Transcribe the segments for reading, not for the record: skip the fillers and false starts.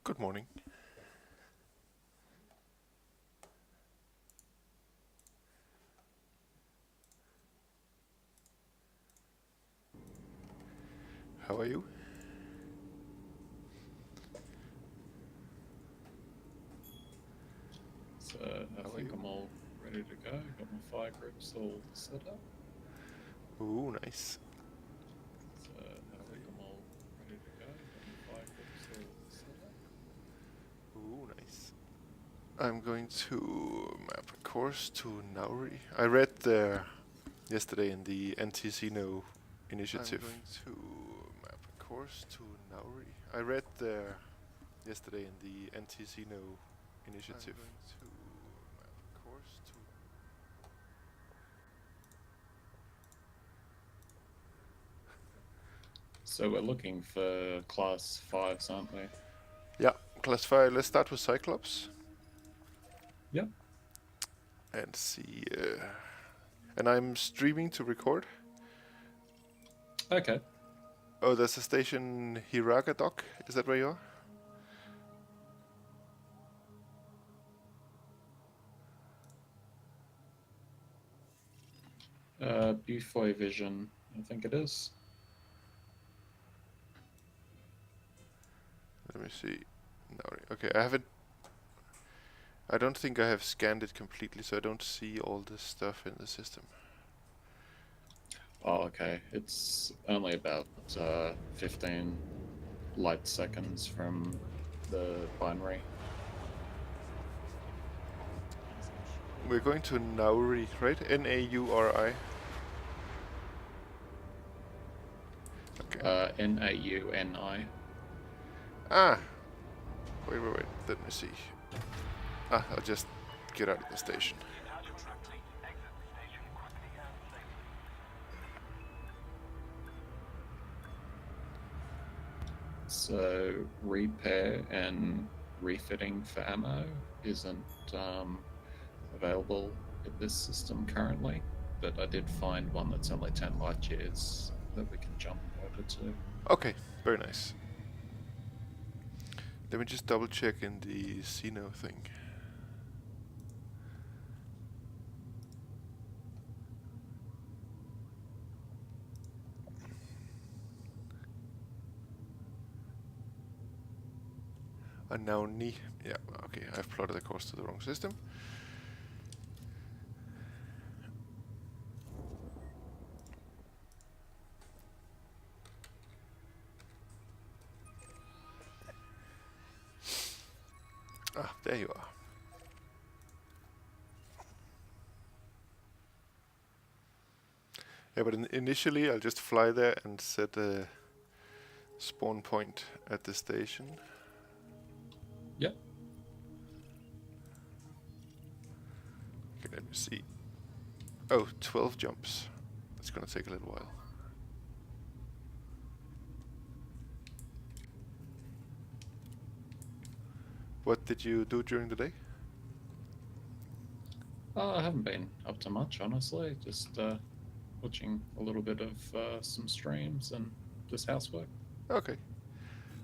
Good morning. How are you? So I think I'm all ready to go. Got my fire grips all set up. Ooh, nice. So I think I'm all ready to go. Got my fire grips all set up. Ooh, nice. I'm going to map a course to Nauri. I read there yesterday in the anti-Xeno initiative. I'm going to map a course to Nauri. I read there yesterday in the anti-Xeno initiative. I'm going to map a course to... So we're looking for class 5s, aren't we? Yeah, class 5. Let's start with Cyclops. Yep. And see... and I'm streaming to record. Okay. Oh, there's a station Hiraga Dock. Is that where you are? Bufoy Vision, I think it is. Let me see. No, okay, I don't think I have scanned it completely, so I don't see all this stuff in the system. Oh, okay. It's only about 15 light seconds from the binary. We're going to Nauri, right? Nauri. Okay. Nauni. Ah! Wait. Let me see. Ah, I'll just get out of the station. So repair and refitting for ammo isn't available in this system currently, but I did find one that's only 10 light years that we can jump over to. Okay, very nice. Let me just double check in the Xeno thing. Nauni. Yeah, okay, I've plotted the course to the wrong system. Ah, there you are. Yeah, but initially I'll just fly there and set a spawn point at the station. Yep. Okay, let me see. Oh, 12 jumps. It's gonna take a little while. What did you do during the day? I haven't been up to much, honestly. Just watching a little bit of some streams and just housework. Okay.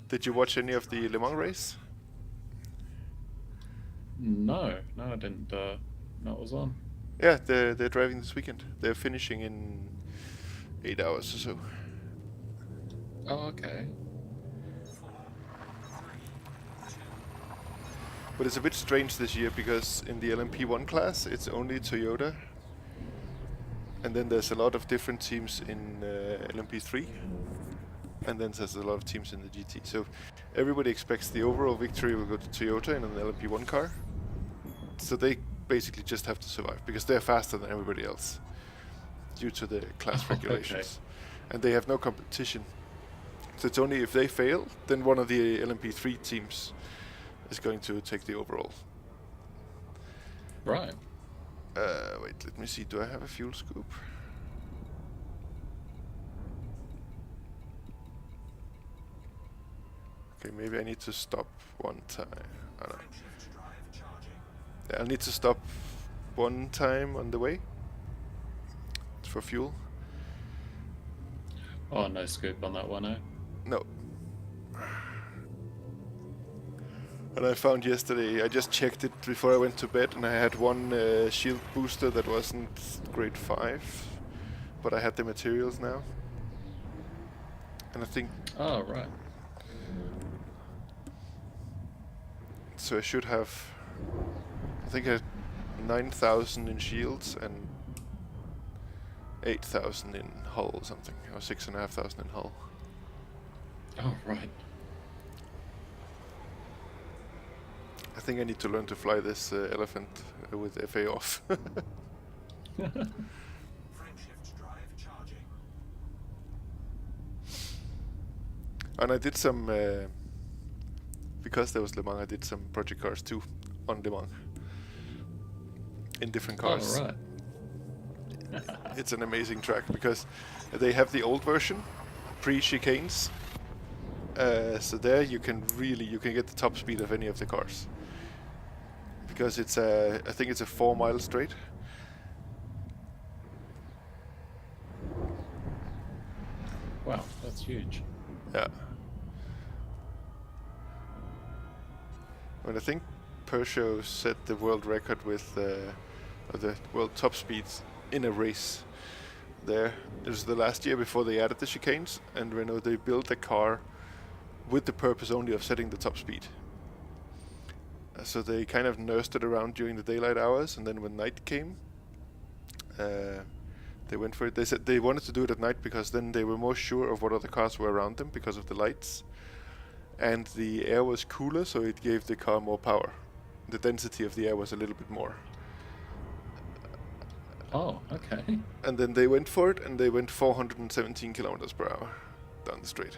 Did you watch any of the Le Mans race? No, I didn't know it was on. Yeah, they're driving this weekend. They're finishing in 8 hours or so. Oh, okay. But it's a bit strange this year because in the LMP1 class it's only Toyota, and then there's a lot of different teams in LMP3, and then there's a lot of teams in the GT. So everybody expects the overall victory will go to Toyota in an LMP1 car. So they basically just have to survive because they're faster than everybody else due to the class regulations. Okay. And they have no competition. So it's only if they fail, then one of the LMP3 teams is going to take the overall. Right. Wait, let me see. Do I have a fuel scoop? Okay, maybe I need to stop one time. I don't know. Yeah, I'll need to stop one time on the way for fuel. Oh, no scoop on that one, eh? No. And I found yesterday, I just checked it before I went to bed, and I had one shield booster that wasn't grade 5, but I had the materials now. And I think, Oh, right. so I should have, I think I had 9,000 in shields and 8,000 in hull or something, or 6,500 in hull. Oh, right. I think I need to learn to fly this elephant with FA off. Frameshift drive charging. And I did some, because there was Le Mans, I did some project cars too on Le Mans. In different cars. Oh, right. It's an amazing track because they have the old version, pre-chicanes. So there you can get the top speed of any of the cars. Because it's I think it's a 4-mile straight. Wow, that's huge. Yeah. And I think Peugeot set the world record with the world top speeds in a race. There, it was the last year before they added the chicanes, and Renault they built a car with the purpose only of setting the top speed. So they kind of nursed it around during the daylight hours, and then when night came, they went for it. They said they wanted to do it at night because then they were more sure of what other cars were around them because of the lights. And the air was cooler, so it gave the car more power. The density of the air was a little bit more. Oh, okay. And then they went for it, and they went 417 kilometers per hour down the straight.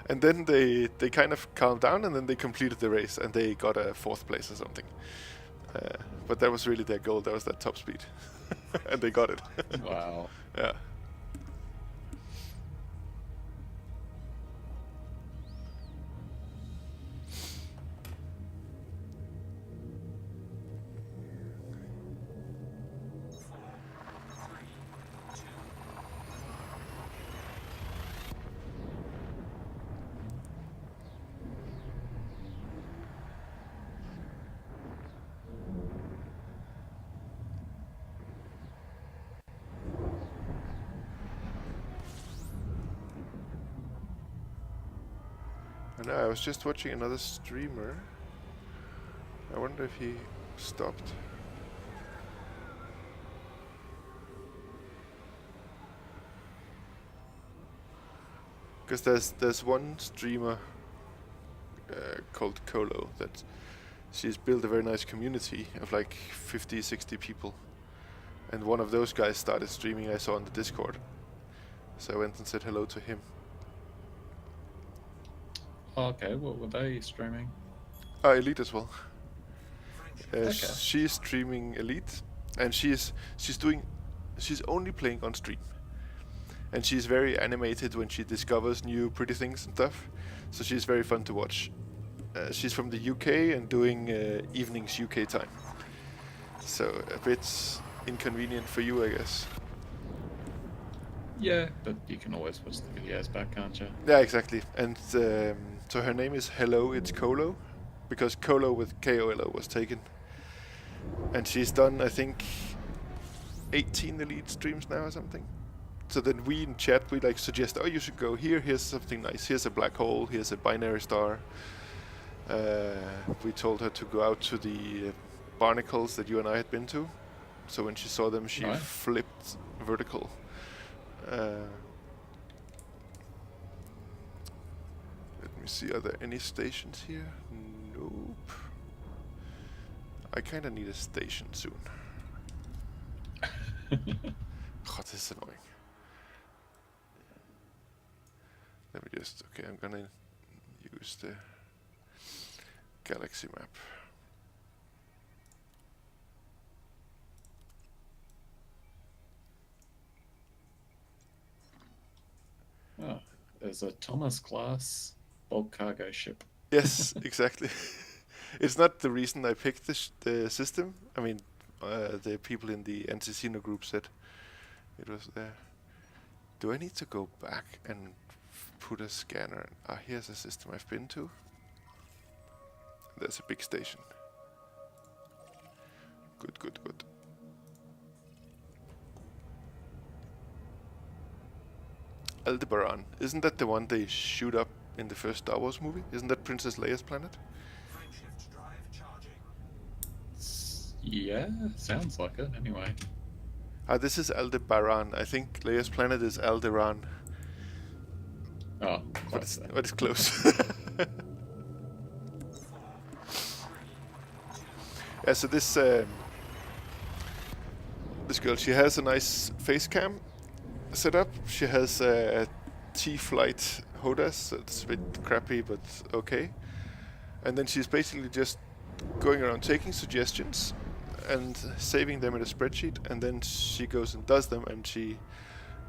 And then they kind of calmed down, and then they completed the race, and they got a 4th place or something. But that was really their goal. That was that top speed, and they got it. Wow. Yeah. I know, I was just watching another streamer. I wonder if he stopped. Because there's one streamer called Colo that she's built a very nice community of like 50, 60 people. And one of those guys started streaming, I saw on the Discord. So I went and said hello to him. Okay, what were they streaming? Elite as well. Okay. She's streaming Elite, and she's only playing on stream. And she's very animated when she discovers new pretty things and stuff. So she's very fun to watch. She's from the UK and doing evenings UK time. So a bit inconvenient for you, I guess. Yeah, but you can always watch the videos back, can't you? Yeah, exactly. And so her name is Hello, it's Colo, because Colo with K-O-L-O was taken. And she's done, I think, 18 Elite streams now or something. So then we in chat, we like suggest, oh, you should go here, here's something nice, here's a black hole, here's a binary star. We told her to go out to the barnacles that you and I had been to. So when she saw them, she flipped vertical. Let me see, are there any stations here? Nope. I kinda need a station soon. God, this is annoying. Let me just, okay, I'm gonna use the galaxy map. Oh, there's a Thomas class bulk cargo ship. Yes, exactly. It's not the reason I picked the system. I mean, the people in the Anticino group said it was there. Do I need to go back and put a scanner. Ah, here's a system I've been to. There's a big station. Good, good, good. Aldebaran. Isn't that the one they shoot up in the first Star Wars movie? Isn't that Princess Leia's planet? Frameshift drive charging. Yeah, sounds like it. Anyway. Ah, this is Aldebaran. I think Leia's planet is Alderaan. Oh, But close then. it's close. Yeah, so this girl, she has a nice face cam set up. She has a T-Flight HOTAS, so it's a bit crappy, but okay. And then she's basically just going around taking suggestions and saving them in a spreadsheet, and then she goes and does them, and she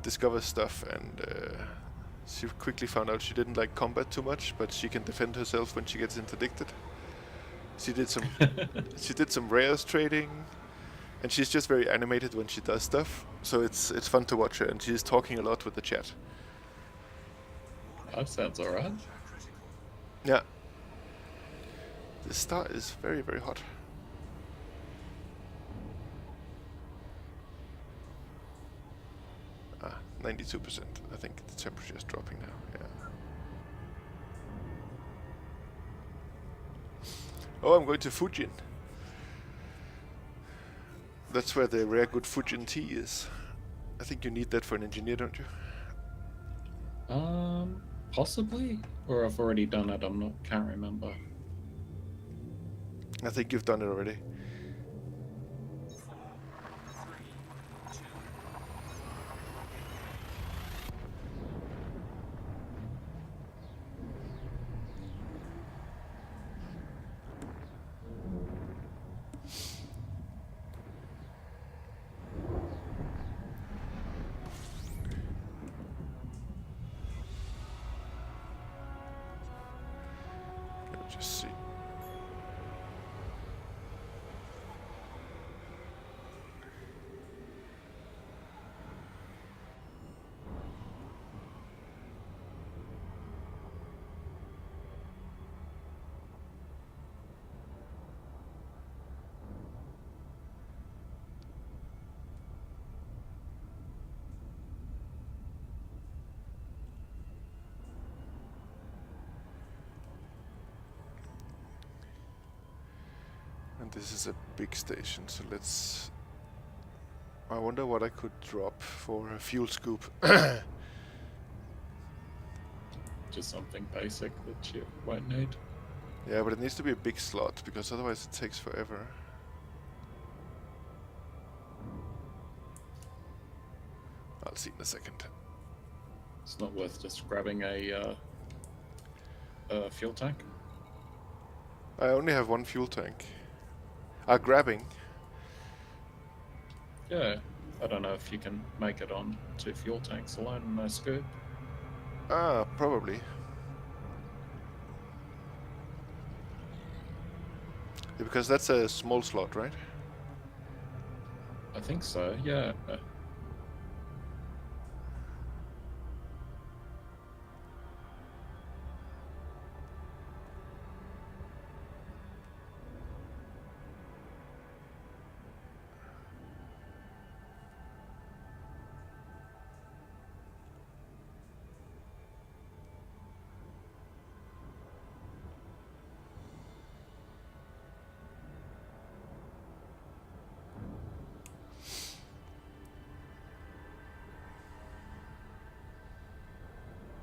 discovers stuff, and she quickly found out she didn't like combat too much, but she can defend herself when she gets interdicted. She did some rares trading, and she's just very animated when she does stuff. So it's fun to watch her, and she's talking a lot with the chat. That sounds alright. Yeah. The star is very, very hot. Ah, 92%. I think the temperature is dropping now. Yeah. Oh, I'm going to Fujin. That's where the rare good Fujin tea is. I think you need that for an engineer, don't you? Possibly, or I've already done it. Can't remember. I think you've done it already. Let me just see. And this is a big station, so let's... I wonder what I could drop for a fuel scoop. Just something basic that you won't need. Yeah, but it needs to be a big slot, because otherwise it takes forever. I'll see in a second. It's not worth just grabbing a fuel tank. I only have one fuel tank. Grabbing. Yeah, I don't know if you can make it on 2 fuel tanks alone and no scoop. Ah, probably. Yeah, because that's a small slot, right? I think so, yeah.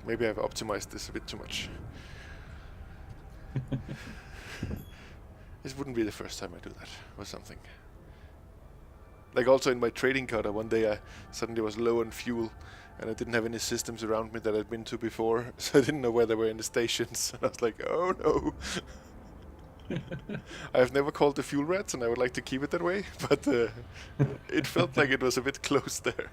Maybe I've optimized this a bit too much. This wouldn't be the first time I do that, or something. Like also in my trading cutter, one day I suddenly was low on fuel, and I didn't have any systems around me that I'd been to before, so I didn't know where they were in the stations. And I was like, oh no. I've never called the fuel rats, and I would like to keep it that way, but it felt like it was a bit close there.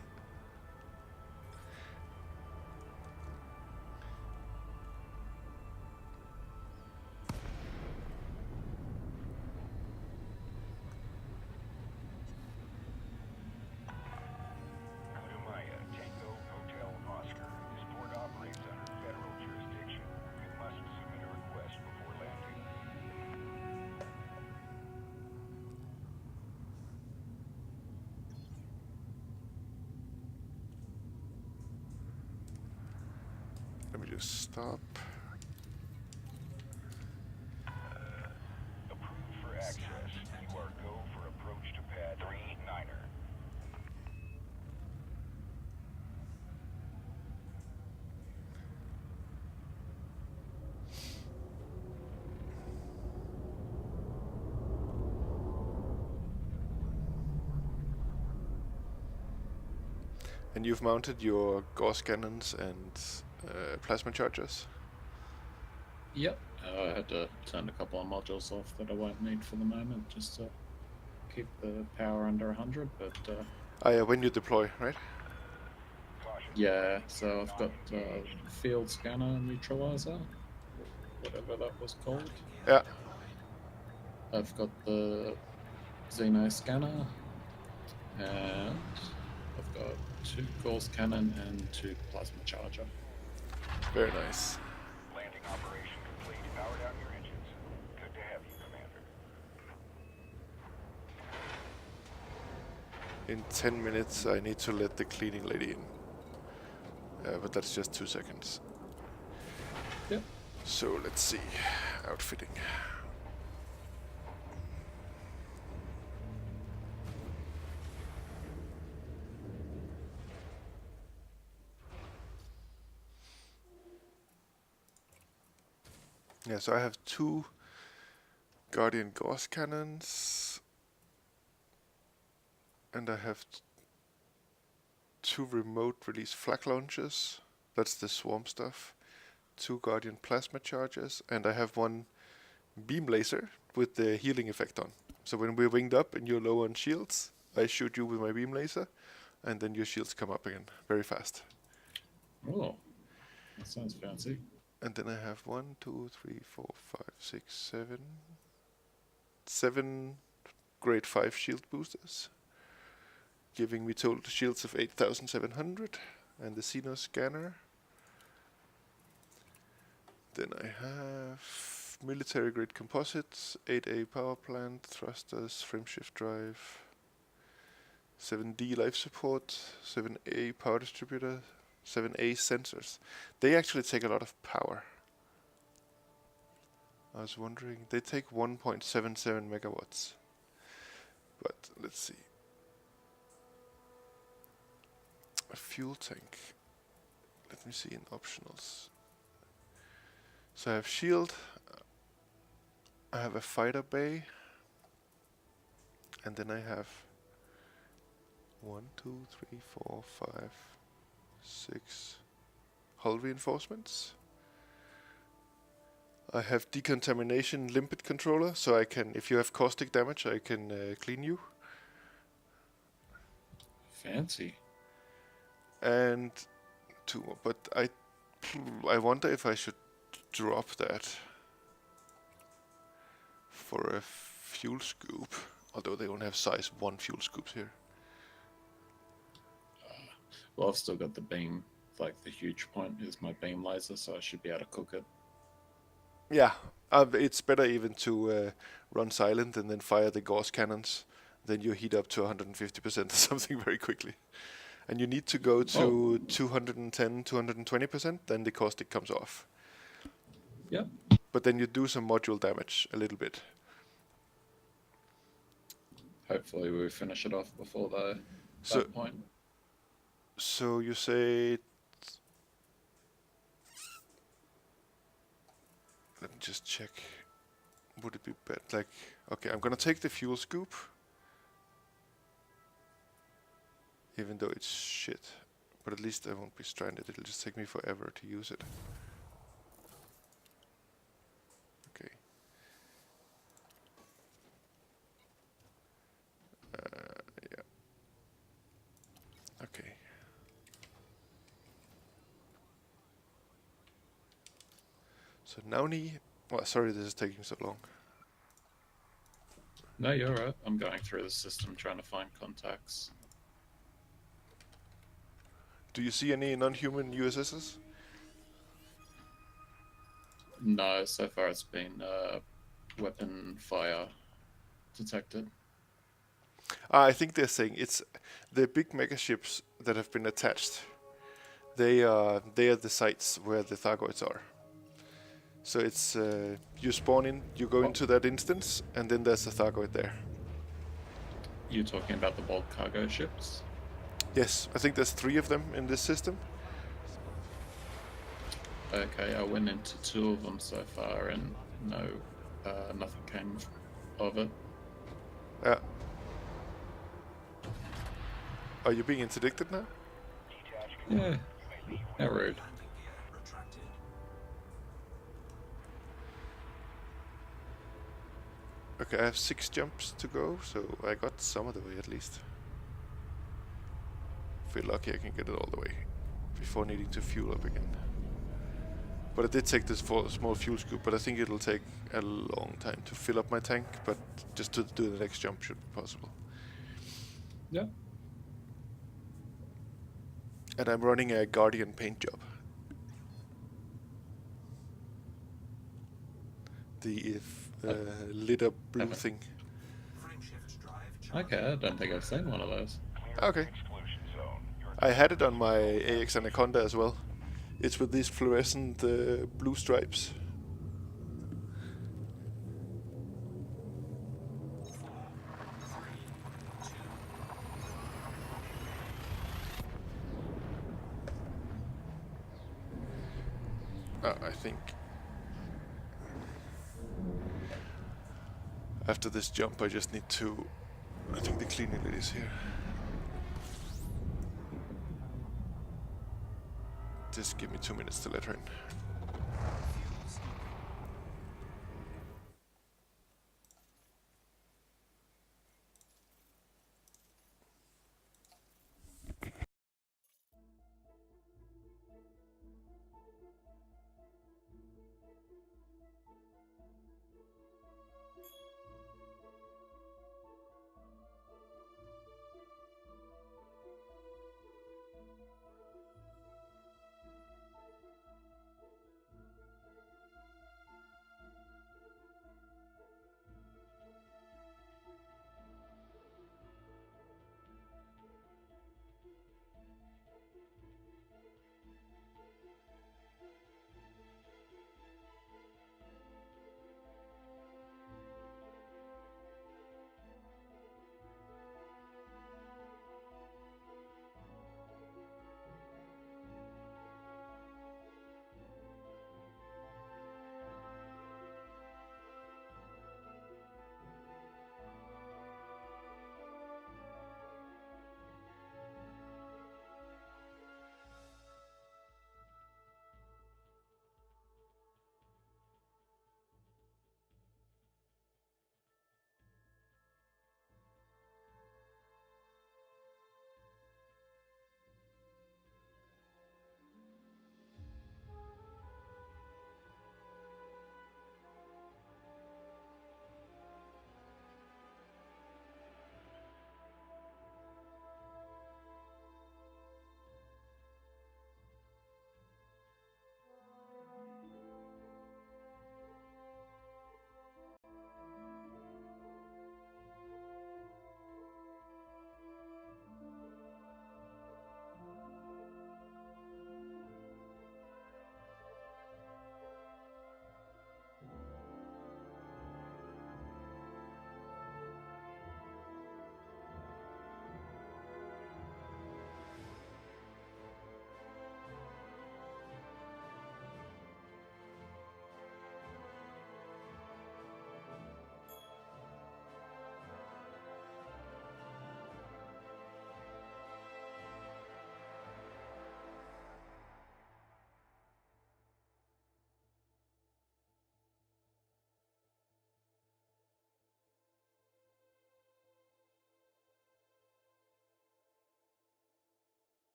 me just stop. Approved for access. You are go for approach to pad 3-9er. And you've mounted your Gauss cannons and plasma chargers. Yep. I had to turn a couple of modules off that I won't need for the moment, just to keep the power under 100. But Yeah, when you deploy, right? yeah, so I've got field scanner neutralizer, whatever that was called. Yeah. I've got the Xeno scanner, and I've got 2 Gauss cannon and 2 plasma charger. Very nice. Landing operation complete. Power down your engines. Good to have you, Commander. In 10 minutes, I need to let the cleaning lady in. But that's just 2 seconds. Yep. So let's see. Outfitting. Yeah, so I have 2 Guardian Gauss cannons. And I have 2 remote release flak launchers. That's the swarm stuff. 2 Guardian plasma chargers. And I have 1 beam laser with the healing effect on. So when we're winged up and you're low on shields, I shoot you with my beam laser. And then your shields come up again very fast. Oh, that sounds fancy. And then I have 1, 2, 3, 4, 5, 6, 7. 7 grade 5 shield boosters, giving me total shields of 8,700, and the Xeno scanner. Then I have military grade composites, 8A power plant, thrusters, frameshift drive, 7D life support, 7A power distributor, 7A sensors. They actually take a lot of power. I was wondering, they take 1.77 megawatts. But let's see. A fuel tank. Let me see in optionals. So I have shield. I have a fighter bay. And then I have 1, 2, 3, 4, 5, 6 hull reinforcements. I have decontamination limpet controller, so I can, if you have caustic damage, I can clean you. Fancy. And 2 more, but I wonder if I should drop that for a fuel scoop, although they only have size 1 fuel scoops here. Well, I've still got the beam. Like, the huge point is my beam laser, so I should be able to cook it. Yeah, it's better even to run silent and then fire the Gauss cannons. Then you heat up to 150% or something very quickly. And you need to go to 210, 220%, then the caustic comes off. Yep. But then you do some module damage a little bit. Hopefully we finish it off before So- that point. So you say... Let me just check. Would it be better? Like, okay, I'm gonna take the fuel scoop. Even though it's shit. But at least I won't be stranded. It'll just take me forever to use it. Okay. Yeah. Okay. So now well, sorry this is taking so long. No, you're right. I'm going through the system trying to find contacts. Do you see any non-human USSs? No, so far it's been weapon fire detected. I think they're saying it's the big megaships that have been attached. They are the sites where the Thargoids are. So it's you spawn in, you go into that instance, and then there's a Thargoid there. You're talking about the bulk cargo ships? Yes, I think there's 3 of them in this system. Okay, I went into 2 of them so far, and no, nothing came of it. Yeah. Are you being interdicted now? Yeah, how rude. Landing gear retracted. Okay, I have 6 jumps to go, so I got some of the way at least. If we're lucky, I can get it all the way before needing to fuel up again. But I did take this small fuel scoop, but I think it'll take a long time to fill up my tank, but just to do the next jump should be possible. Yeah. And I'm running a Guardian paint job. The lit up blue Okay. thing. Frameshift drive charging. Okay, I don't think I've seen one of those. Okay. Exclusion zone. I had it on my AX Anaconda as well. It's with these fluorescent blue stripes. I think after this jump I just need to... I think the cleaning lady is here. Just give me 2 minutes to let her in.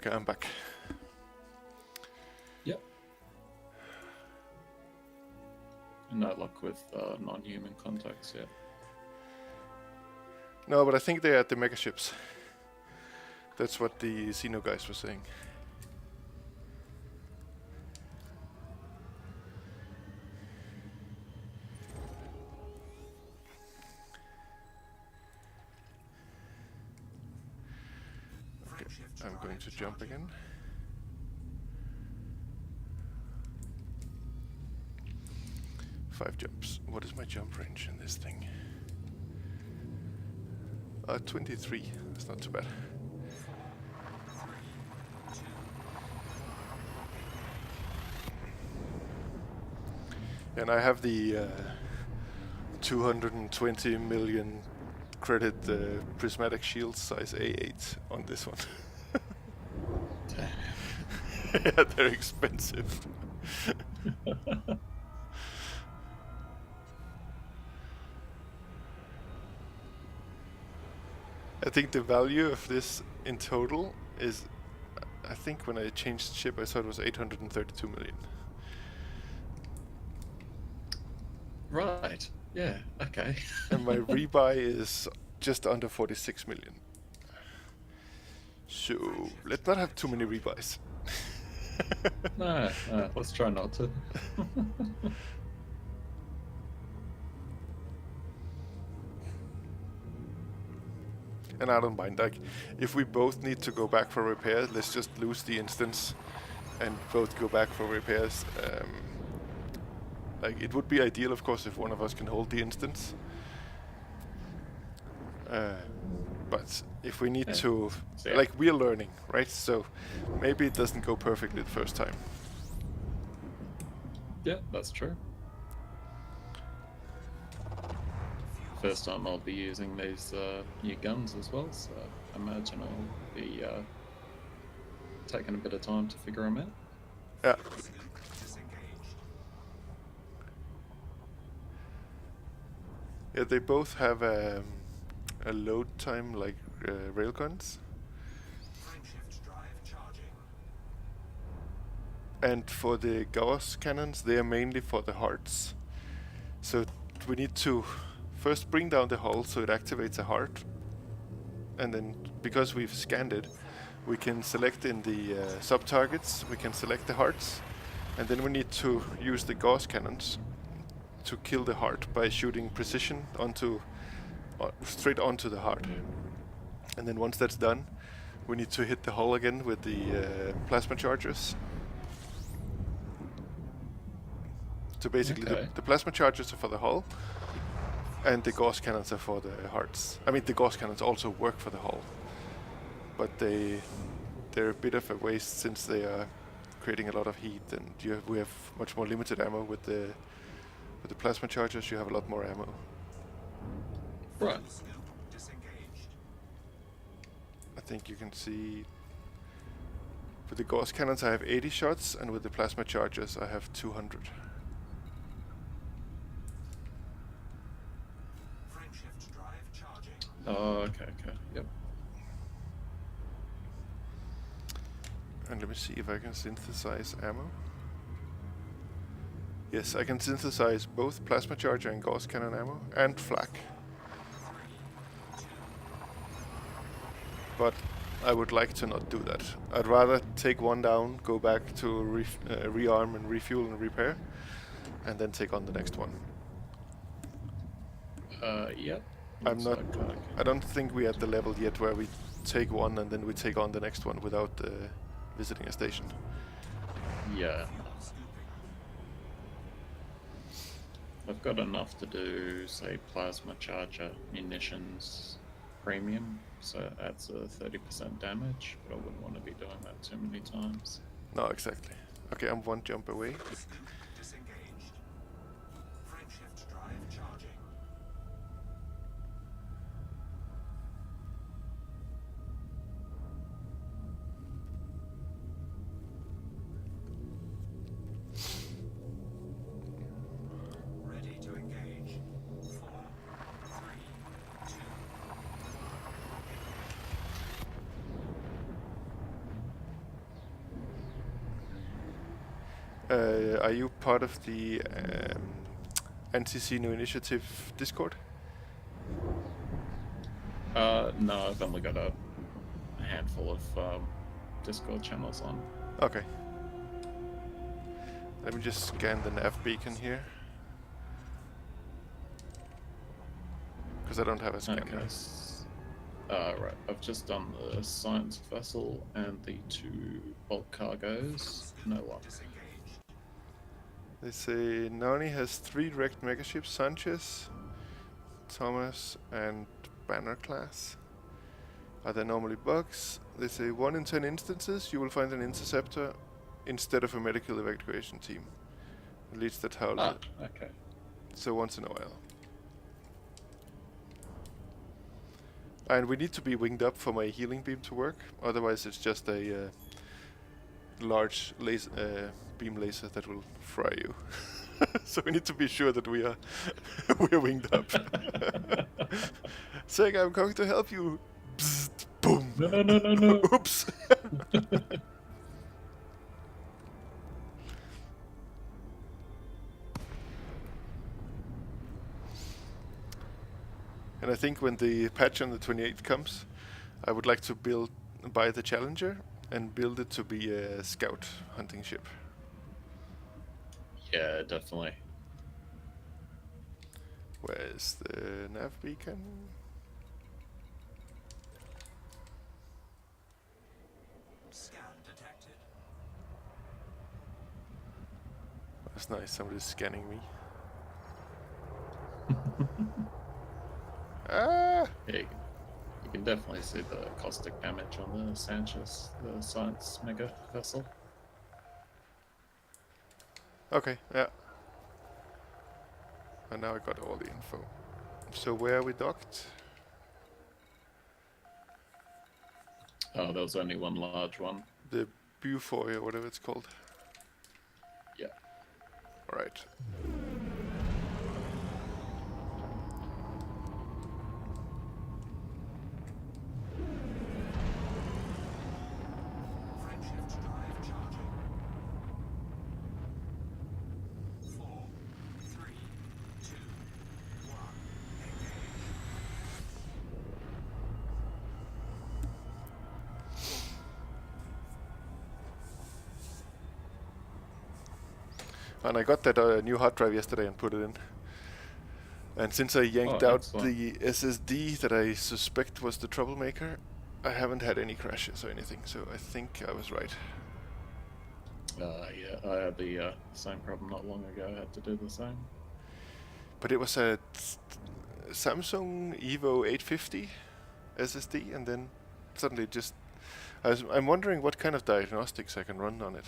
Okay, I'm back. Yep. No luck with non-human contacts yet. No, but I think they're at the mega ships. That's what the Xeno guys were saying. Okay, I'm going to jump again. Five jumps. What is my jump range in this thing? 23. That's not too bad. And I have the 220 million credit prismatic shield size A8 on this one. Yeah, they're expensive. I think the value of this in total is, I think when I changed ship I saw it was 832 million. Right. Yeah. Okay. And my rebuy is just under 46 million. So let's not have too many rebuys. No, let's try not to. And I don't mind, like, if we both need to go back for repairs, let's just lose the instance and both go back for repairs. Like, it would be ideal, of course, if one of us can hold the instance. But if we need to, Yeah. like, we're learning, right? So maybe it doesn't go perfectly the first time. Yeah, that's true. First time I'll be using these new guns as well, so I imagine I'll be taking a bit of time to figure them out. Yeah. Yeah, they both have a load time like railguns. Frameshift drive charging. And for the Gauss cannons, they are mainly for the hearts. So we need to first bring down the hull so it activates a heart. And then, because we've scanned it, we can select in the sub-targets, we can select the hearts. And then we need to use the Gauss cannons to kill the heart by shooting precision onto straight onto the heart. And then once that's done, we need to hit the hull again with the plasma chargers. So basically, Okay. the plasma chargers are for the hull, and the Gauss cannons are for the hearts. I mean, the Gauss cannons also work for the hull, but they're a bit of a waste since they are creating a lot of heat, and we have much more limited ammo with the plasma chargers. You have a lot more ammo. Right. Scoop disengaged. I think you can see with the Gauss cannons I have 80 shots, and with the plasma chargers I have 200. Frameshift drive charging. Oh, okay, yep. And let me see if I can synthesize ammo. Yes, I can synthesize both plasma charger and Gauss cannon ammo, and flak. But I would like to not do that. I'd rather take one down, go back to rearm and refuel and repair, and then take on the next one. Yep. I'm Looks not. like, okay. I don't think we're at the level yet where we take one and then we take on the next one without visiting a station. Yeah. I've got enough to do, say, plasma charger munitions premium, so it adds a 30% damage, but I wouldn't want to be doing that too many times. No, exactly. Okay, I'm one jump away. Scoop disengaged. Frameshift drive charging. Ready to engage. 4, 3, 2. Are you part of the Anti-Xeno Initiative Discord? No, I've only got a handful of Discord channels on. Okay. Let me just scan the nav beacon here. Because I don't have a scanner. Okay. Right. I've just done the science vessel and the 2 bulk cargoes. No luck. Disengage. They say Nani has 3 wrecked megaships: Sanchez, Thomas, and Banner class. Are there normally bugs? They say 1 in 10 instances you will find an interceptor instead of a medical evacuation team. At least that's how Ah, okay. So once in a while. And we need to be winged up for my healing beam to work, otherwise it's just a large beam laser that will fry you. So we need to be sure that we are we're winged up. Sega, I'm going to help you. Bzzzt, boom. No. Oops. And I think when the patch on the 28th comes, I would like to buy the Challenger and build it to be a scout hunting ship. Yeah, definitely. Where's the nav beacon? Scan detected. That's nice, somebody's scanning me. Ah! Yeah, you can definitely see the caustic damage on the Sanchez, the science mega vessel. Okay, yeah. And now I got all the info. So where are we docked? Oh, there was only one large one. The Beaufoy or whatever it's called. Yeah. Alright. Friendshift drive charging. 4, 3, 2, 1. Engage. And I got that new hard drive yesterday and put it in. And since I yanked out excellent. the SSD that I suspect was the troublemaker, I haven't had any crashes or anything, so I think I was right. Yeah, I had the same problem not long ago. I had to do the same. But it was a Samsung Evo 850 SSD, and then suddenly just... I'm wondering what kind of diagnostics I can run on it.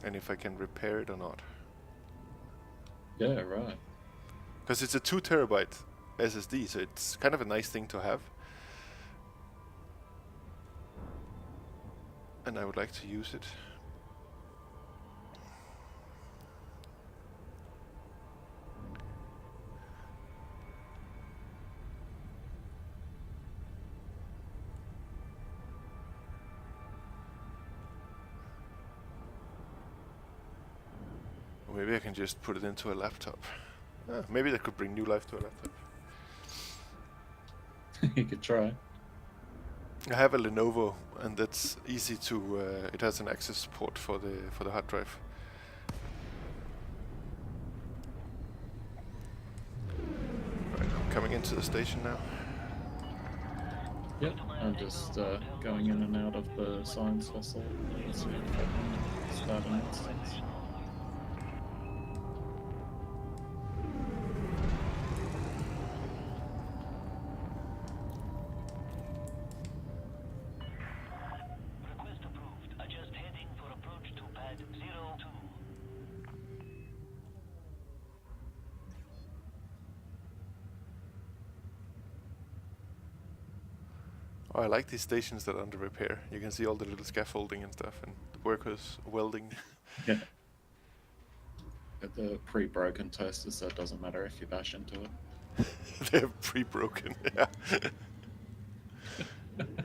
And if I can repair it or not. Yeah, right. Because it's a 2 terabyte SSD, so it's kind of a nice thing to have. And I would like to use it. Or maybe I can just put it into a laptop. Maybe that could bring new life to a laptop. You could try. I have a Lenovo, and that's easy to. It has an access port for the hard drive. Right, I'm coming into the station now. Yep, I'm just going in and out of the science vessel. Let's see if I can start an instance. Request approved. Adjust heading for approach to pad 02. Oh, I like these stations that are under repair. You can see all the little scaffolding and stuff, and the workers welding. Yeah. Got the pre-broken toaster, so it doesn't matter if you bash into it. They're pre-broken. Yeah.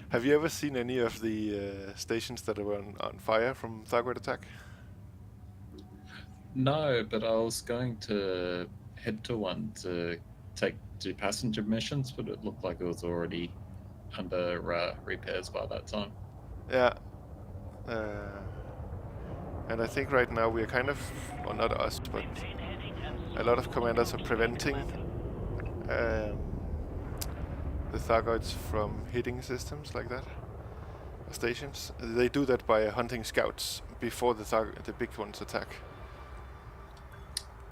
Have you ever seen any of the stations that are on fire from Thargoid attack? No, but I was going to head to one to do passenger missions, but it looked like it was already under repairs by that time. Yeah. And I think right now we are kind of, well, not us, but a lot of commanders are preventing the Thargoids from hitting systems like that, or stations. They do that by hunting scouts before the big ones attack.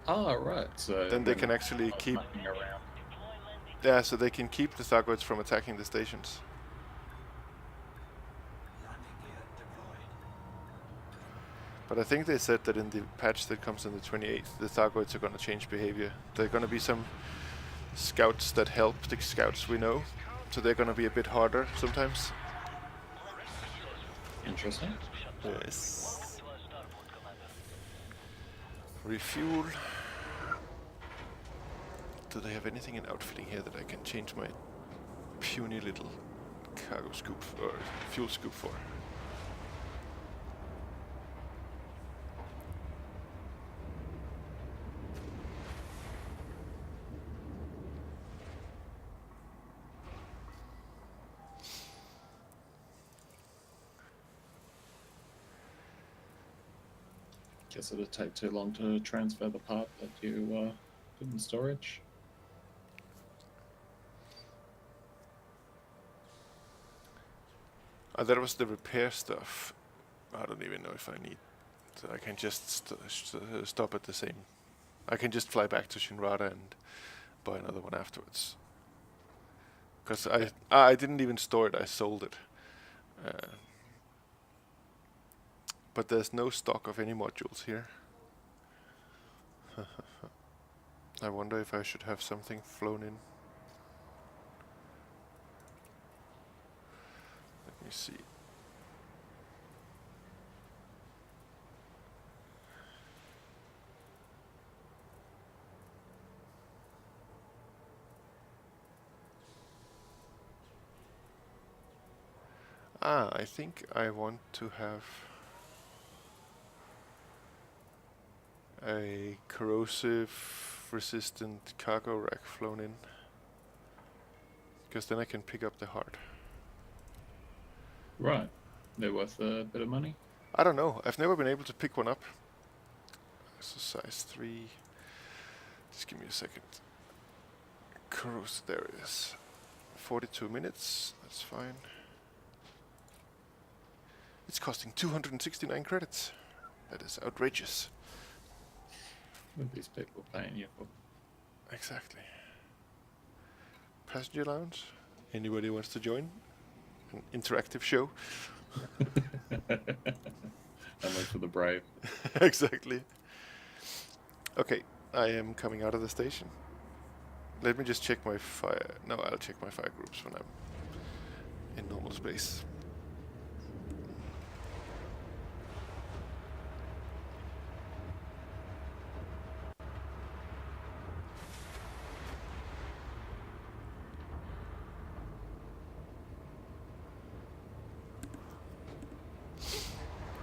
Oh, right. So Then they can actually keep, mucking around. yeah, so they can keep the Thargoids from attacking the stations. Landing gear deployed. But I think they said that in the patch that comes on the 28th, the Thargoids are going to change behavior. There are going to be some scouts that help the scouts we know, so they're going to be a bit harder sometimes. Interesting. Yes. Refuel. Do they have anything in outfitting here that I can change my puny little cargo scoop or fuel scoop for? Guess it'd take too long to transfer the part that you put in storage. That was the repair stuff. I don't even know if I need. So I can just stop at the same. I can just fly back to Shinrada and buy another one afterwards. Because I didn't even store it. I sold it. But there's no stock of any modules here. I wonder if I should have something flown in. Let me see. I think I want to have a corrosive resistant cargo rack flown in, because then I can pick up the heart. Right. They're worth a bit of money. I don't know. I've never been able to pick one up. So size 3. Just give me a second. Corrosive, there it is. 42 minutes. That's fine. It's costing 269 credits. That is outrageous. What are these people paying you for? Exactly. Passenger lounge. Anybody wants to join? An interactive show. Only for the brave. Exactly. Okay, I am coming out of the station. Let me just check my fire. No, I'll check my fire groups when I'm in normal space.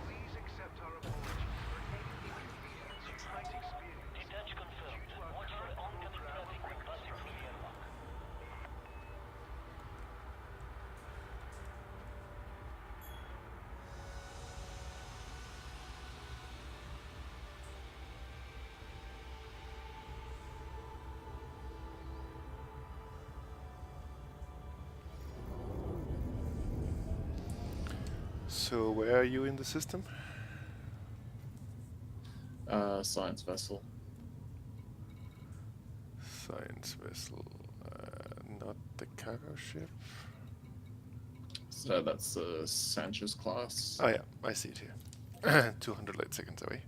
Please accept our apologies for any inconvenience you might experience. Detach confirmed. Watch for oncoming traffic when passing through the airlock. So where are you in the system? Science vessel. Science vessel, not the cargo ship. So that's the Sanchez class. Oh yeah, I see it here. 200 light seconds away.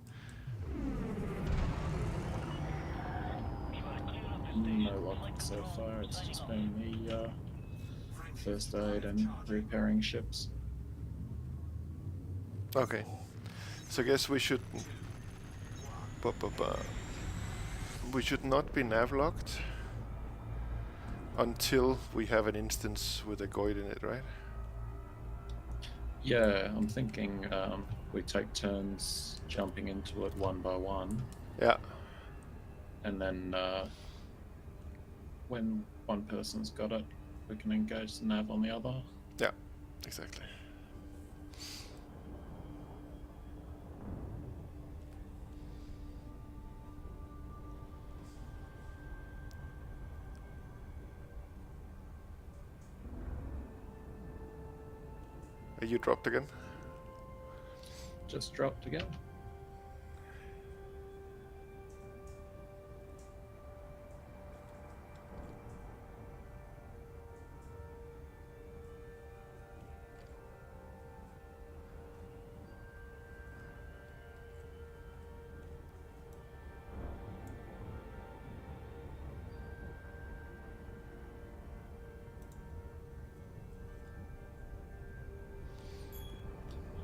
You are clear of the station. No locking so far. It's just been the first aid and repairing ships. Okay, so I guess we should. We should not be nav locked until we have an instance with a Goid in it, right? Yeah, I'm thinking we take turns jumping into it one by one, Yeah. and then when one person's got it, we can engage the nav on the other. Yeah. Exactly. Are you dropped again? Just dropped again.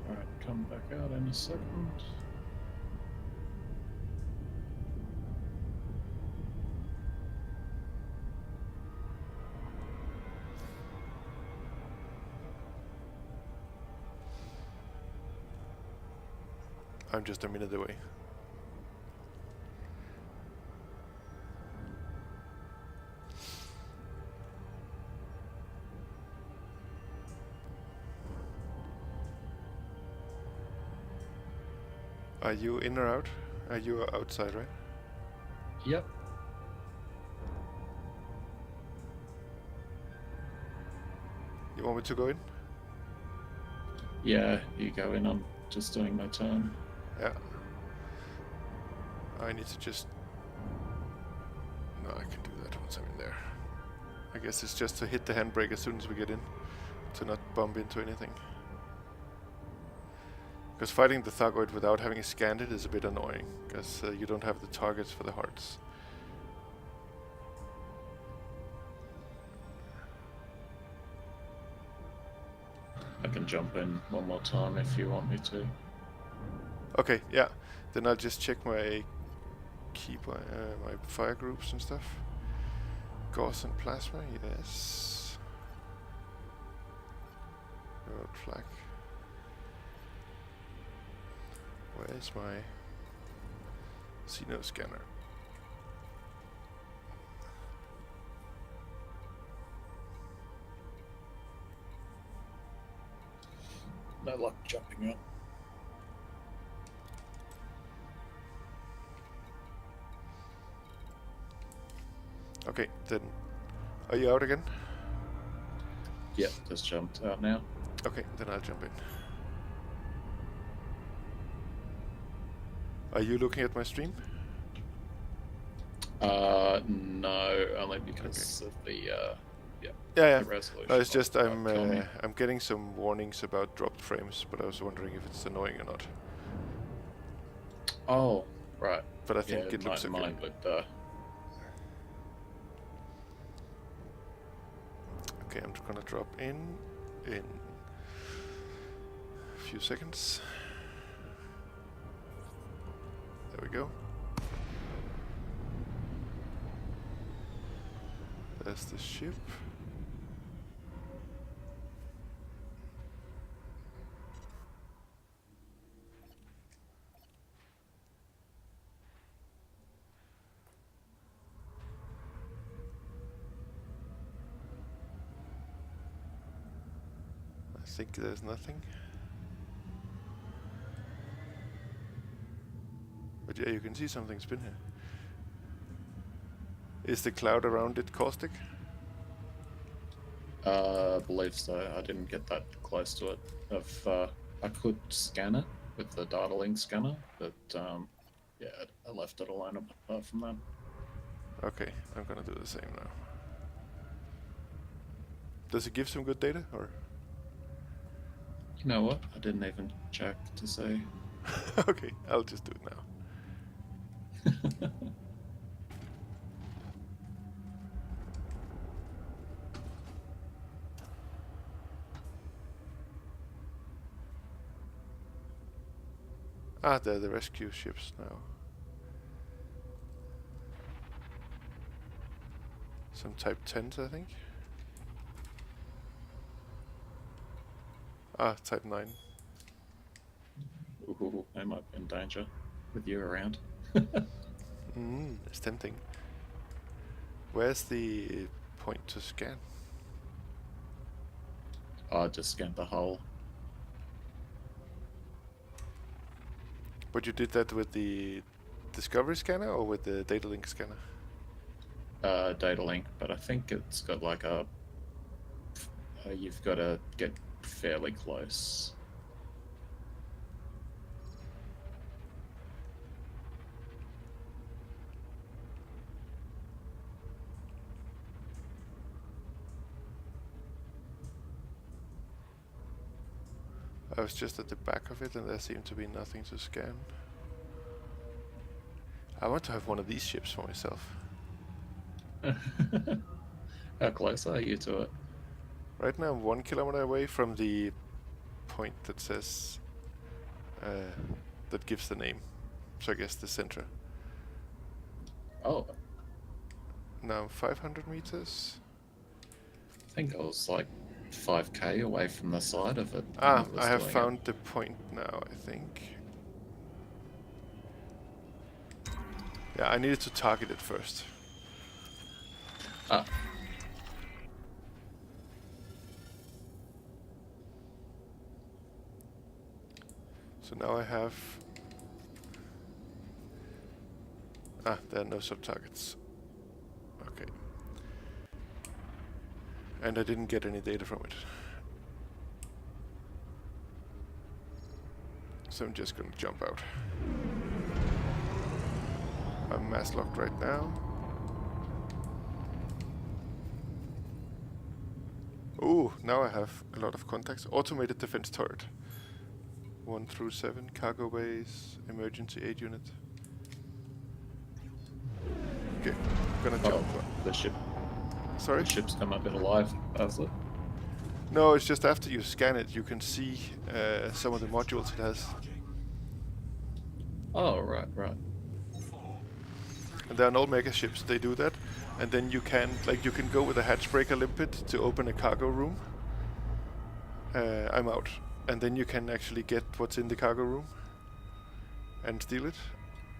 Alright, come back out in a second. I'm just a minute away. Are you in or out? Are you outside, right? Yep. You want me to go in? Yeah, you go in. I'm just doing my turn. Yeah. I need to just... No, I can do that once I'm in there. I guess it's just to hit the handbrake as soon as we get in, to not bump into anything. Because fighting the Thargoid without having scanned it is a bit annoying, because you don't have the targets for the hearts. I can jump in one more time if you want me to. Okay, yeah. Then I'll just check my my fire groups and stuff. Gauss and plasma, yes. Road flag. Where is my Xeno scanner? No luck jumping up. Okay, then are you out again? Yep, just jumped out now. Okay, then I'll jump in. Are you looking at my stream? No, only because of the Yeah. the resolution. No, it's just of I'm filming. I'm getting some warnings about dropped frames, but I was wondering if it's annoying or not. Oh, right. But I think it looks okay. mine looked. Okay, I'm just gonna drop in a few seconds. There we go. There's the ship. I think there's nothing. But yeah, you can see something spin here. Is the cloud around it caustic? I believe so. I didn't get that close to it. I could scan it with the data link scanner, but yeah, I left it alone apart from that. Okay, I'm gonna do the same now. Does it give some good data, or? You know what? I didn't even check to see. Okay, I'll just do it now. Ah, they're the rescue ships now. Some Type 10s, I think. Ah, Type 9. Ooh, I might be in danger with you around. It's tempting. Where's the point to scan? I just scanned the hull. But you did that with the Discovery scanner or with the data link scanner? Data link, but I think it's got like a. You've got to get fairly close. I was just at the back of it and there seemed to be nothing to scan. I want to have one of these ships for myself. How close are you to it? Right now I'm 1 kilometer away from the point that says... that gives the name. So I guess the center. Oh, Now I'm 500 meters. I think I was like 5k away from the side of it. when Ah, it was I have doing it. found the point now, I think. Yeah, I needed to target it first. Ah, So now I have... Ah, there are no sub-targets. Okay. And I didn't get any data from it. So I'm just gonna jump out. I'm mass locked right now. Ooh, now I have a lot of contacts. Automated defense turret. 1 through 7, cargo base, emergency aid unit. Okay, gonna jump. the ship. Sorry? The ship's come up in alive. That's it. No, it's just after you scan it, you can see some of the modules it has. Oh, right. And there are no mega ships, they do that. And then you can go with a hatchbreaker limpet to open a cargo room. I'm out. And then you can actually get what's in the cargo room and steal it.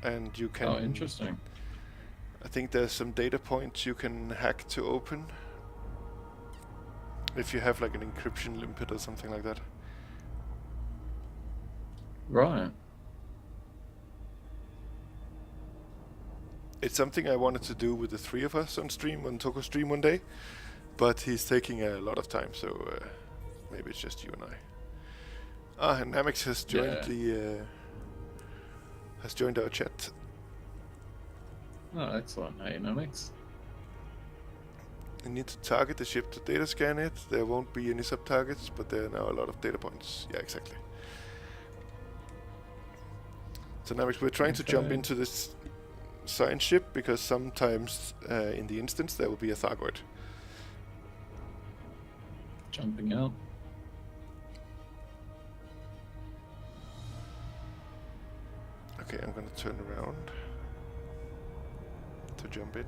And you can... Oh, interesting. I think there's some data points you can hack to open. If you have like an encryption limpet or something like that. Right. It's something I wanted to do with the 3 of us on stream, on Toko stream one day. But he's taking a lot of time, so maybe it's just you and I. Ah, and Namix has joined has joined our chat. Oh, excellent. Hey, Nomix. You need to target the ship to data scan it. There won't be any sub-targets, but there are now a lot of data points. Yeah, exactly. So Namix, we're trying to jump into this science ship because sometimes in the instance there will be a Thargoid. Jumping out. Okay, I'm gonna turn around to jump in.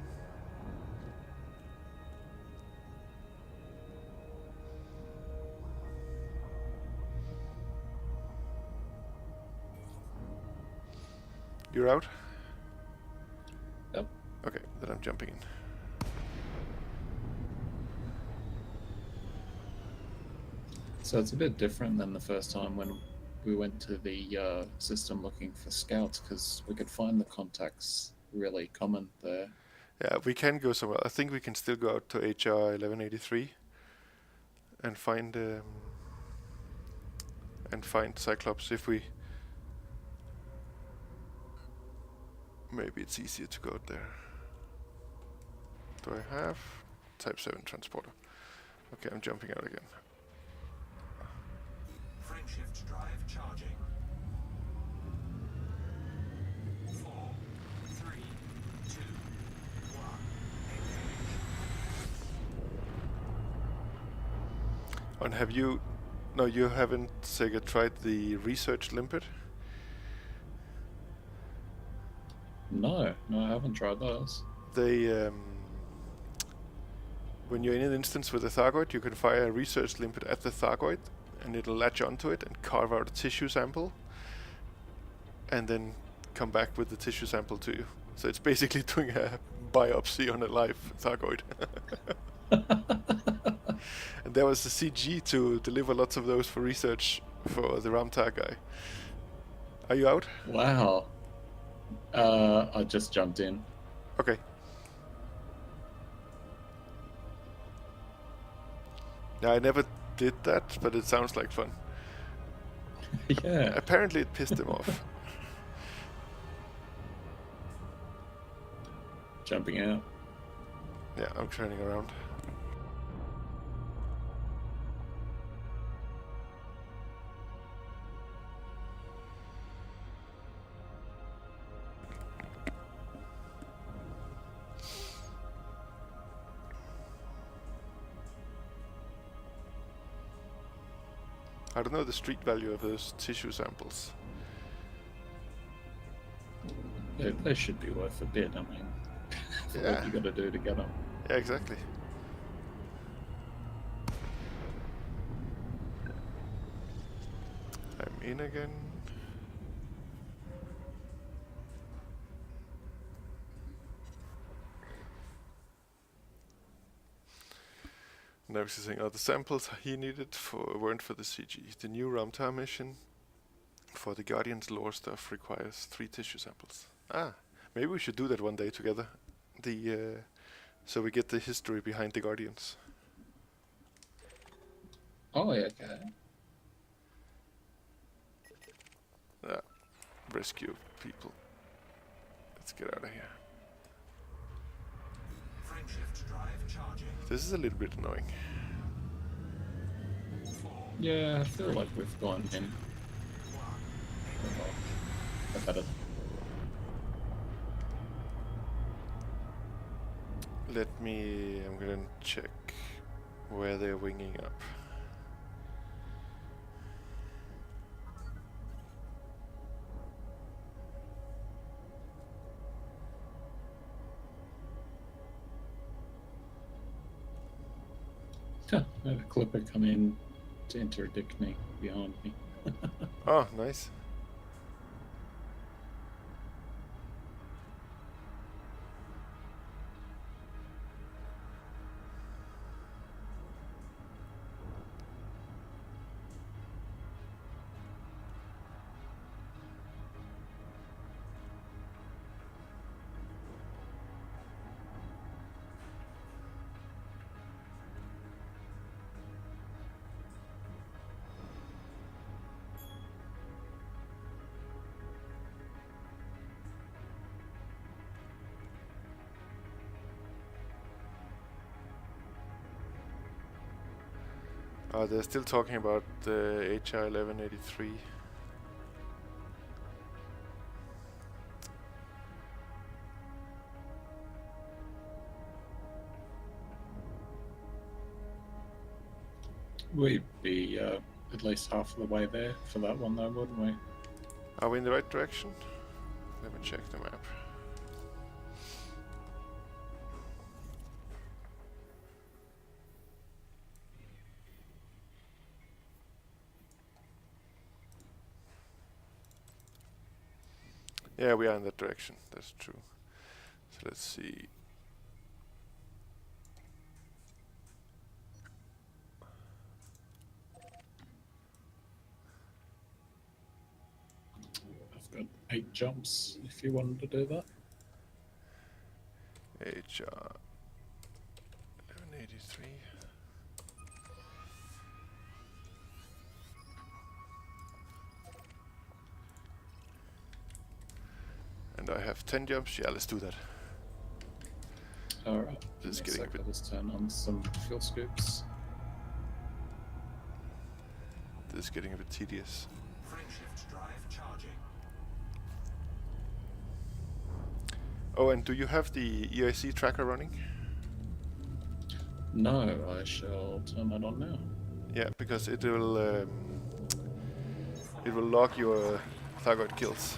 You're out? Yep. Okay, then I'm jumping in. So it's a bit different than the first time when we went to the system looking for scouts, because we could find the contacts really common there. Yeah, we can go somewhere. I think we can still go out to HR 1183 and find Cyclops if we... Maybe it's easier to go out there. Do I have Type 7 transporter? Okay, I'm jumping out again. Frameshift drive charging. 4, 3, 2, 1. Engage. And have you... No, you haven't, Sega, tried the research limpet? No, I haven't tried those. They... when you're in an instance with a Thargoid, you can fire a research limpet at the Thargoid, and it'll latch onto it and carve out a tissue sample, and then come back with the tissue sample to you. So it's basically doing a biopsy on a live Thargoid. And there was a CG to deliver lots of those for research for the Ramtar guy. Are you out? Wow. I just jumped in. Okay. Yeah, I never did that, but it sounds like fun. Yeah. Apparently it pissed him off. Jumping out. Yeah, I'm turning around. I don't know the street value of those tissue samples. They should be worth a bit. I mean, for Yeah. what you got to do to get them. Yeah, exactly. I'm in again. Now he's saying, the samples he needed weren't for the CG. The new Ramtar mission for the Guardian's lore stuff requires 3 tissue samples. Maybe we should do that one day together. So we get the history behind the Guardians. Oh, yeah, okay. Rescue people. Let's get out of here. Frameshift drive charging. This is a little bit annoying. Yeah, I feel like we've gone in. I've had it. I'm gonna check where they're winging up. I had a clipper come in to interdict me behind me. Oh, nice. They're still talking about the HR 1183. We'd be at least half of the way there for that one, though, wouldn't we? Are we in the right direction? Let me check the map. Yeah, we are in that direction. That's true. So let's see. I've got 8 jumps if you wanted to do that. HR 1183. And I have 10 jumps. Yeah, let's do that. Alright. This is Yes, getting a bit. I'll just turn on some fuel scoops. This is getting a bit tedious. Frameshift drive charging. Oh, and do you have the EIC tracker running? No, I shall turn that on now. Yeah, because it will log your Thargoid kills.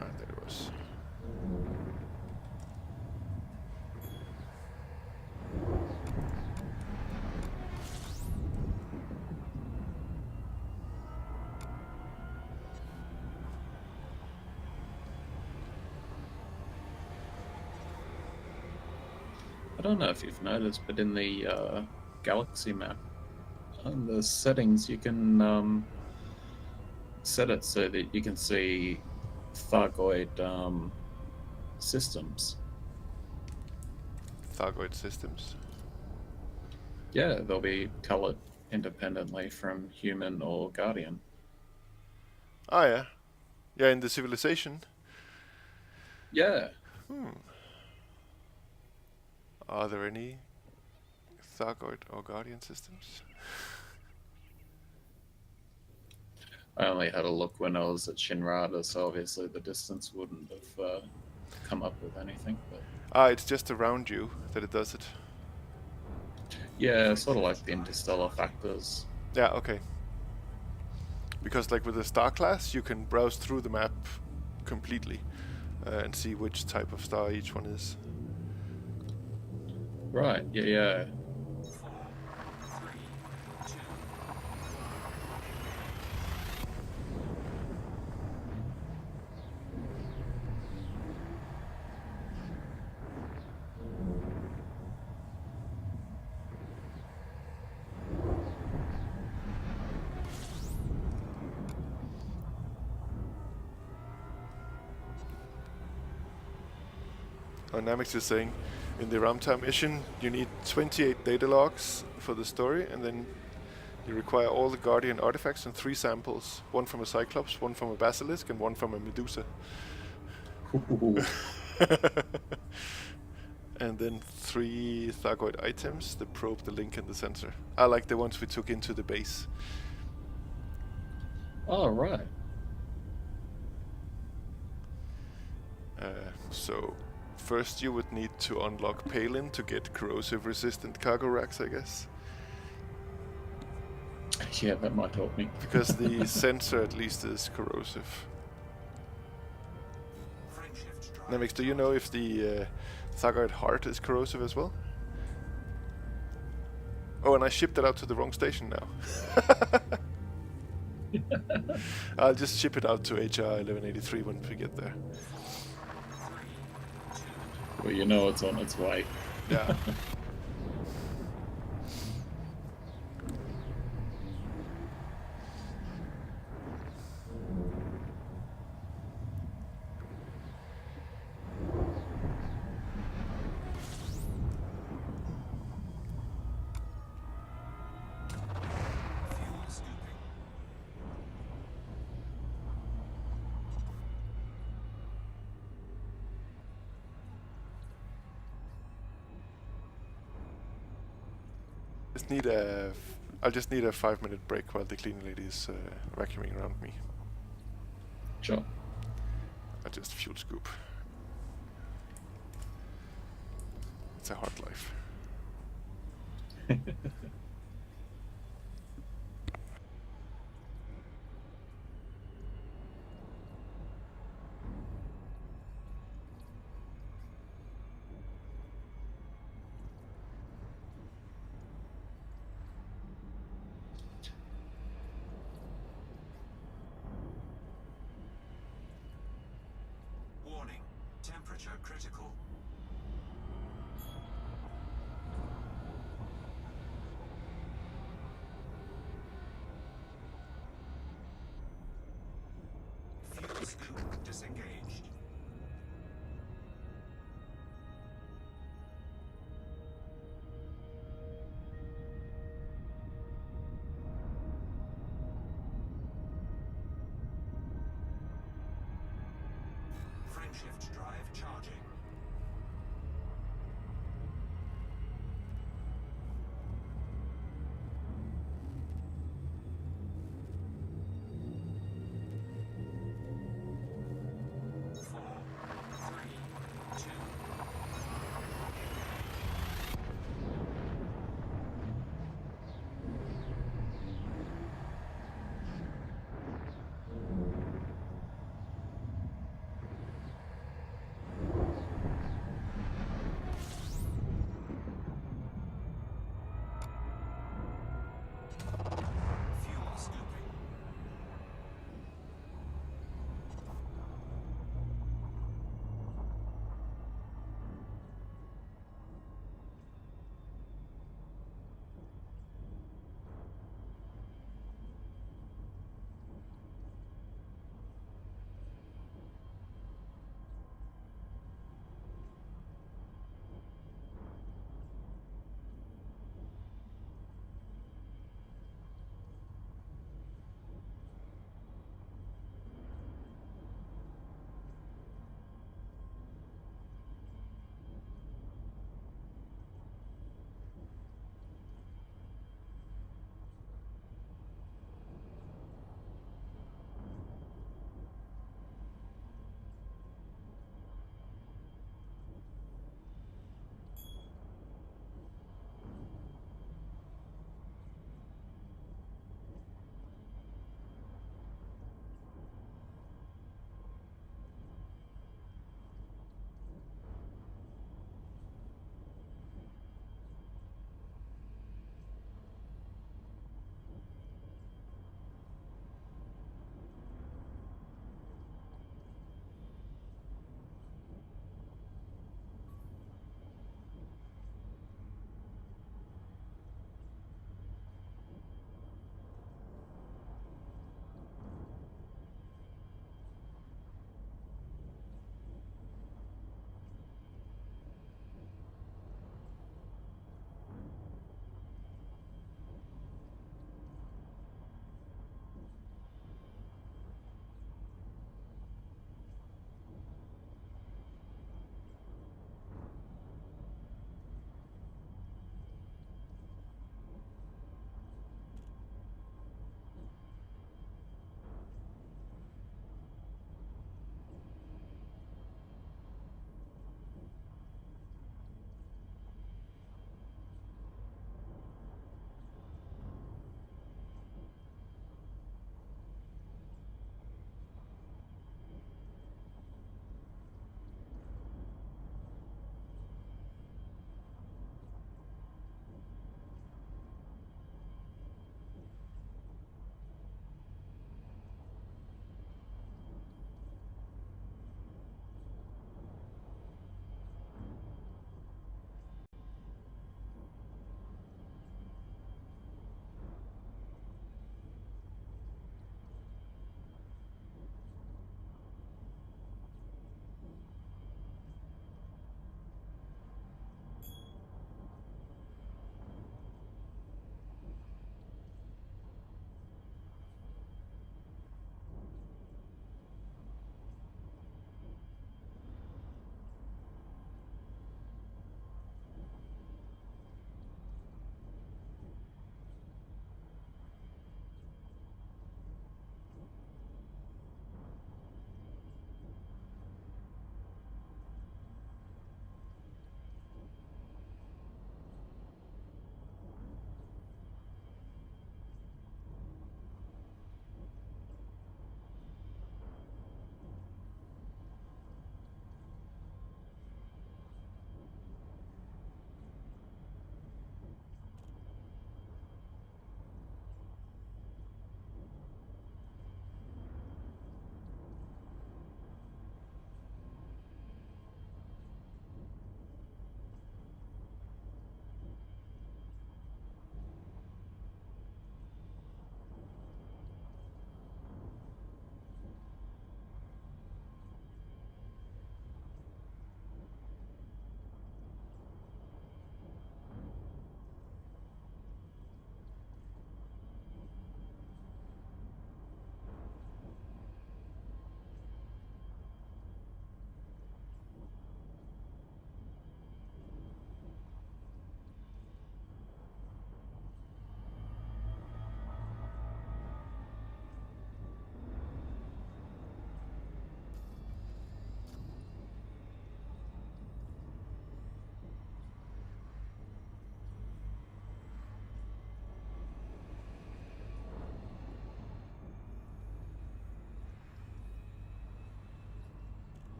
Ah, there it was. don't know if you've noticed, but in the galaxy map, on the settings, you can set it so that you can see Thargoid systems. Thargoid systems. Yeah, they'll be colored independently from human or guardian. Ah, yeah. Yeah, in the civilization. Yeah. Are there any Thargoid or guardian systems? I only had a look when I was at Shinrada, so obviously the distance wouldn't have come up with anything. But Ah, it's just around you that it does it. yeah, sort of like the interstellar factors. Yeah, okay. Because like with the star class, you can browse through the map completely and see which type of star each one is. Right, yeah. 4, 3, 2, Dynamics is saying in the Ramtar mission you need 28 data logs for the story, and then you require all the Guardian artifacts and 3 samples. 1 from a Cyclops, 1 from a Basilisk, and 1 from a Medusa. Ooh. And then 3 Thargoid items, the probe, the link, and the sensor. I like the ones we took into the base. Oh, right. So first you would need to unlock Palin to get corrosive resistant cargo racks, I guess. Yeah, that might help me. Because the sensor at least is corrosive. frameshift drive. Nemix, do you know if the Thargoid heart is corrosive as well? Oh, and I shipped it out to the wrong station now. I'll just ship it out to HR 1183 when we get there. Well, you know it's on its way. Yeah. Fuel scooping. I'll just need a 5-minute break while the cleaning lady is vacuuming around me. Sure. I just fuel scoop. It's a hard life. Warning. Temperature critical. Fuel scoop disengaged. Frameshift drive charging. Four, three, two.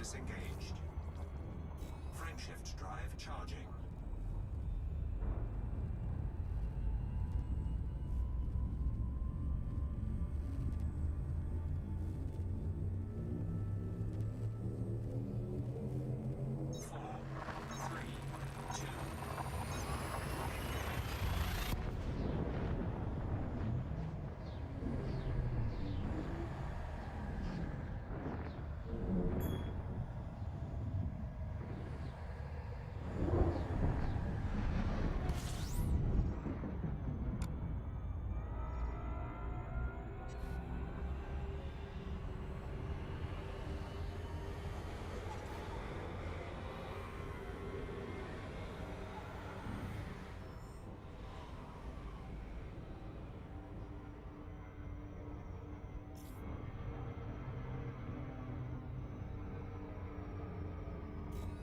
disengaged. Frameshift drive charging. Four, three, two.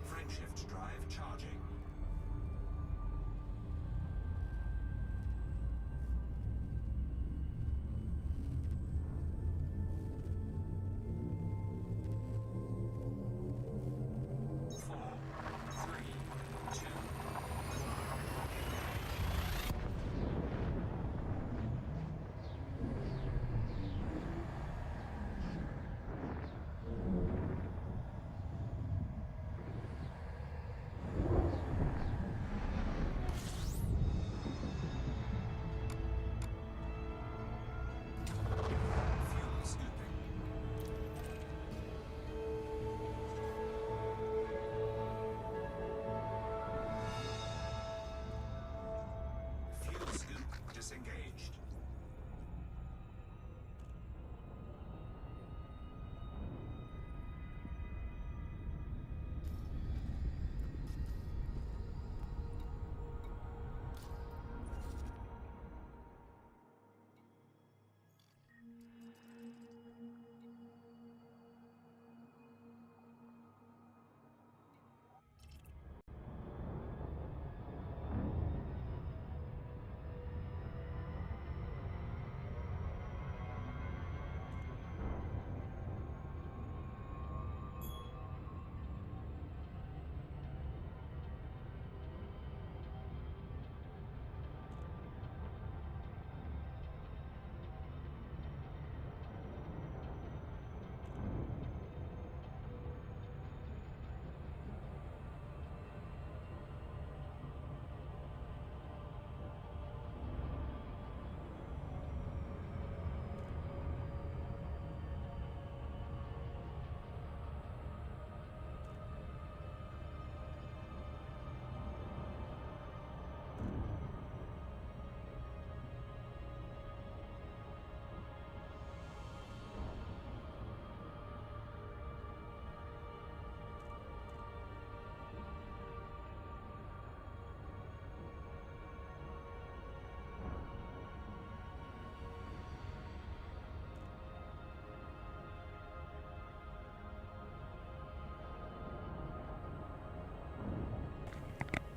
Frameshift drive charging. Four, three, two. Fuel scooping. Fuel scoop disengaged.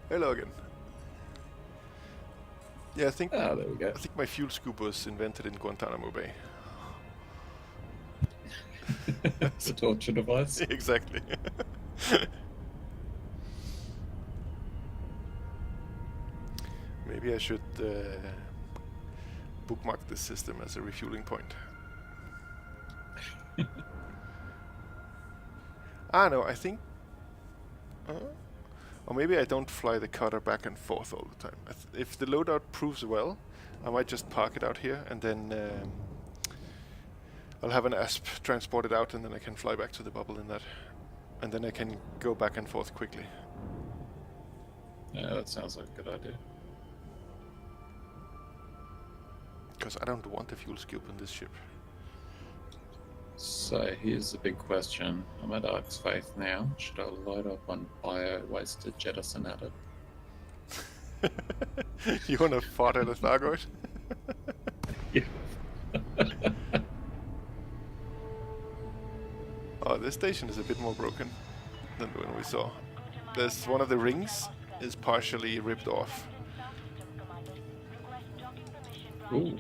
Hello again. Yeah, Ah, there we go. I think my fuel scoop was invented in Guantanamo Bay. It's a torture device. Exactly. Maybe I should bookmark this system as a refueling point. No, I think... or maybe I don't fly the cutter back and forth all the time. If the loadout proves well, I might just park it out here and then I'll have an ASP transported out and then I can fly back to the bubble in that. And then I can go back and forth quickly. Yeah, that sounds like a good idea. Because I don't want a fuel scoop on this ship. So here's the big question. I'm at Ark's Faith now. Should I load up on bio-wasted jettison at it? You wanna fart at a Thargoid? Yeah. Oh, this station is a bit more broken than the one we saw. There's one of the rings is partially ripped off. Ooh.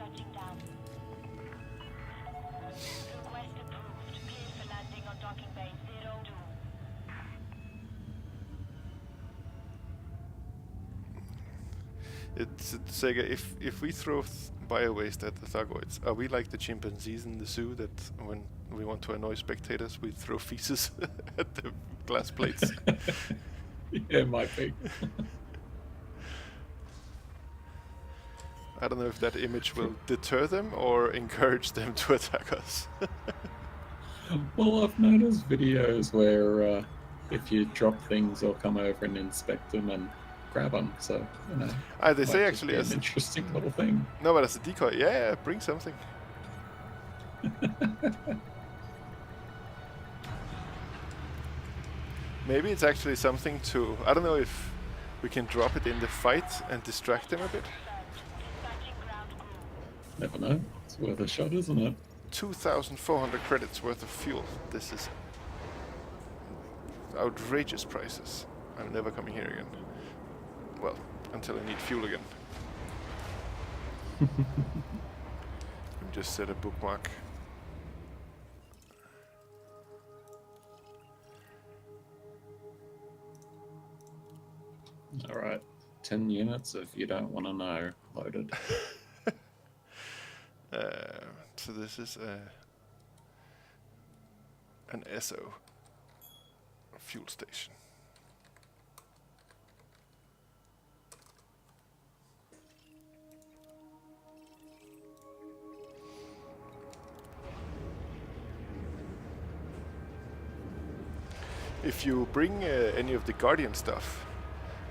It's Sega. If we throw bio-waste at the Thargoids, are we like the chimpanzees in the zoo that when we want to annoy spectators, we throw feces at the glass plates? Yeah, it might be. I don't know if that image will deter them or encourage them to attack us. Well, I've noticed videos where if you drop things, they'll come over and inspect them and grab them. So, you know, They might say just actually be as an interesting little thing. no, but as a decoy, yeah, bring something. Maybe it's actually something to, I don't know if we can drop it in the fight and distract them a bit. Never know. It's worth a shot, isn't it? 2,400 credits worth of fuel. This is outrageous prices. I'm never coming here again. Well, until I need fuel again. Just set a bookmark. Alright. 10 units if you don't want to know. Loaded. So this is an SO fuel station. If you bring any of the Guardian stuff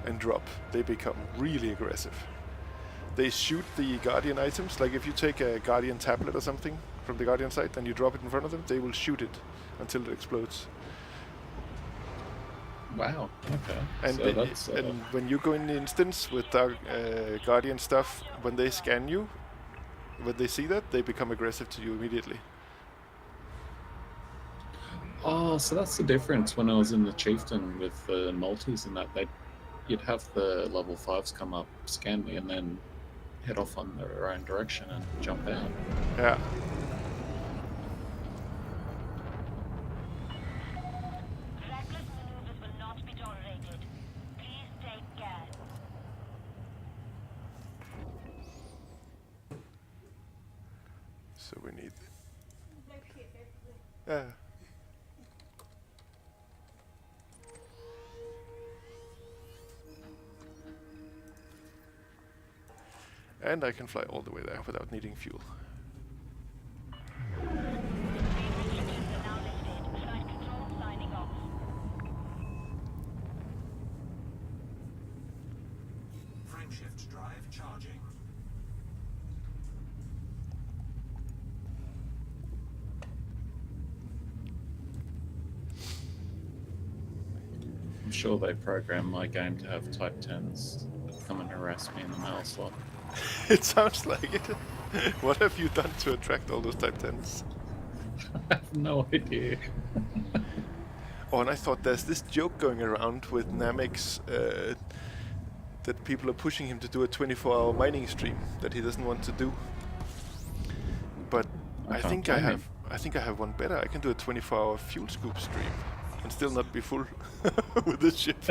and drop, they become really aggressive. They shoot the Guardian items, like if you take a Guardian tablet or something from the Guardian site and you drop it in front of them, they will shoot it until it explodes. Wow, okay. And, So that's, and when you go in the instance with Guardian stuff, when they scan you, when they see that, they become aggressive to you immediately. Oh, so that's the difference. When I was in the Chieftain with the multis and that, you'd have the level 5s come up, scan me, and then head off on their own direction and jump out. Yeah. Reckless maneuvers will not be tolerated. Please take care. So we need. Yeah. And I can fly all the way there without needing fuel. Restrictions are now lifted. Flight control signing off. Frameshift drive charging. I'm sure they programmed my game to have Type 10s come and harass me in the mail slot. It sounds like it. What have you done to attract all those Type 10s? I have no idea. Oh, and I thought there's this joke going around with Namex that people are pushing him to do a 24-hour mining stream that he doesn't want to do. But I think I have one better. I can do a 24-hour fuel scoop stream and still not be full with this ship.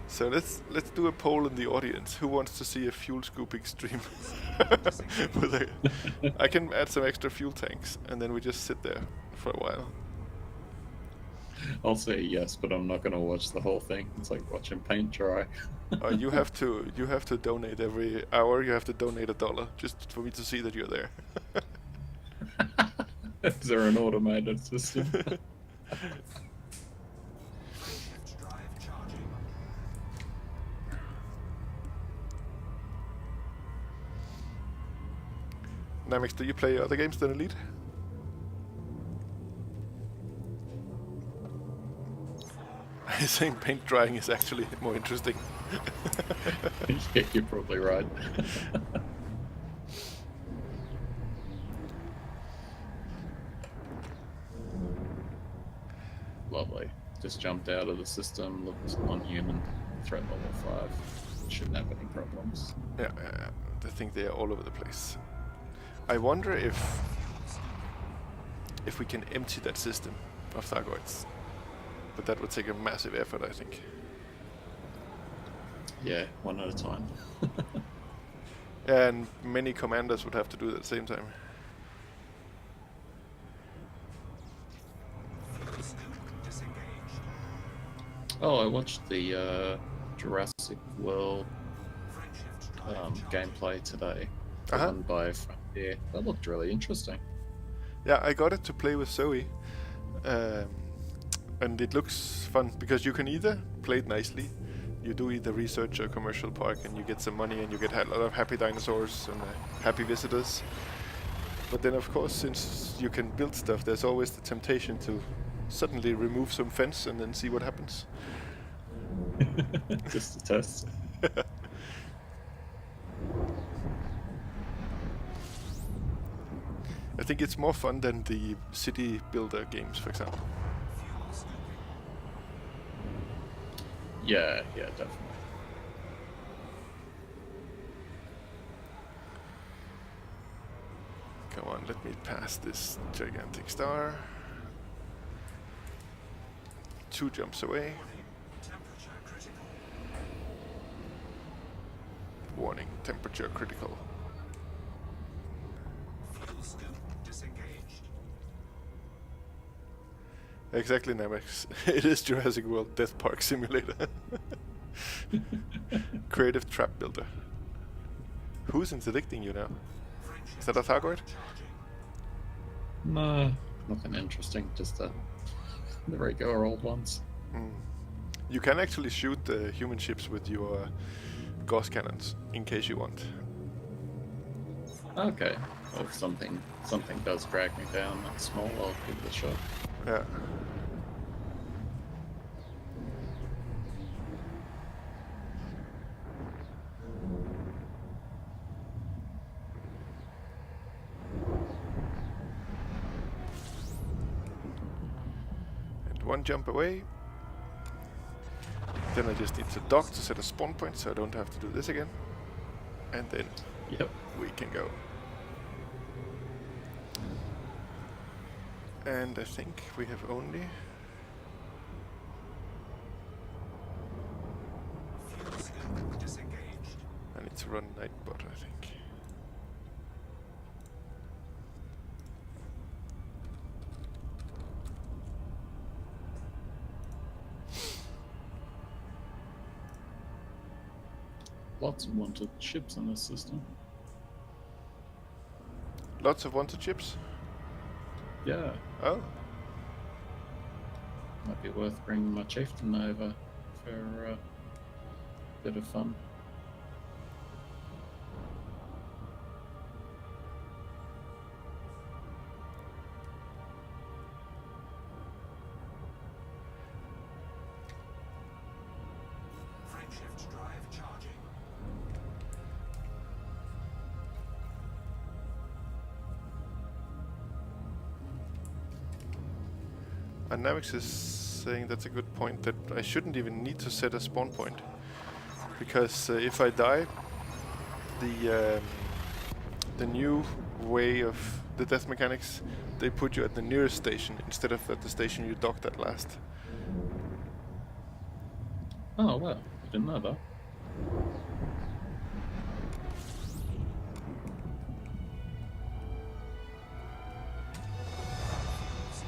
So let's do a poll in the audience. Who wants to see a fuel scooping stream? I can add some extra fuel tanks, and then we just sit there for a while. I'll say yes, but I'm not going to watch the whole thing. It's like watching paint dry. You have to donate every hour. You have to donate $1 just for me to see that you're there. Is there an automated system? Frameshift drive charging. Namex, do you play other games than Elite? I think paint drying is actually more interesting. Yeah, you're probably right. Lovely. Just jumped out of the system, looked unhuman, threat level 5. Shouldn't have any problems. Yeah, I think they are all over the place. I wonder if we can empty that system of Thargoids. But that would take a massive effort, I think. Yeah, one at a time. And many commanders would have to do it at the same time. Fuel scoop disengaged. Oh, I watched the Jurassic World Frameshift drive charging. gameplay today. The Uh-huh. one by Frontier. That looked really interesting. Yeah, I got it to play with Zoe. And it looks fun because you can either play it nicely, you do either research or commercial park and you get some money and you get a lot of happy dinosaurs and happy visitors. But then of course, since you can build stuff, there's always the temptation to suddenly remove some fence and then see what happens. Just to test. I think it's more fun than the city builder games, for example. Fuel scooping. Yeah, definitely. Come on, let me pass this gigantic star. 2 jumps away. Temperature critical. Warning, temperature critical. Fuel scoop disengaged. Exactly, Namex. It is Jurassic World Death Park Simulator. Creative trap builder. Who's interdicting you now? Is that a Thargoid? Charging. No, nothing interesting. Just the regular old ones. You can actually shoot the human ships with your Gauss cannons, in case you want. Okay. Well, if something does drag me down that small, I'll give it a shot. Yeah. And 1 jump away. Then I just need to dock to set a spawn point, so I don't have to do this again. And then Yep. we can go. And I think we have only... Fuel scoop disengaged. I need to run Nightbot, I think. Lots of wanted ships in this system. Lots of wanted chips. Yeah. Oh, Might be worth bringing my chieftain over for a bit of fun. Frameshift drive charging. and Namex is saying that's a good point, that I shouldn't even need to set a spawn point. Because if I die, the new way of the death mechanics, they put you at the nearest station instead of at the station you docked at last. Oh, well, I didn't know that.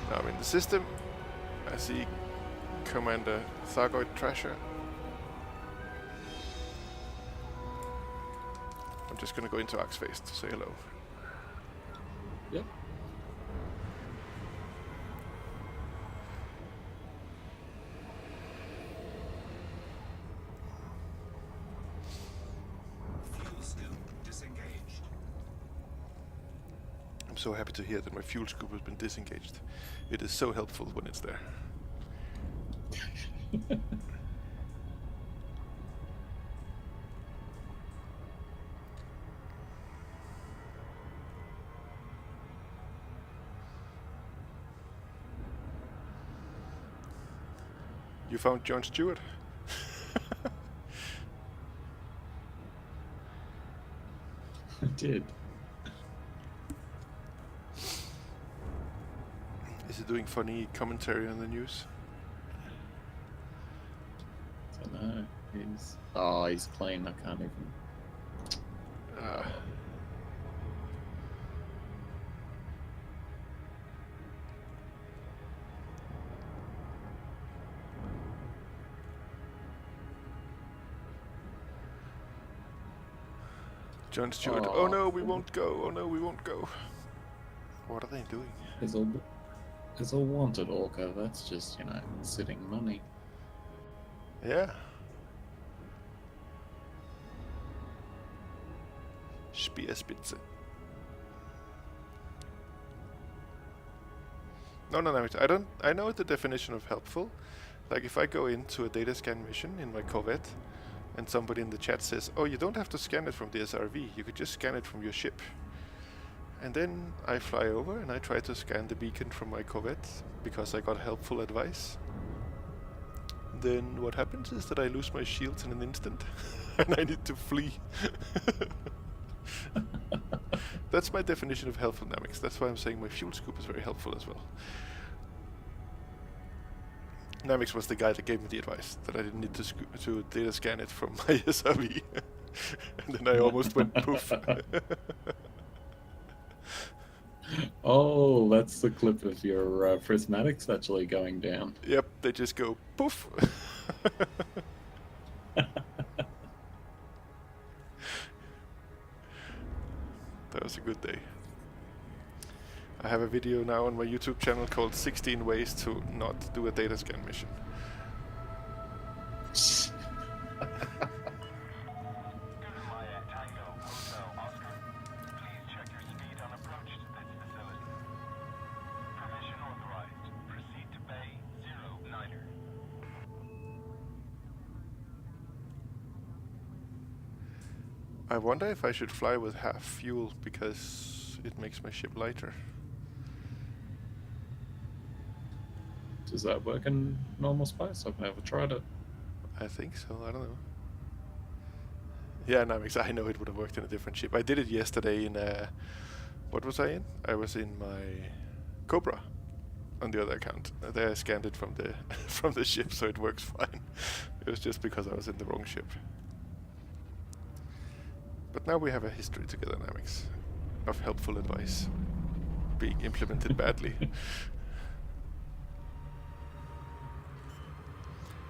Now I'm in the system. I see Commander Thargoid Trasher. I'm just gonna go into Axeface to say hello. Yep. Fuel scoop disengaged. I'm so happy to hear that my fuel scoop has been disengaged. It is so helpful when it's there. You found Jon Stewart? I did. Is he doing funny commentary on the news? Don't know. He's clean. I can't even. Uh, John Stewart. Oh no, we won't go. Oh no, we won't go. What are they doing? There's a wanted orca. That's just sitting money. Yeah. Speerspitze. No, I don't. I know the definition of helpful. Like if I go into a data scan mission in my Corvette, and somebody in the chat says, "Oh, you don't have to scan it from the SRV. You could just scan it from your ship." And then I fly over and I try to scan the beacon from my Corvette because I got helpful advice. Then what happens is that I lose my shields in an instant and I need to flee. That's my definition of helpful dynamics. That's why I'm saying my fuel scoop is very helpful as well. Namix was the guy that gave me the advice that I didn't need to data scan it from my SRV. And then I almost went poof. Oh, that's the clip of your prismatics actually going down. Yep, they just go poof. That was a good day. I have a video now on my YouTube channel called 16 Ways to Not Do a Data Scan Mission. Maya Tango Hotel Oscar. Please check your speed on approach to this facility. Permission authorized. Proceed to Bay 09er. I wonder if I should fly with half fuel because it makes my ship lighter. Does that work in normal space? I've never tried it. I think so, I don't know. Yeah, no, I know it would have worked in a different ship. I did it yesterday in what was I in? I was in my Cobra on the other account. There I scanned it from the from the ship, so it works fine. It was just because I was in the wrong ship. But now we have a history together, Namix, of helpful advice being implemented badly.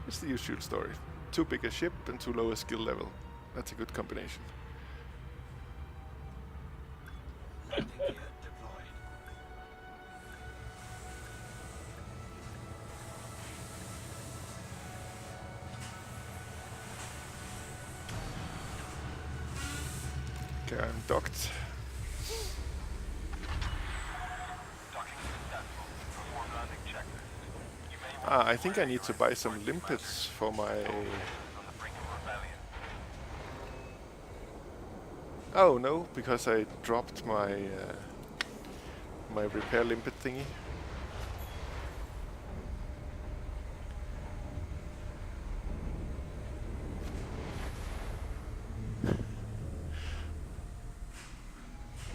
It's the usual story. Too big a ship and too low a skill level. That's a good combination. Landing gear deployed. Okay, I'm docked. Docking successful. Perform landing checklist. You may I think I need to buy some limpets for my... on the brink of rebellion. Oh no, because I dropped my my repair limpet thingy.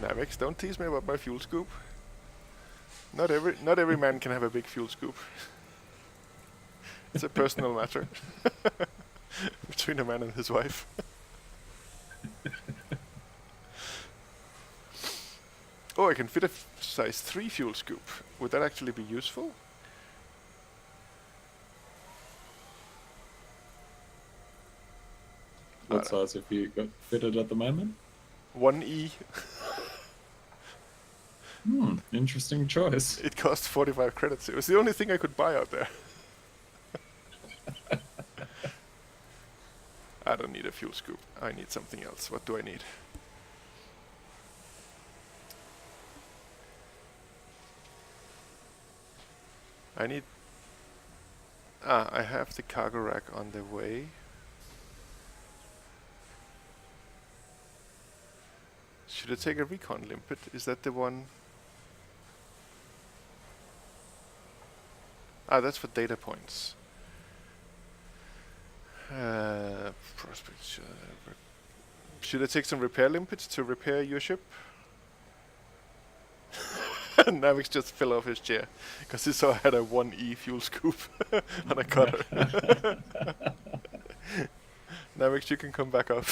Navex, don't tease me about my fuel scoop. Not every man can have a big fuel scoop. It's a personal matter between a man and his wife. Oh, I can fit a size 3 fuel scoop. Would that actually be useful? What size have you got fitted at the moment? 1E. Interesting choice. It cost 45 credits. It was the only thing I could buy out there. I don't need a fuel scoop. I need something else. What do I need? I need... I have the cargo rack on the way. Should I take a recon limpet? Is that the one? That's for data points. Prospect. Should I take some repair limpets to repair your ship? Navix just fell off his chair because he saw I had a 1E fuel scoop on a cutter. Namix, you can come back up.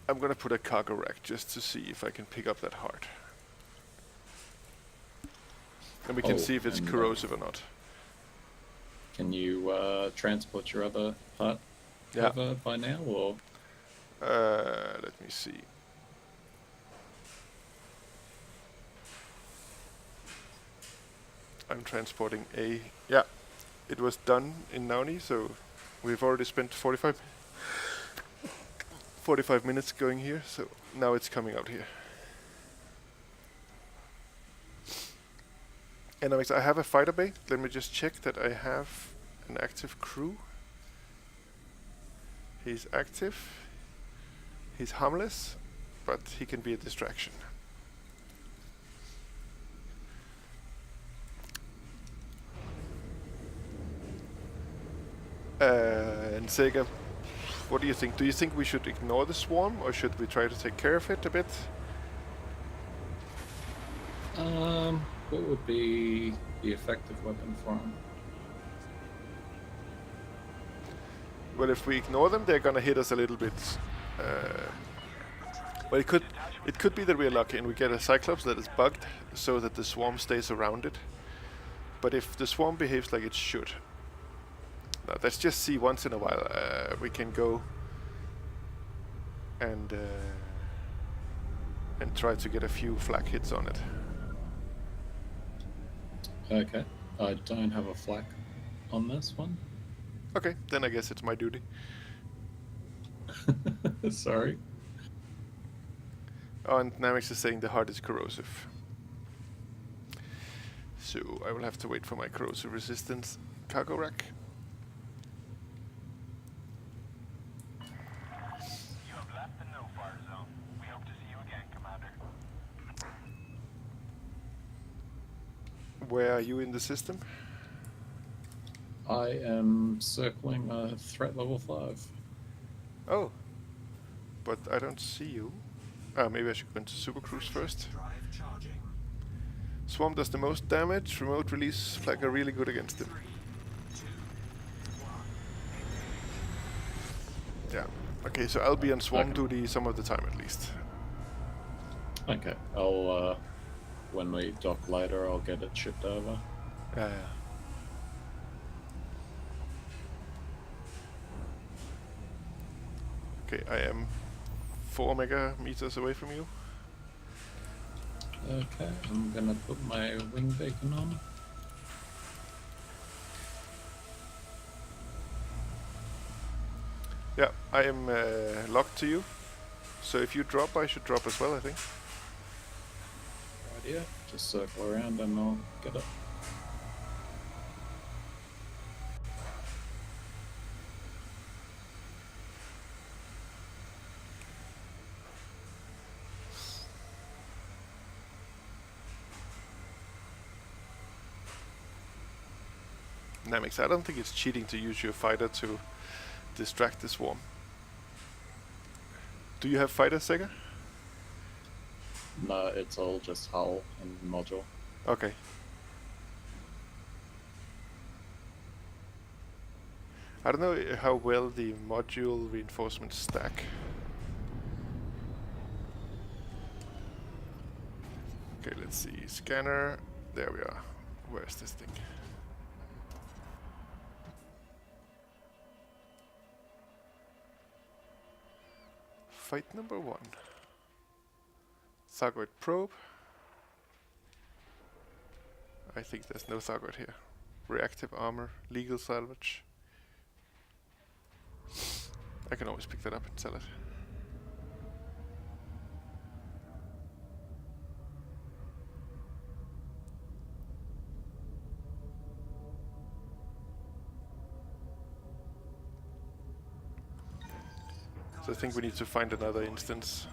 I'm gonna put a cargo rack just to see if I can pick up that heart. And we can Oh, see if it's and, corrosive or not. Can you transport your other part Yeah. over by now, or Let me see. I'm transporting a... Yeah, it was done in Nauni, so we've already spent 45 minutes going here, so now it's coming out here. And I have a fighter bay. Let me just check that I have an active crew. He's active. He's harmless, but he can be a distraction. And Sega, what do you think? Do you think we should ignore the swarm, or should we try to take care of it a bit? what would be the effective weapon for him? Well, if we ignore them, they're gonna hit us a little bit. Well, it could be that we're lucky and we get a Cyclops that is bugged, so that the swarm stays around it. But if the swarm behaves like it should, now let's just see once in a while. We can go and try to get a few flak hits on it. Okay, I don't have a flak on this one. Okay, then I guess it's my duty. Sorry. Oh, and Namix is saying the heart is corrosive. So I will have to wait for my corrosive resistance cargo rack. You have left the no-fire zone. We hope to see you again, Commander. Where are you in the system? I am circling threat level 5. Oh, but I don't see you. Maybe I should go into Super Cruise first. Drive charging. Swarm does the most damage. Remote release flag are really good against him. 3, 2, 1. Yeah. Okay, so I'll be on swarm Okay. duty some of the time at least. Okay, I'll when we dock later, I'll get it shipped over. Okay, I am 4 mega meters away from you. Okay, I'm gonna put my wing beacon on. Yeah, I am locked to you. So if you drop, I should drop as well, I think. Right here, just circle around and I'll get it. Namix, I don't think it's cheating to use your fighter to distract the swarm. Do you have fighter, Sega? No, it's all just hull and module. Okay. I don't know how well the module reinforcements stack. Okay, let's see. Scanner. There we are. Where's this thing? Fight number 1. Thargoid probe. I think there's no Thargoid here. Reactive armor, legal salvage. I can always pick that up and sell it. So I think we need to find another instance.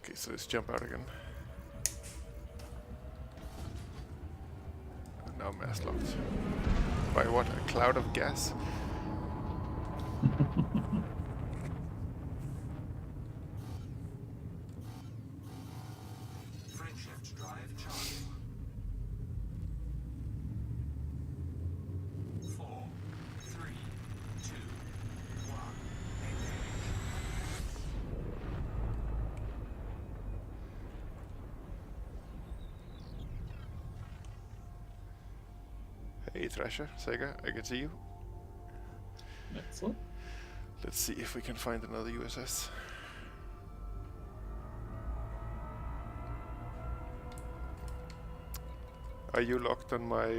Okay, so let's jump out again. Now mass locked. By what? A cloud of gas? Frameshift drive charging. 4, 3, 2, 1. Hey Thrasher, Sega, I can see you. Excellent. Let's see if we can find another USS. Are you locked on my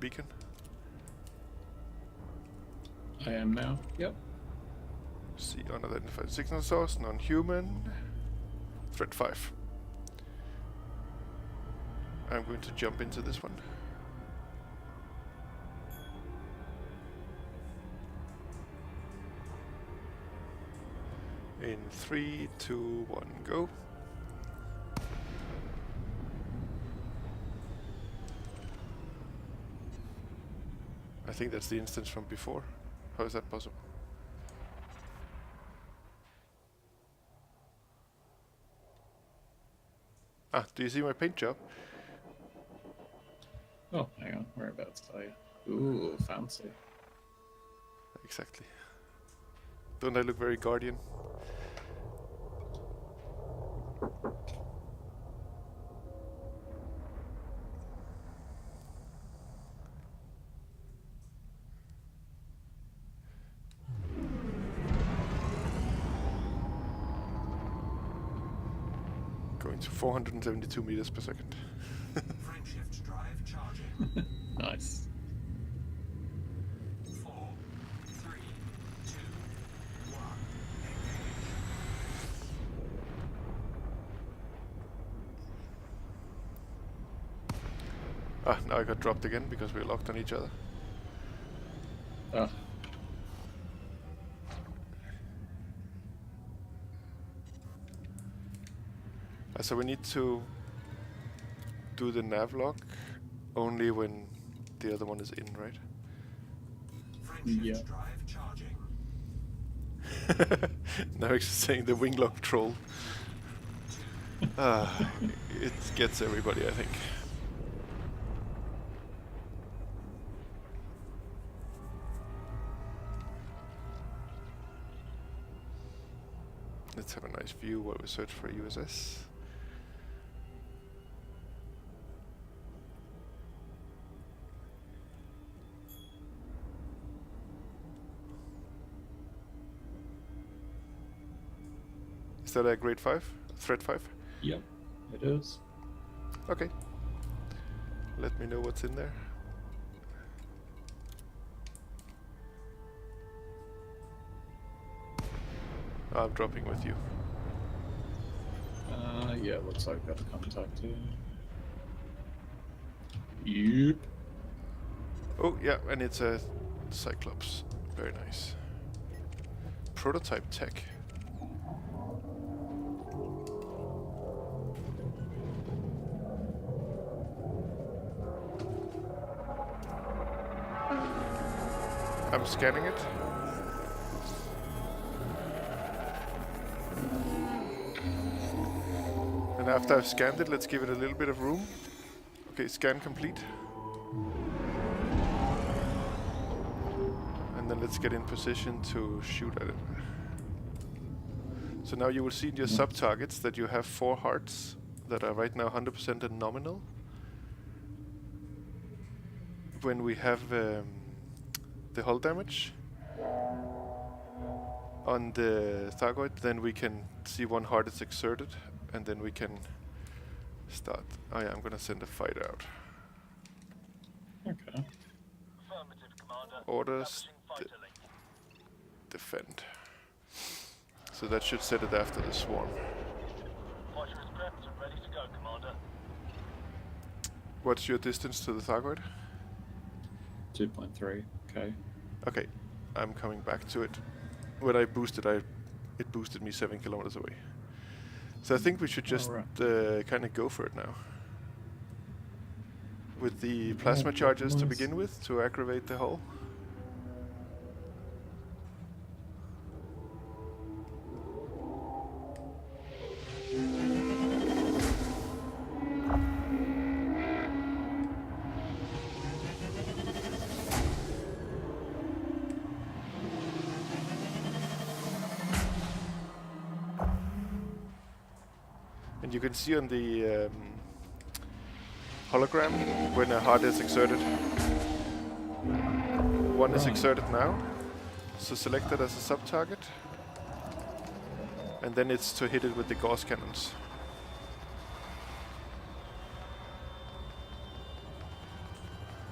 beacon? I am now. Yep. See unidentified signal source, non-human. Threat 5. I'm going to jump into this one. In 3, 2, 1, go. I think that's the instance from before. How is that possible? Ah, do you see my paint job? Oh, hang on. Whereabouts are you? Ooh, fancy. Exactly. Don't I look very Guardian? Going to 472 meters per second. Frameshift drive charging. Nice. 4, 3, 2, 1. Ah, now I got dropped again because we're locked on each other. Ah, So we need to do the nav lock only when the other one is in, right? Frameshift Yeah. drive charging. Now it's saying the wing lock troll. It gets everybody, I think. Let's have a nice view while we search for a USS. Is that a grade 5? Threat 5? yep, it is. Okay. Let me know what's in there. I'm dropping with you. Yeah, looks like I've got a contact here. Yep. Oh, yeah, and it's a Cyclops. Very nice. Prototype tech. I'm scanning it. And after I've scanned it, let's give it a little bit of room. Okay, scan complete. And then let's get in position to shoot at it. So now you will see in your sub-targets that you have 4 hearts that are right now 100% and nominal. When we have the hull damage on the Thargoid, then we can see 1 heart is exerted, and then we can start. Oh yeah, I'm gonna send a fighter out. Okay. Affirmative, Commander. Orders, Establishing fighter link. defend. So that should set it after the swarm. Fighter is prepped and ready to go, Commander. What's your distance to the Thargoid? 2.3. Okay. Okay, I'm coming back to it. When I boosted, I it boosted me 7 kilometers away. So I think we should just Alright. kind of go for it now. With the plasma charges to nice. begin with, to aggravate the hull. And you can see on the hologram when a heart is exerted. One is exerted now, so select it as a sub-target. And then it's to hit it with the Gauss cannons.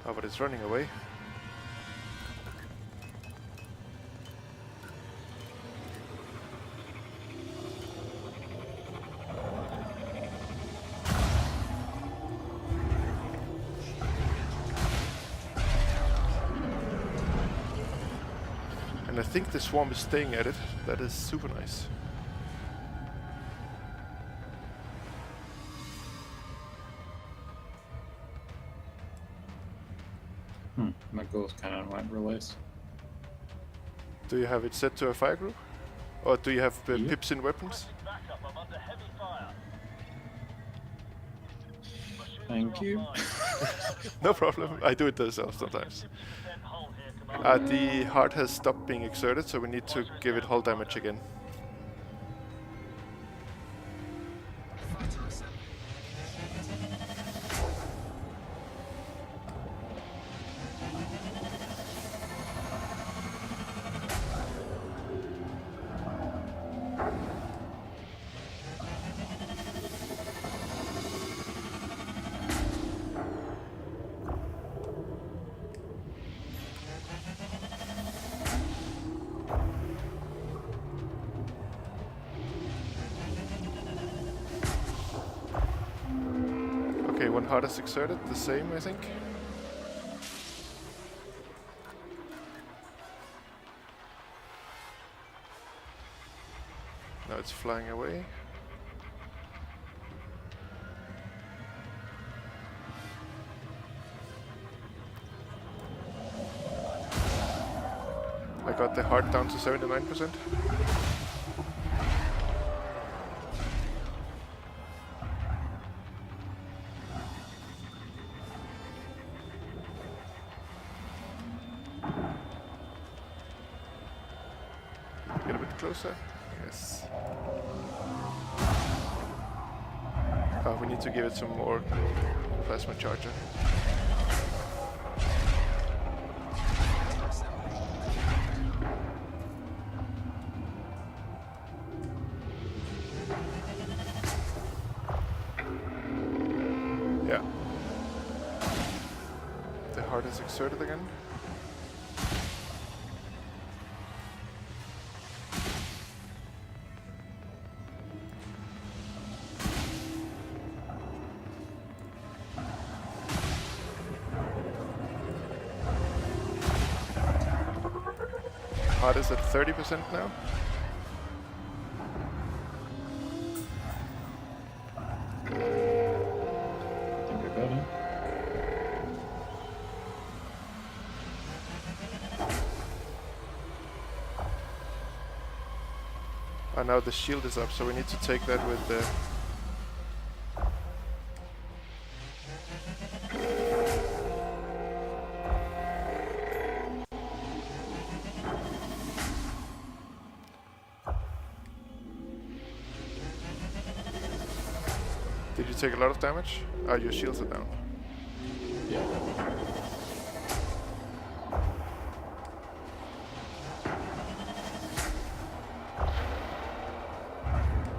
Oh, but it's running away. And I think the swarm is staying at it. That is super nice. My Gauss cannon won't release. Do you have it set to a fire group? Or do you have Yep. pips in weapons? Backup, I'm under heavy fire. Thank you. No problem. I do it myself sometimes. 50% hull here, Commander. The heart has stopped being exerted, so we need to give it hull damage again. Fighter assembly. Okay, one heart is exerted, the same I think. Now it's flying away. I got the heart down to 79%. Get a bit closer. Yes. Oh, we need to give it some more plasma charger. Yeah. The heart is exerted again. Heart is at 30% now. I think I got him. And now the shield is up, so we need to take that with the... Did you take a lot of damage? Oh, your shields are down. Yeah.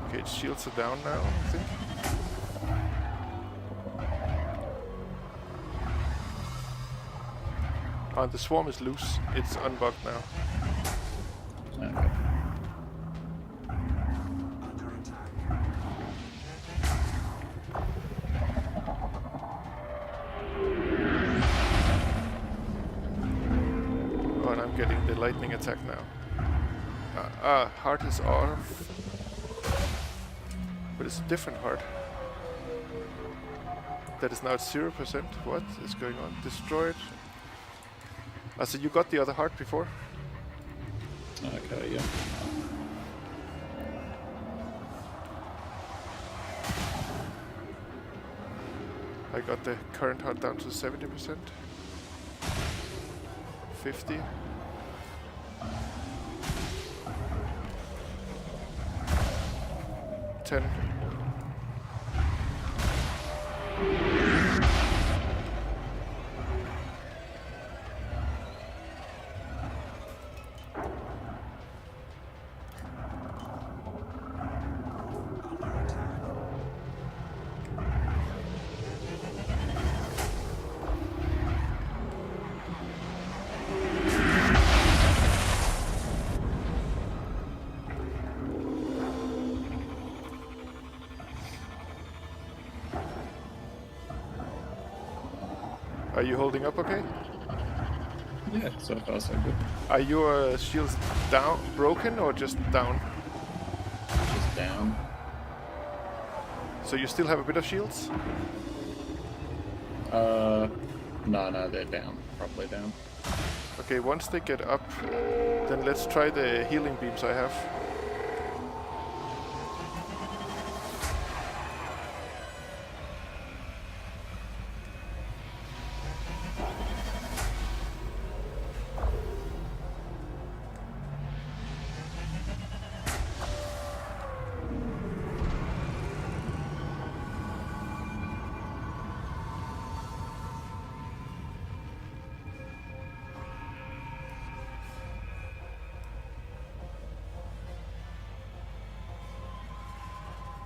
Okay, its shields are down now, I think. Oh, the swarm is loose. It's unbugged now. Okay. Under attack. Oh, and I'm getting the lightning attack now. Heart is off. But it's a different heart. That is now at 0%. What is going on? Destroyed. So you got the other heart before? Okay, yeah. I got the current heart down to 70%. 50. Ten. Are you holding up okay? Yeah, so far so good. Are your shields down, broken, or just down? Just down. So you still have a bit of shields? No, they're down. Probably down. Okay, once they get up, then let's try the healing beams I have.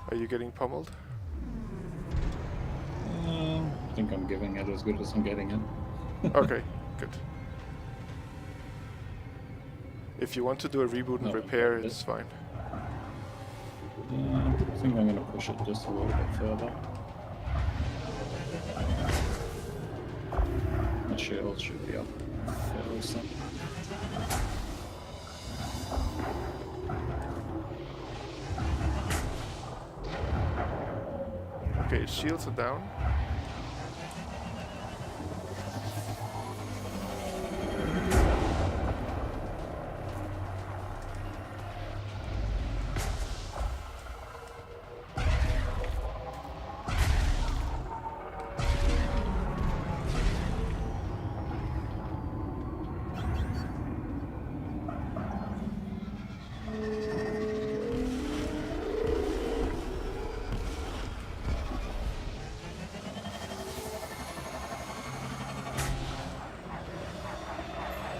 Are you getting pummeled? I think I'm giving it as good as I'm getting it. Okay, good. If you want to do a reboot and No, repair, okay. it's fine. I think I'm going to push it just a little bit further. My shield should be up fairly soon. Okay, shields are down.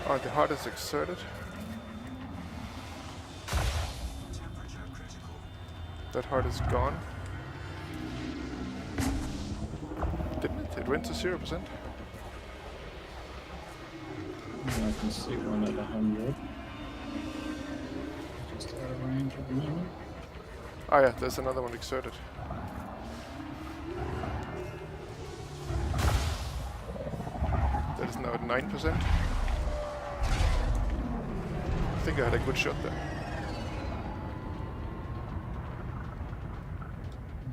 Oh, the heart is exerted. Temperature critical. That heart is gone. Didn't it? It went to 0%. I can see one at 100. Just out of range at the moment. Ah yeah, there's another one exerted. That is now at 9%. I think I had a good shot there.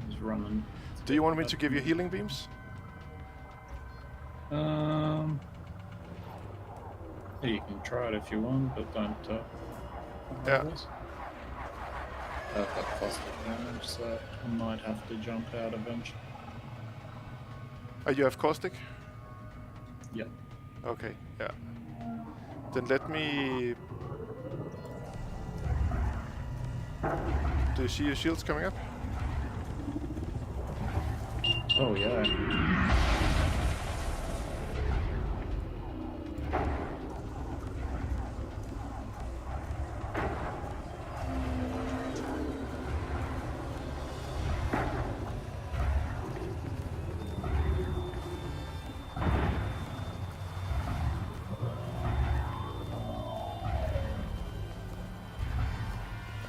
He's running. Do you want me to give you healing beams? Yeah, you can try it if you want, but don't. Yeah. Otherwise. I've got caustic damage, so I might have to jump out eventually. You have caustic? Yep. Okay, yeah. Then let me... Do you see your shields coming up? Oh yeah.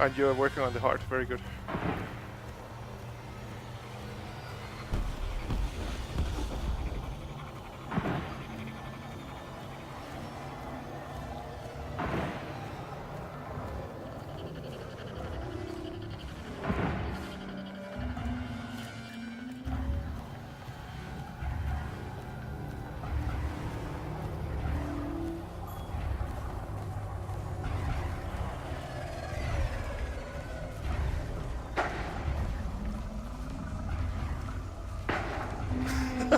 And you're working on the heart, very good.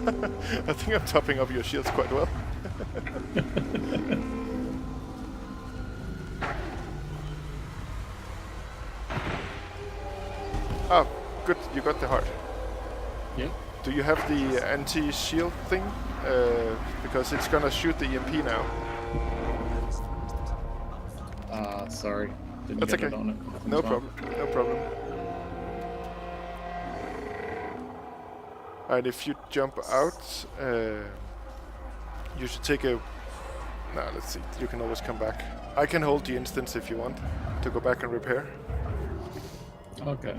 I think I'm topping up your shields quite well. Oh, good, you got the heart. Yeah. Do you have the anti-shield thing? Because it's gonna shoot the EMP now. Sorry. Didn't That's get okay. it on it. No problem, no problem. And if you jump out, you should take a... Nah, let's see, you can always come back. I can hold the instance if you want, to go back and repair. Okay.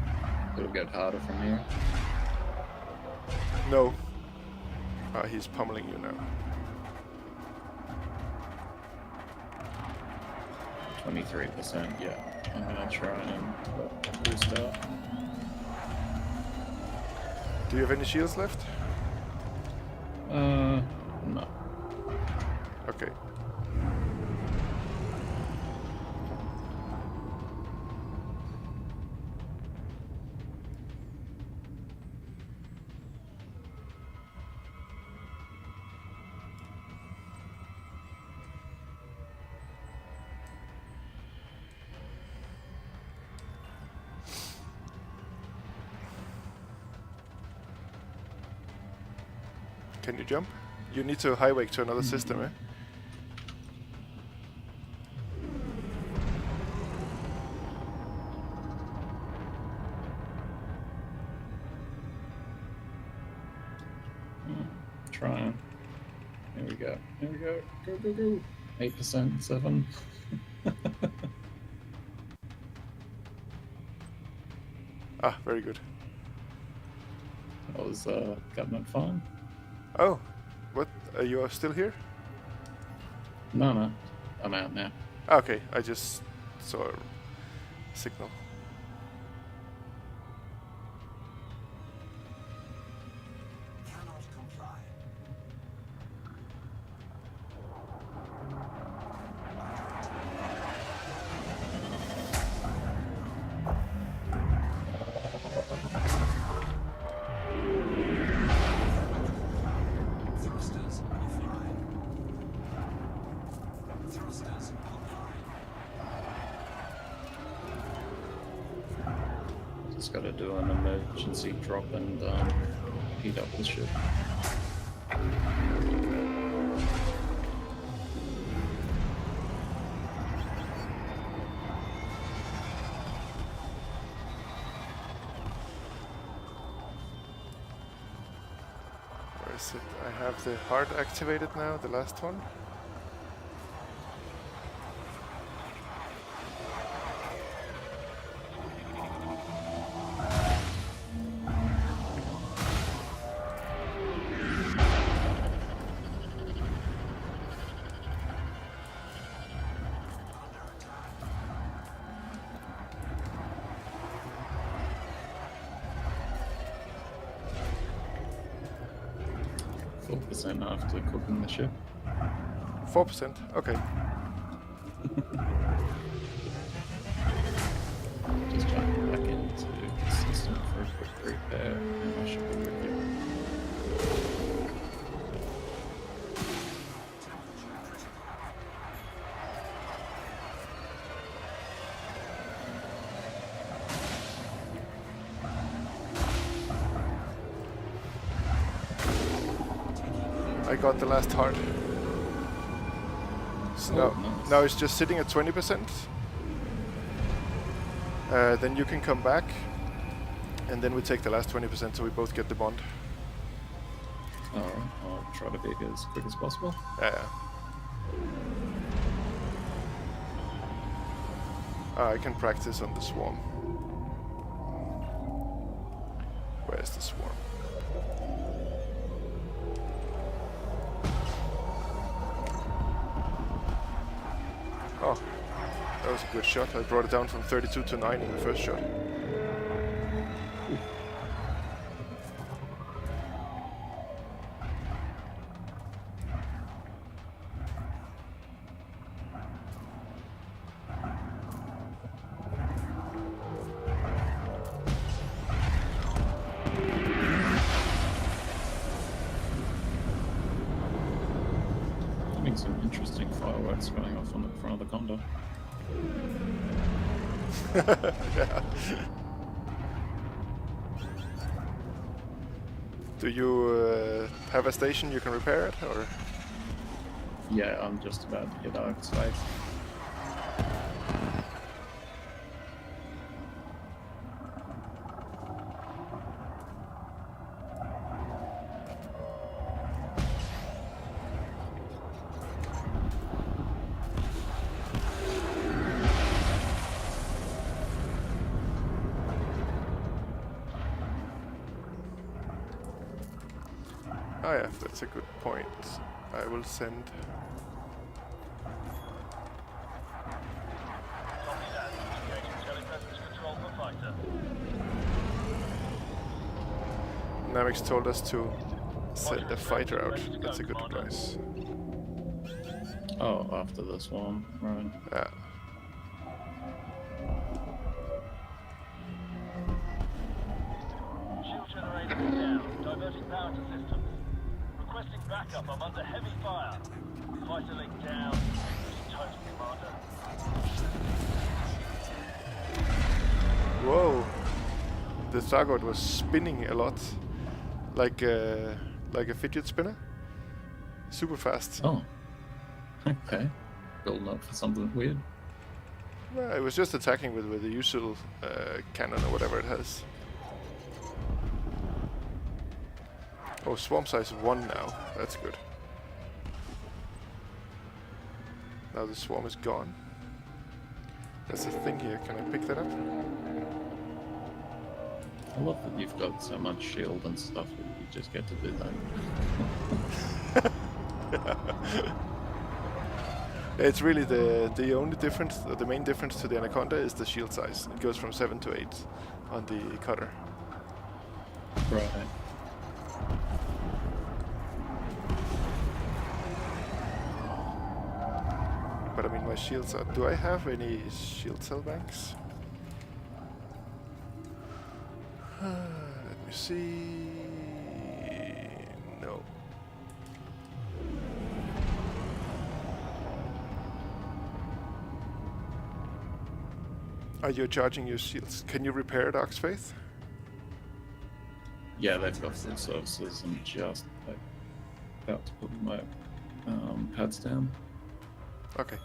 It'll get harder from here. No. He's pummeling you now. 23%, yeah. I'm gonna try and boost out. Do you have any shields left? No. Okay. Can you jump? You need to high wake to another system, eh? Trying. Here we go. Here we go. Go, go, go. 8%, 7. Ah, very good. That was government fine. Oh, what? You are still here? No. I'm out now. Okay, I just saw a signal. Cannot comply. Thrusters offline. Thrusters offline. Just gotta do an emergency drop and heat up the ship. Where is it? I have the heart activated now, the last one. Percent after cooking the ship. 4%, okay. Just jump back into the system for a quick repair and I should be with you. I got the last heart. So now it's just sitting at 20%. Then you can come back, and then we take the last 20% so we both get the bond. Alright, I'll try to be as quick as possible. Yeah. I can practice on the swarm. Where's the swarm? Oh, that was a good shot. I brought it down from 32 to 9 in the first shot. front of the condo. Yeah. Do you have a station you can repair it, or? Yeah, I'm just about to hit Ark's face. Oh yeah, that's a good point. I will send. Copy that. Engaging telepresence control for fighter. Namix told us to send a fighter out. That's a good Commander. advice. Oh, after the swarm, right. Yeah. Shield generator is down. Diverting power to systems. Requesting backup. I'm under heavy fire. Fighter link down. Losing total, Commander. Whoa! The Thargoid was spinning a lot, like a fidget spinner. Super fast. Oh. Okay. Building up for something weird. Well, it was just attacking with the usual cannon or whatever it has. Oh, swarm size 1 now. That's good. Now the swarm is gone. That's the thing here. Can I pick that up? I love that you've got so much shield and stuff that you just get to do that. It's really the only difference, the main difference to the Anaconda is the shield size. It goes from 7 to 8 on the cutter. Right. But I mean, my shields are. Do I have any shield cell banks? Let me see. No. Are you charging your shields? Can you repair Dark's Faith? Yeah, they've got full services and just like, about to put my pads down. Okay.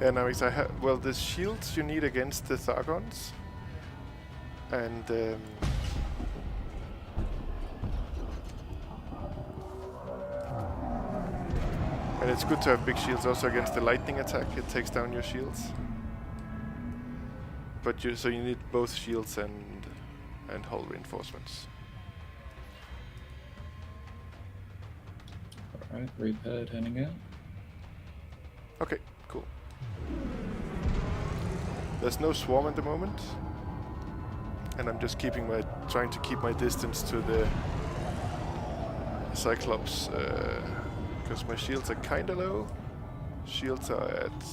Yeah, now I have. Well, the shields you need against the Thargons, and it's good to have big shields also against the lightning attack. It takes down your shields. But so you need both shields and hull reinforcements. Alright, repaired, heading out. Okay, cool. There's no swarm at the moment, and I'm just trying to keep my distance to the Cyclops, because my shields are kinda low. Shields are at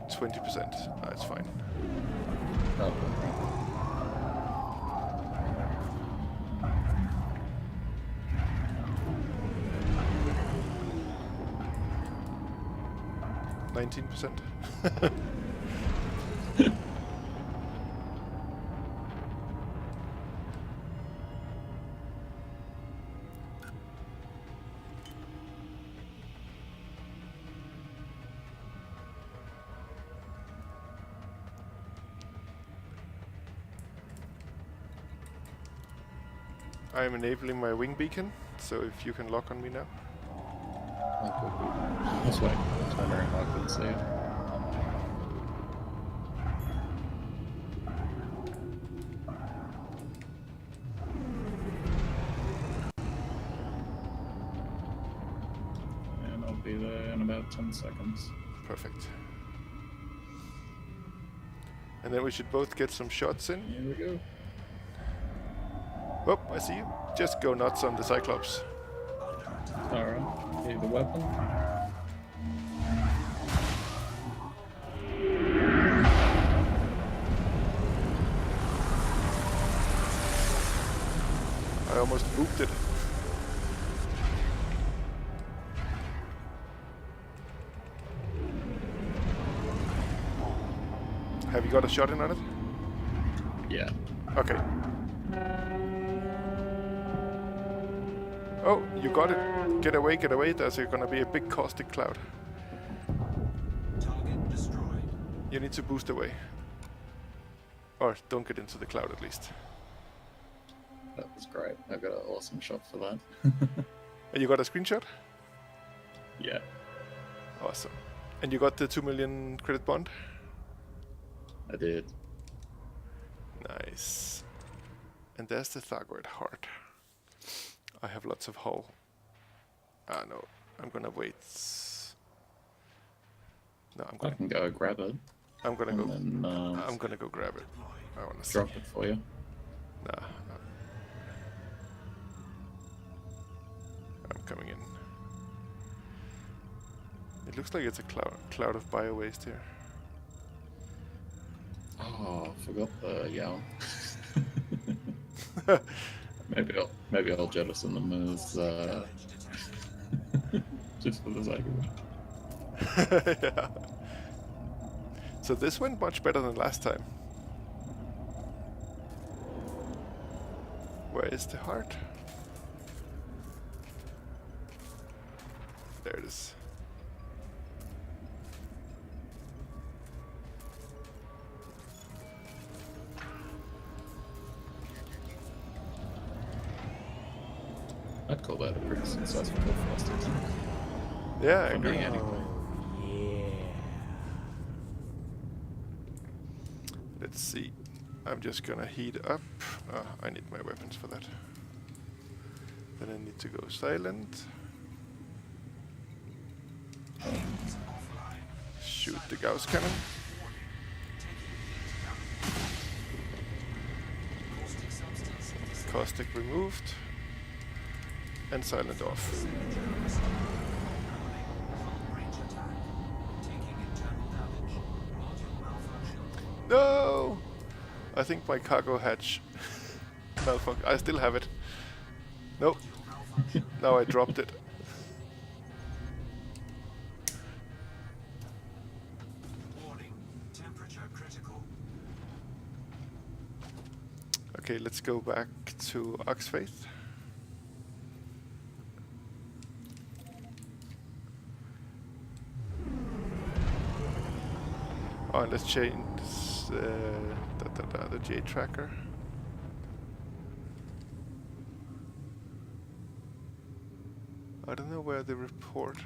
20%. That's fine. Oh, 19%. I am enabling my wing beacon, so if you can lock on me now. That's why I was wondering if I could see it. And I'll be there in about 10 seconds. Perfect. And then we should both get some shots in. Here we go. Oh, I see you. Just go nuts on the Cyclops. Alright, need the weapon. I almost booped it. Have you got a shot in on it? Yeah. Okay. Oh, you got it. Get away, get away. There's gonna be a big caustic cloud. Target destroyed. You need to boost away. Or don't get into the cloud at least. That was great. I got an awesome shot for that. And you got a screenshot? Yeah. Awesome. And you got the 2 million credit bond? I did. Nice. And there's the Thargoid heart. I have lots of hull. Ah, no. I'm gonna wait. No, I'm I gonna. can go grab it I'm gonna and go. then I'm gonna go grab it. I wanna see. drop it for you. Nah. I'm coming in. It looks like it's a cloud of bio waste here. Oh, I forgot the Yao. maybe I'll jettison the moves just for the sake of it. Yeah. So this went much better than last time. Where is the heart? There it is. I'd call that a pretty successful first attempt. Yeah, I For me, agree. anyway. Let's see. I'm just gonna heat up. I need my weapons for that. Then I need to go silent. Shoot the Gauss cannon. Caustic removed. And silent off. No! I think my cargo hatch malfunctioned. I still have it. Nope. Now I dropped it. Warning. Temperature critical. Okay, let's go back to Oxfaith. Oh, and let's change the J tracker. I don't know where the report.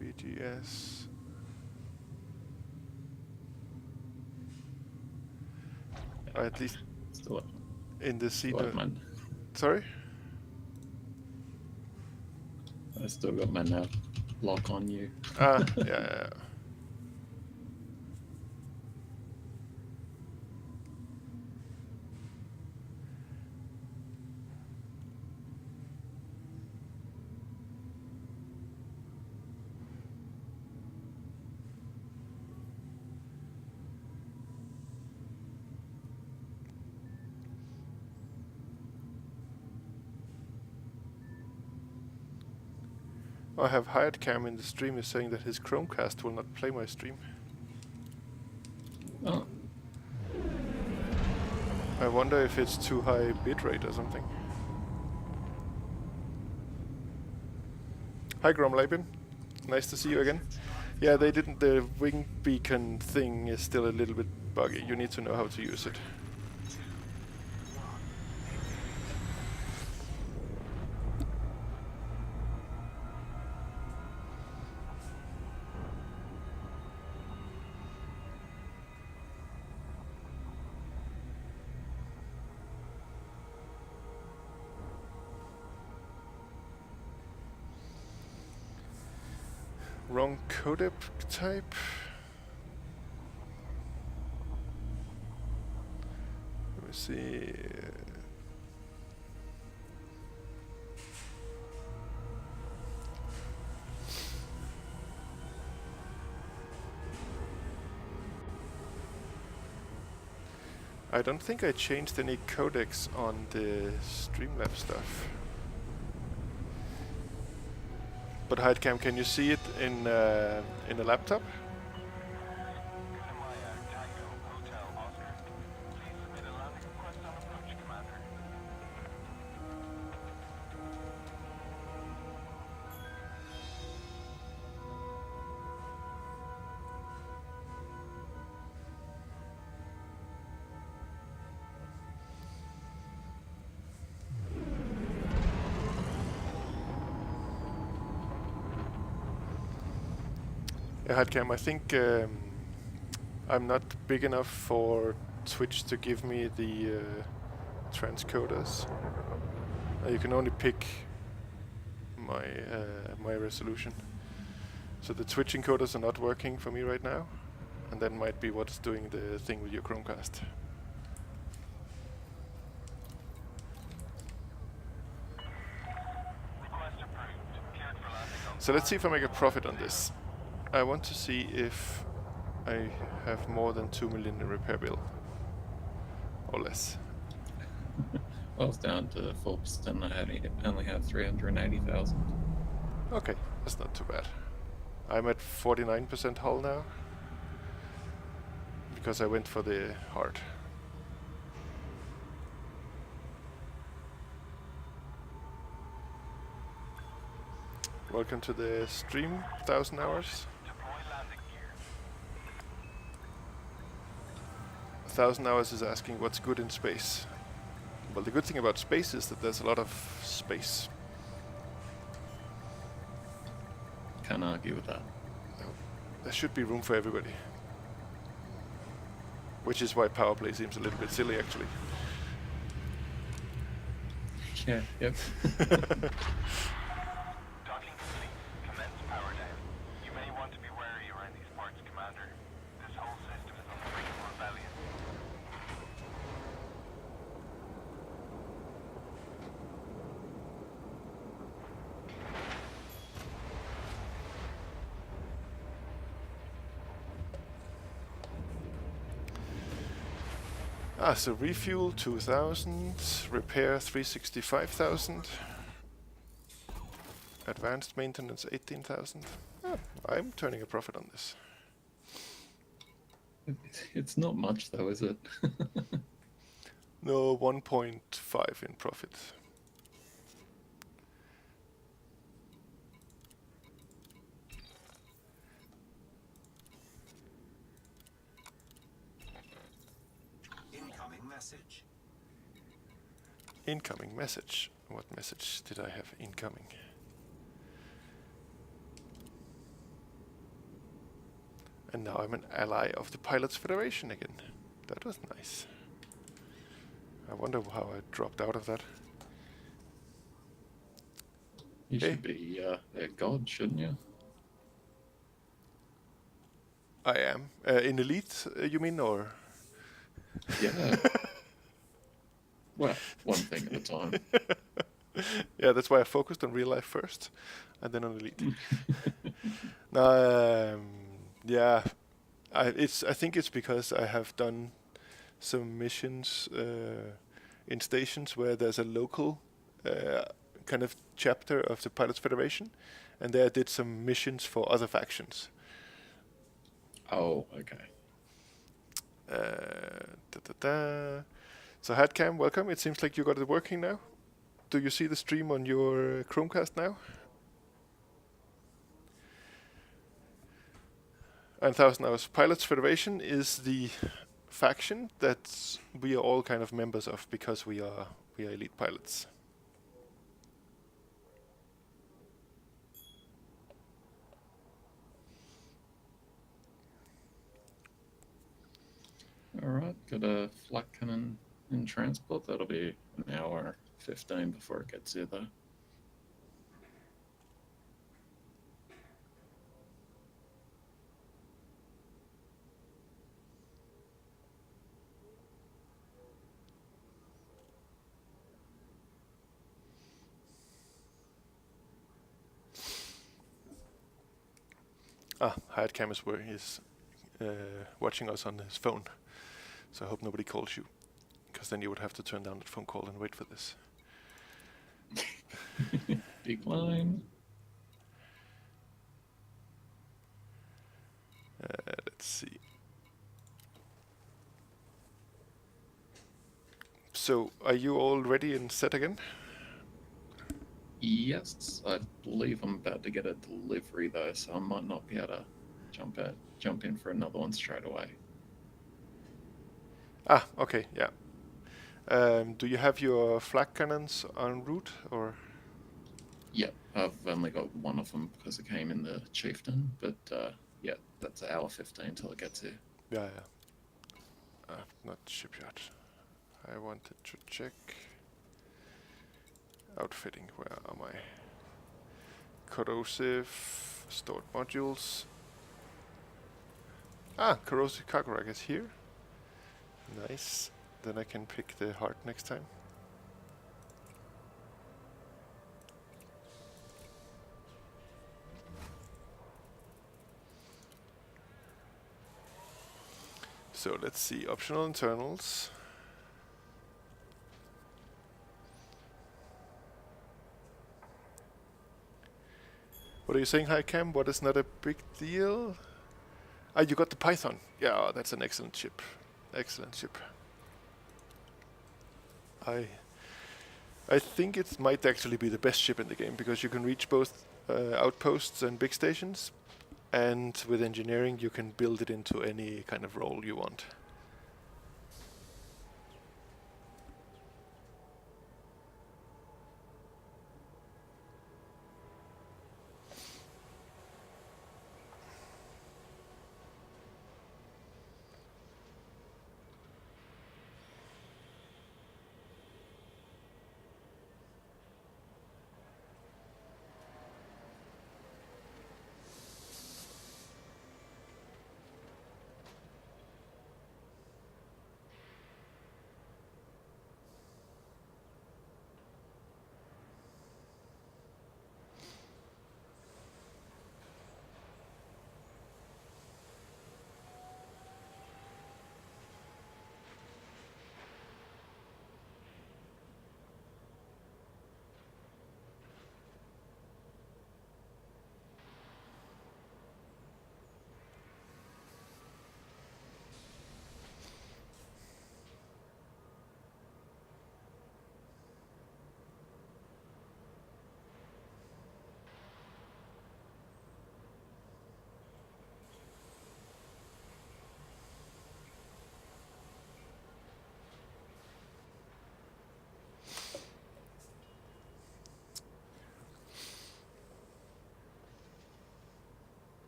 BGS. At least Still, in the seat. still have my, Sorry? I still got my nav lock on you. Ah, yeah. I have hired Cam in the stream is saying that his Chromecast will not play my stream. Oh, I wonder if it's too high bitrate or something. Hi Gromlabin, nice to see you again. Yeah, they didn't. The wing beacon thing is still a little bit buggy. You need to know how to use it. Wrong codec type. Let me see. I don't think I changed any codecs on the Streamlabs stuff. But Hidecam, can you see it in a laptop? Maya, Tango, Hotel, Oscar. Please submit a landing request on approach, Commander. Yeah, Hidecam, I think I'm not big enough for Twitch to give me the transcoders. You can only pick my my resolution. So the Twitch encoders are not working for me right now, and that might be what's doing the thing with your Chromecast. Request approved. Cleared for landing on So let's see if I make a profit on this. I want to see if I have more than 2 million in repair bill. Or less. Well, it's down to 4%. I only have 380,000. Okay, that's not too bad. I'm at 49% hull now. Because I went for the hard. Welcome to the stream, 1000 hours. deploy landing gear. 1000 hours is asking what's good in space. Well, the good thing about space is that there's a lot of space. Can't argue with that. There should be room for everybody. Which is why power play seems a little bit silly, actually. Yeah, yep. Docking complete. Commence power down. You may want to be wary around these parts, Commander. This whole system is on the brink of rebellion. So refuel 2000, repair 365,000, advanced maintenance 18,000. I'm turning a profit on this. It's not much though, is it? No, 1.5 in profit. Incoming message. Incoming message. What message did I have incoming? And now I'm an ally of the Pilots Federation again. That was nice. I wonder how I dropped out of that. You Hey. should be a god, shouldn't you? I am. In Elite, you mean, or? Yeah. Well, one thing at a time. Yeah, that's why I focused on real life first, and then on Elite. No, yeah, I think it's because I have done some missions in stations where there's a local kind of chapter of the Pilots Federation, and there I did some missions for other factions. Oh, okay. So Hadcam, welcome. It seems like you got it working now. Do you see the stream on your Chromecast now? And 1000 Hours Pilots Federation is the faction that we are all kind of members of because we are elite pilots. Alright, got a flak cannon in transport. That'll be an hour 15 before it gets here though. Hired Cam is where he's watching us on his phone. So I hope nobody calls you, because then you would have to turn down that phone call and wait for this. Decline. Let's see. So, are you all ready and set again? Yes, I believe I'm about to get a delivery though, so I might not be able to jump in for another one straight away. Okay, yeah. Do you have your flak cannons en route, or? Yep, I've only got one of them because it came in the chieftain, but yeah, that's an hour 15 till it gets here. Yeah. Not shipyard. I wanted to check outfitting. Where are my corrosive stored modules? Corrosive cargo rack is here. Nice. Then I can pick the heart next time. So let's see, optional internals. What are you saying, Hi Cam? What is not a big deal? You got the Python. Yeah, that's an excellent ship. Excellent ship. I think it might actually be the best ship in the game, because you can reach both outposts and big stations, and with engineering you can build it into any kind of role you want.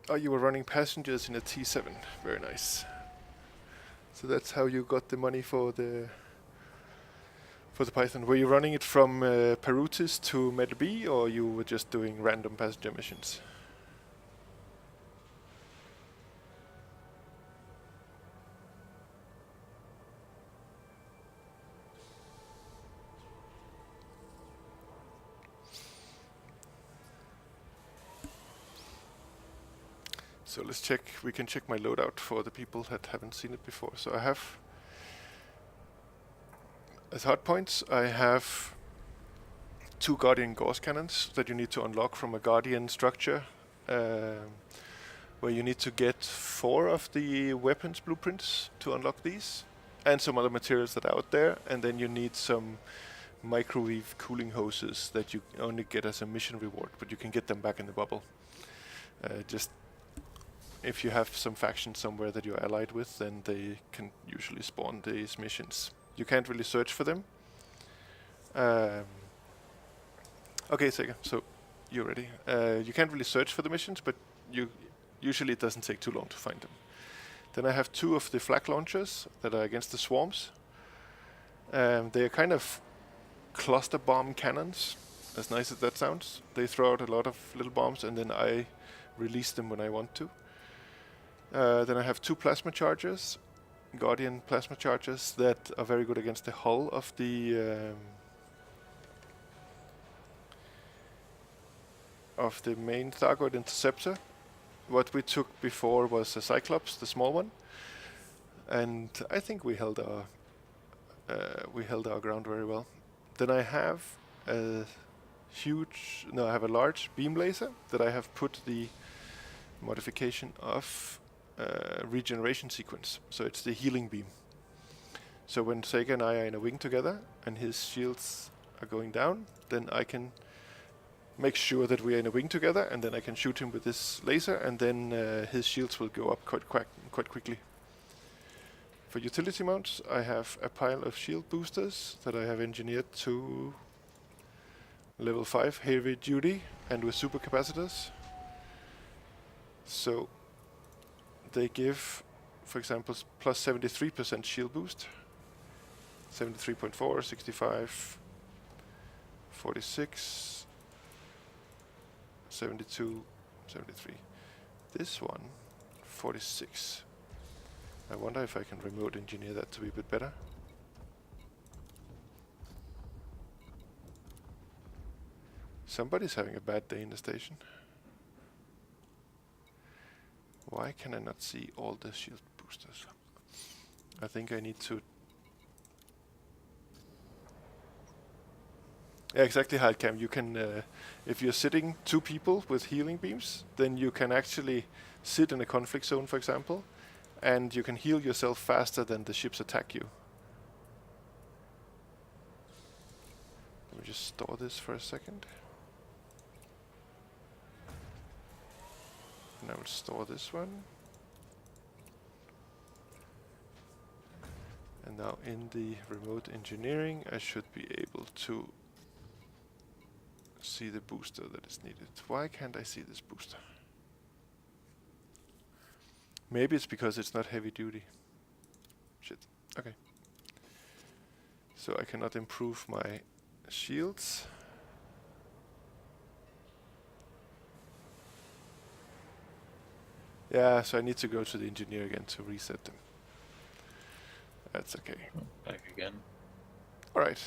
Oh, you were running passengers in a T7. Very nice. So that's how you got the money for the Python. Were you running it from Perutis to Metal B, or you were just doing random passenger missions? So let's check. We can check my loadout for the people that haven't seen it before. So I have, as hardpoints, I have 2 Guardian Gauss cannons that you need to unlock from a Guardian structure, where you need to get 4 of the weapons blueprints to unlock these, and some other materials that are out there, and then you need some microwave cooling hoses that you only get as a mission reward, but you can get them back in the bubble. Just if you have some faction somewhere that you're allied with, then they can usually spawn these missions. You can't really search for them. Okay, Sega, so you're ready. You can't really search for the missions, but usually it doesn't take too long to find them. Then I have 2 of the flak launchers that are against the swarms. They are kind of cluster bomb cannons, as nice as that sounds. They throw out a lot of little bombs, and then I release them when I want to. Then I have 2 plasma chargers, Guardian plasma chargers, that are very good against the hull of the main Thargoid interceptor, what we took before was a Cyclops, the small one, and I think we held our ground very well. Then I have a I have a large beam laser that I have put the modification of regeneration sequence. So it's the healing beam. So when Sega and I are in a wing together and his shields are going down, then I can make sure that we are in a wing together, and then I can shoot him with this laser, and then his shields will go up quite quickly. For utility mounts, I have a pile of shield boosters that I have engineered to level 5 heavy duty and with supercapacitors. So they give, for example, plus 73% shield boost, 73.4, 65, 46, 72, 73. This one, 46. I wonder if I can remote engineer that to be a bit better. Somebody's having a bad day in the station. Why can I not see all the shield boosters? I think I need to... Yeah, exactly, Hardcam. You can, if you're sitting 2 people with healing beams, then you can actually sit in a conflict zone, for example, and you can heal yourself faster than the ships attack you. Let me just store this for a second. And I will store this one. And now in the remote engineering, I should be able to see the booster that is needed. Why can't I see this booster? Maybe it's because it's not heavy duty. Shit. Okay. So I cannot improve my shields. Yeah, so I need to go to the engineer again to reset them. That's okay. Back again. Alright,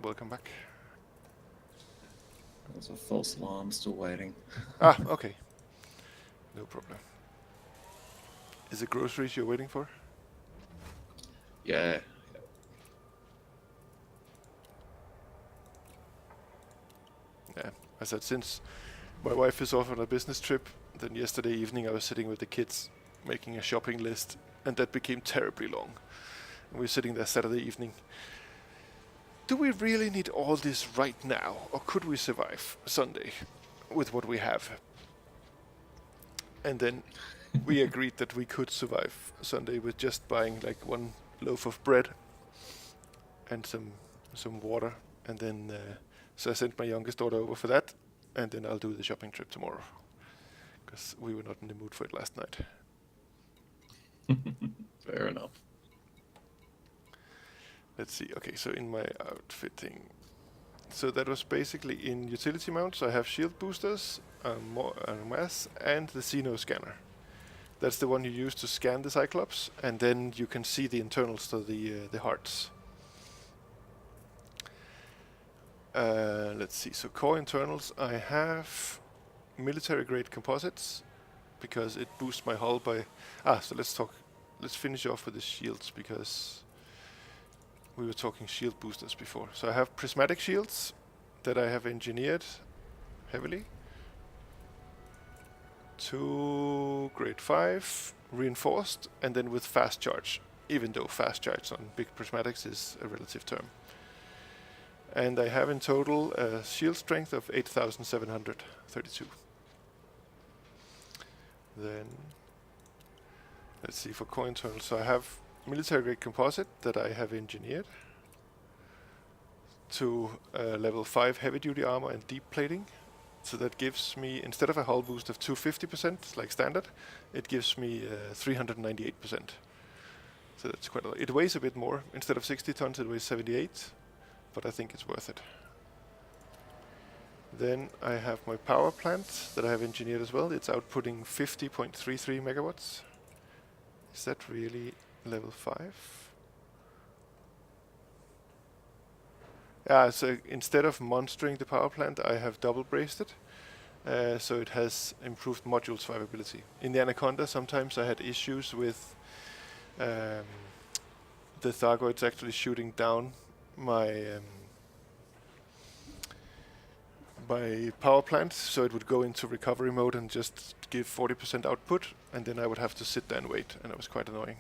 welcome back. There's a false alarm still waiting. Ah, okay. No problem. Is it groceries you're waiting for? Yeah. Yeah, I said since my wife is off on a business trip, then yesterday evening I was sitting with the kids making a shopping list, and that became terribly long. And we were sitting there Saturday evening. Do we really need all this right now, or could we survive Sunday with what we have? And then we agreed that we could survive Sunday with just buying like 1 loaf of bread and some water, and then so I sent my youngest daughter over for that, and then I'll do the shopping trip tomorrow, because we were not in the mood for it last night. Fair enough. Let's see. Okay, so in my outfitting, so that was basically in utility mounts. I have shield boosters, a mass, and the Xeno scanner. That's the one you use to scan the Cyclops, and then you can see the internals to the hearts. Let's see. So core internals, I have military grade composites because it boosts my hull by. So let's finish off with the shields, because we were talking shield boosters before. So I have prismatic shields that I have engineered heavily to grade 5, reinforced, and then with fast charge, even though fast charge on big prismatics is a relative term. And I have in total a shield strength of 8,732. Then, let's see, for core internals, so I have military grade composite that I have engineered to level 5 heavy duty armor and deep plating. So that gives me, instead of a hull boost of 250% like standard, it gives me 398%. So that's quite a lot. It weighs a bit more. Instead of 60 tons, it weighs 78, but I think it's worth it. Then I have my power plant that I have engineered as well. It's outputting 50.33 megawatts. Is that really level 5? Yeah, so instead of monstering the power plant, I have double braced it. so it has improved module survivability. In the Anaconda, sometimes I had issues with the Thargoids actually shooting down my my power plant, so it would go into recovery mode and just give 40% output, and then I would have to sit there and wait, and it was quite annoying.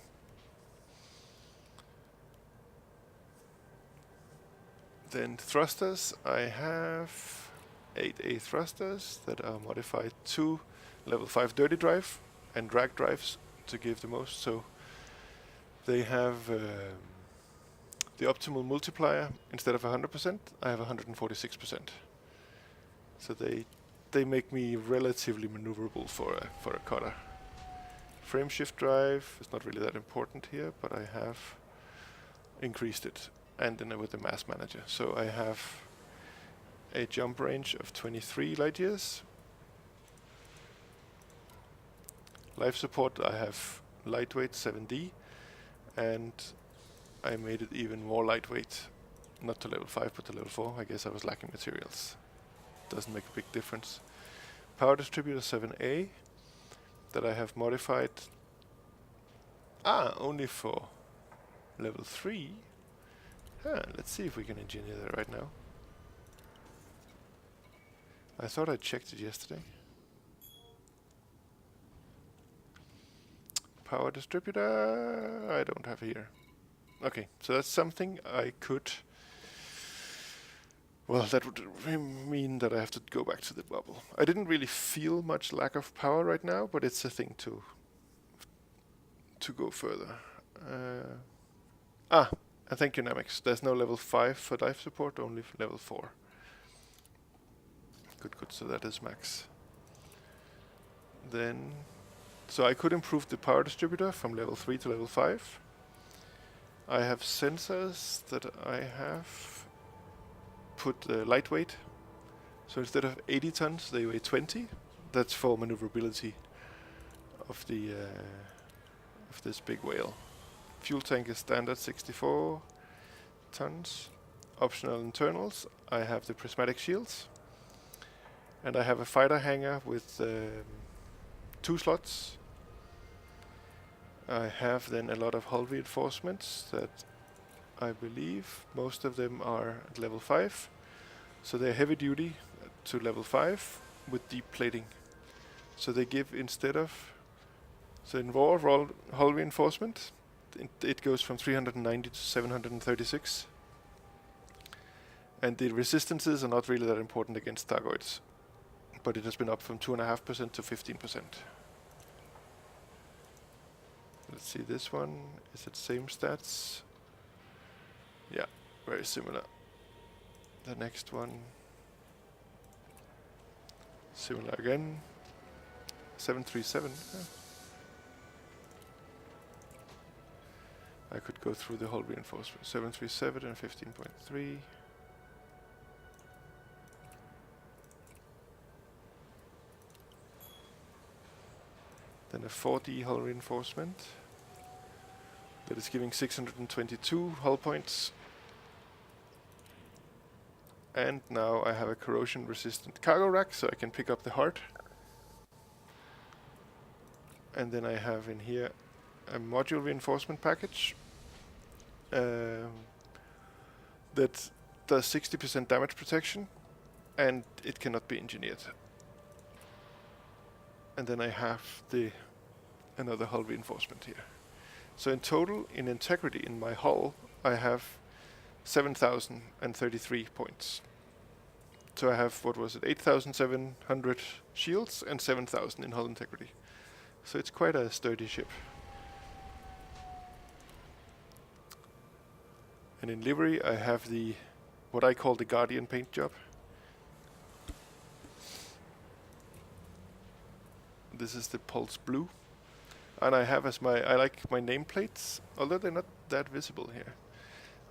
Then thrusters, I have 8A thrusters that are modified to level 5 dirty drive and drag drives to give the most. So they have the optimal multiplier. Instead of 100%, I have 146%. So they make me relatively maneuverable for a cutter. Frame shift drive is not really that important here, but I have increased it, and then with the mass manager. So I have a jump range of 23 light years. Life support, I have lightweight 7D, and I made it even more lightweight, not to level 5 but to level 4. I guess I was lacking materials. Doesn't make a big difference. Power distributor 7A that I have modified only for level 3. Let's see if we can engineer that right now. I thought I checked it yesterday. Power distributor, I don't have here. Okay, so that's something I could... Well, that would mean that I have to go back to the bubble. I didn't really feel much lack of power right now, but it's a thing to go further. And thank you, Namix. There's no level 5 for life support, only level 4. Good, so that is max. Then, so I could improve the power distributor from level 3 to level 5. I have sensors that I have put lightweight. So instead of 80 tons, they weigh 20. That's for maneuverability of the of this big whale. Fuel tank is standard 64 tons. Optional internals, I have the prismatic shields. And I have a fighter hangar with 2 slots. I have then a lot of hull reinforcements that I believe most of them are at level 5. So they're heavy duty to level 5 with deep plating. So they give instead of... So in raw hull reinforcement, it goes from 390 to 736. And the resistances are not really that important against Thargoids. But it has been up from 2.5% to 15%. Let's see this one. Is it same stats? Yeah, very similar. The next one. Similar again. 737. I could go through the whole reinforcement. 737 and 15.3. Then a 4D hull reinforcement that is giving 622 hull points. And now I have a corrosion resistant cargo rack, so I can pick up the heart. And then I have in here a module reinforcement package that does 60% damage protection, and it cannot be engineered. And then I have another hull reinforcement here. So in total, in integrity in my hull, I have 7,033 points. So I have, 8,700 shields and 7,000 in hull integrity. So it's quite a sturdy ship. And in livery, I have what I call the Guardian paint job. This is the Pulse Blue. And I have I like my nameplates, although they're not that visible here.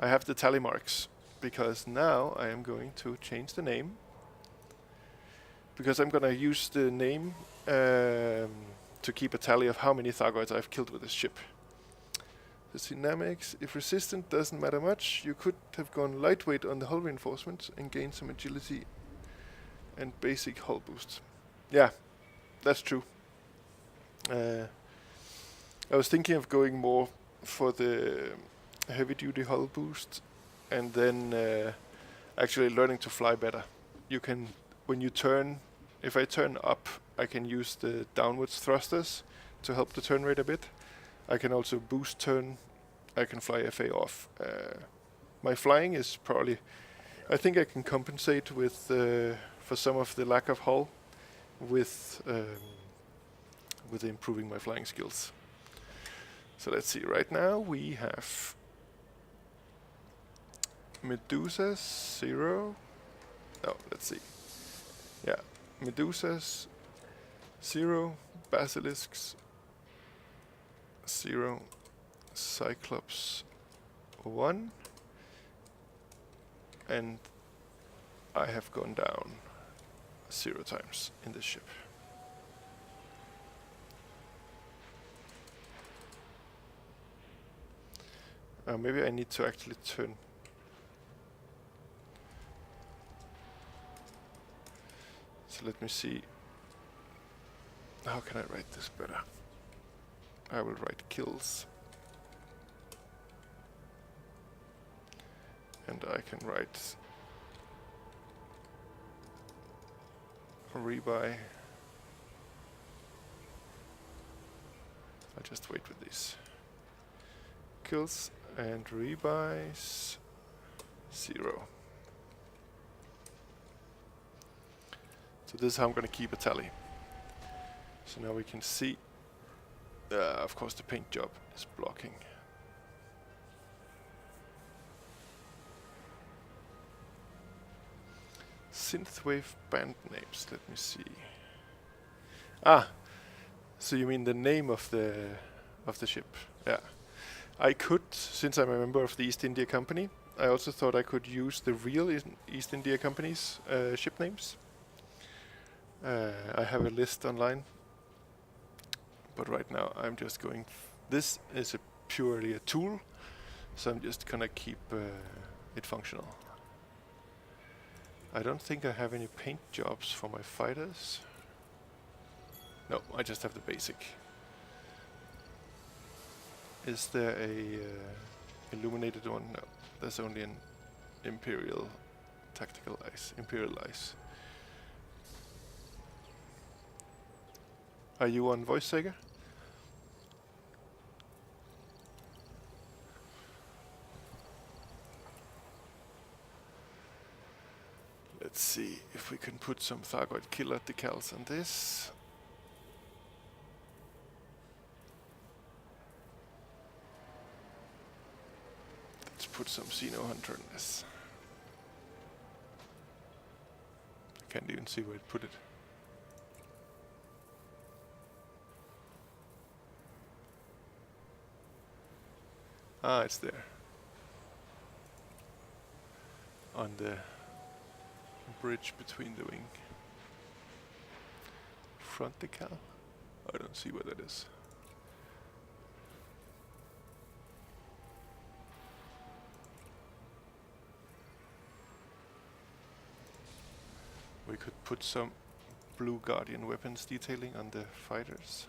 I have the tally marks, because now I am going to change the name. Because I'm going to use the name to keep a tally of how many Thargoids I've killed with this ship. The dynamics, if resistant doesn't matter much, you could have gone lightweight on the hull reinforcements and gained some agility and basic hull boost. Yeah, that's true. I was thinking of going more for the heavy-duty hull boost, and then actually learning to fly better. You can, when you turn, if I turn up, I can use the downwards thrusters to help the turn rate a bit. I can also boost turn. I can fly FA off. My flying is probably, I think I can compensate with for some of the lack of hull with improving my flying skills. So let's see. Right now we have Medusas 0. Oh, let's see. Yeah, Medusas 0, Basilisks 0, Cyclops 1, and I have gone down 0 times in this ship. Maybe I need to actually turn. So let me see. How can I write this better? I will write kills. And I can write rebuy. I'll just wait with these. Kills and rebuys 0. So this is how I'm going to keep a tally. So now we can see, of course the paint job is blocking. Synthwave band names, let me see. Ah, so you mean the name of the ship? Yeah. I could, since I'm a member of the East India Company, I also thought I could use the real East India Company's ship names. I have a list online, but right now I'm just going. This is purely a tool, so I'm just gonna keep it functional. I don't think I have any paint jobs for my fighters. No, I just have the basic. Is there a illuminated one? No, there's only an Imperial tactical ice. Imperial ice. Are you on voice, Sega? Let's see if we can put some Thargoid killer decals on this. Let's put some Xeno Hunter on this. I can't even see where it put it. Ah, it's there. On the bridge between the wing. Front decal? I don't see where that is. We could put some Blue Guardian weapons detailing on the fighters.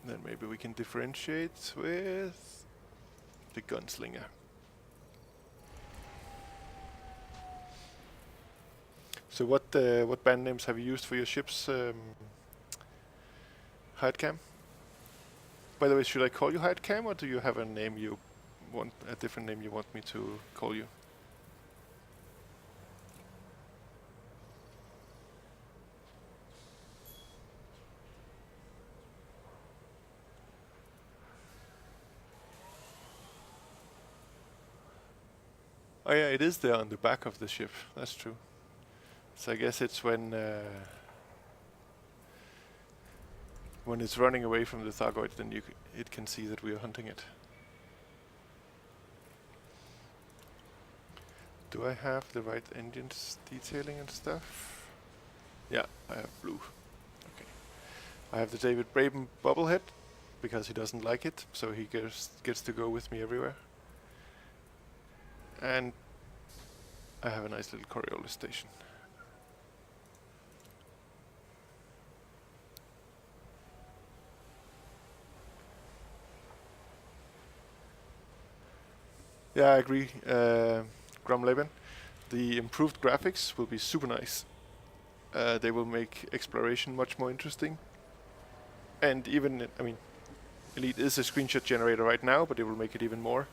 Then maybe we can differentiate with the gunslinger. So what band names have you used for your ship's hide cam? By the way, should I call you hide cam, or do you have a name you want, a different name you want me to call you? Oh yeah, it is there on the back of the ship. That's true. So I guess it's when it's running away from the Thargoid, then it can see that we are hunting it. Do I have the right engines detailing and stuff? Yeah, I have blue. Okay. I have the David Braben bobblehead because he doesn't like it, so he gets to go with me everywhere. And I have a nice little Coriolis station. Yeah, I agree, Gromleben. The improved graphics will be super nice. They will make exploration much more interesting. And even, I mean, Elite is a screenshot generator right now, but it will make it even more.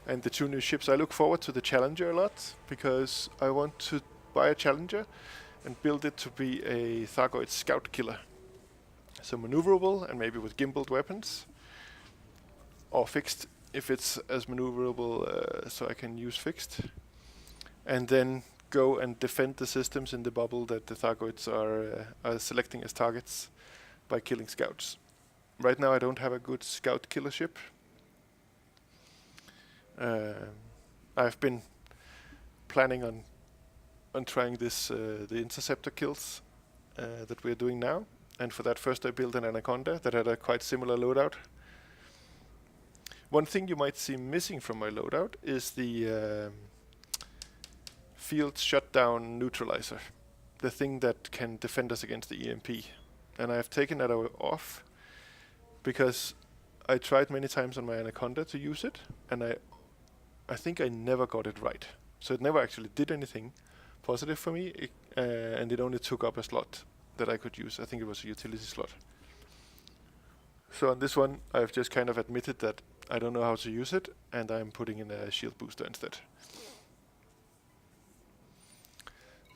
And the two new ships, I look forward to the Challenger a lot, because I want to buy a Challenger and build it to be a Thargoid scout killer. So maneuverable, and maybe with gimbaled weapons. Or fixed, if it's as maneuverable, so I can use fixed. And then go and defend the systems in the bubble that the Thargoids are selecting as targets by killing scouts. Right now I don't have a good scout killer ship. I've been planning on trying this the interceptor kills that we're doing now, and for that first I built an Anaconda that had a quite similar loadout. One thing you might see missing from my loadout is the field shutdown neutralizer, the thing that can defend us against the EMP, and I've taken that off because I tried many times on my Anaconda to use it, and I think I never got it right. So it never actually did anything positive for me, and it only took up a slot that I could use. I think it was a utility slot. So on this one, I've just kind of admitted that I don't know how to use it, and I'm putting in a shield booster instead.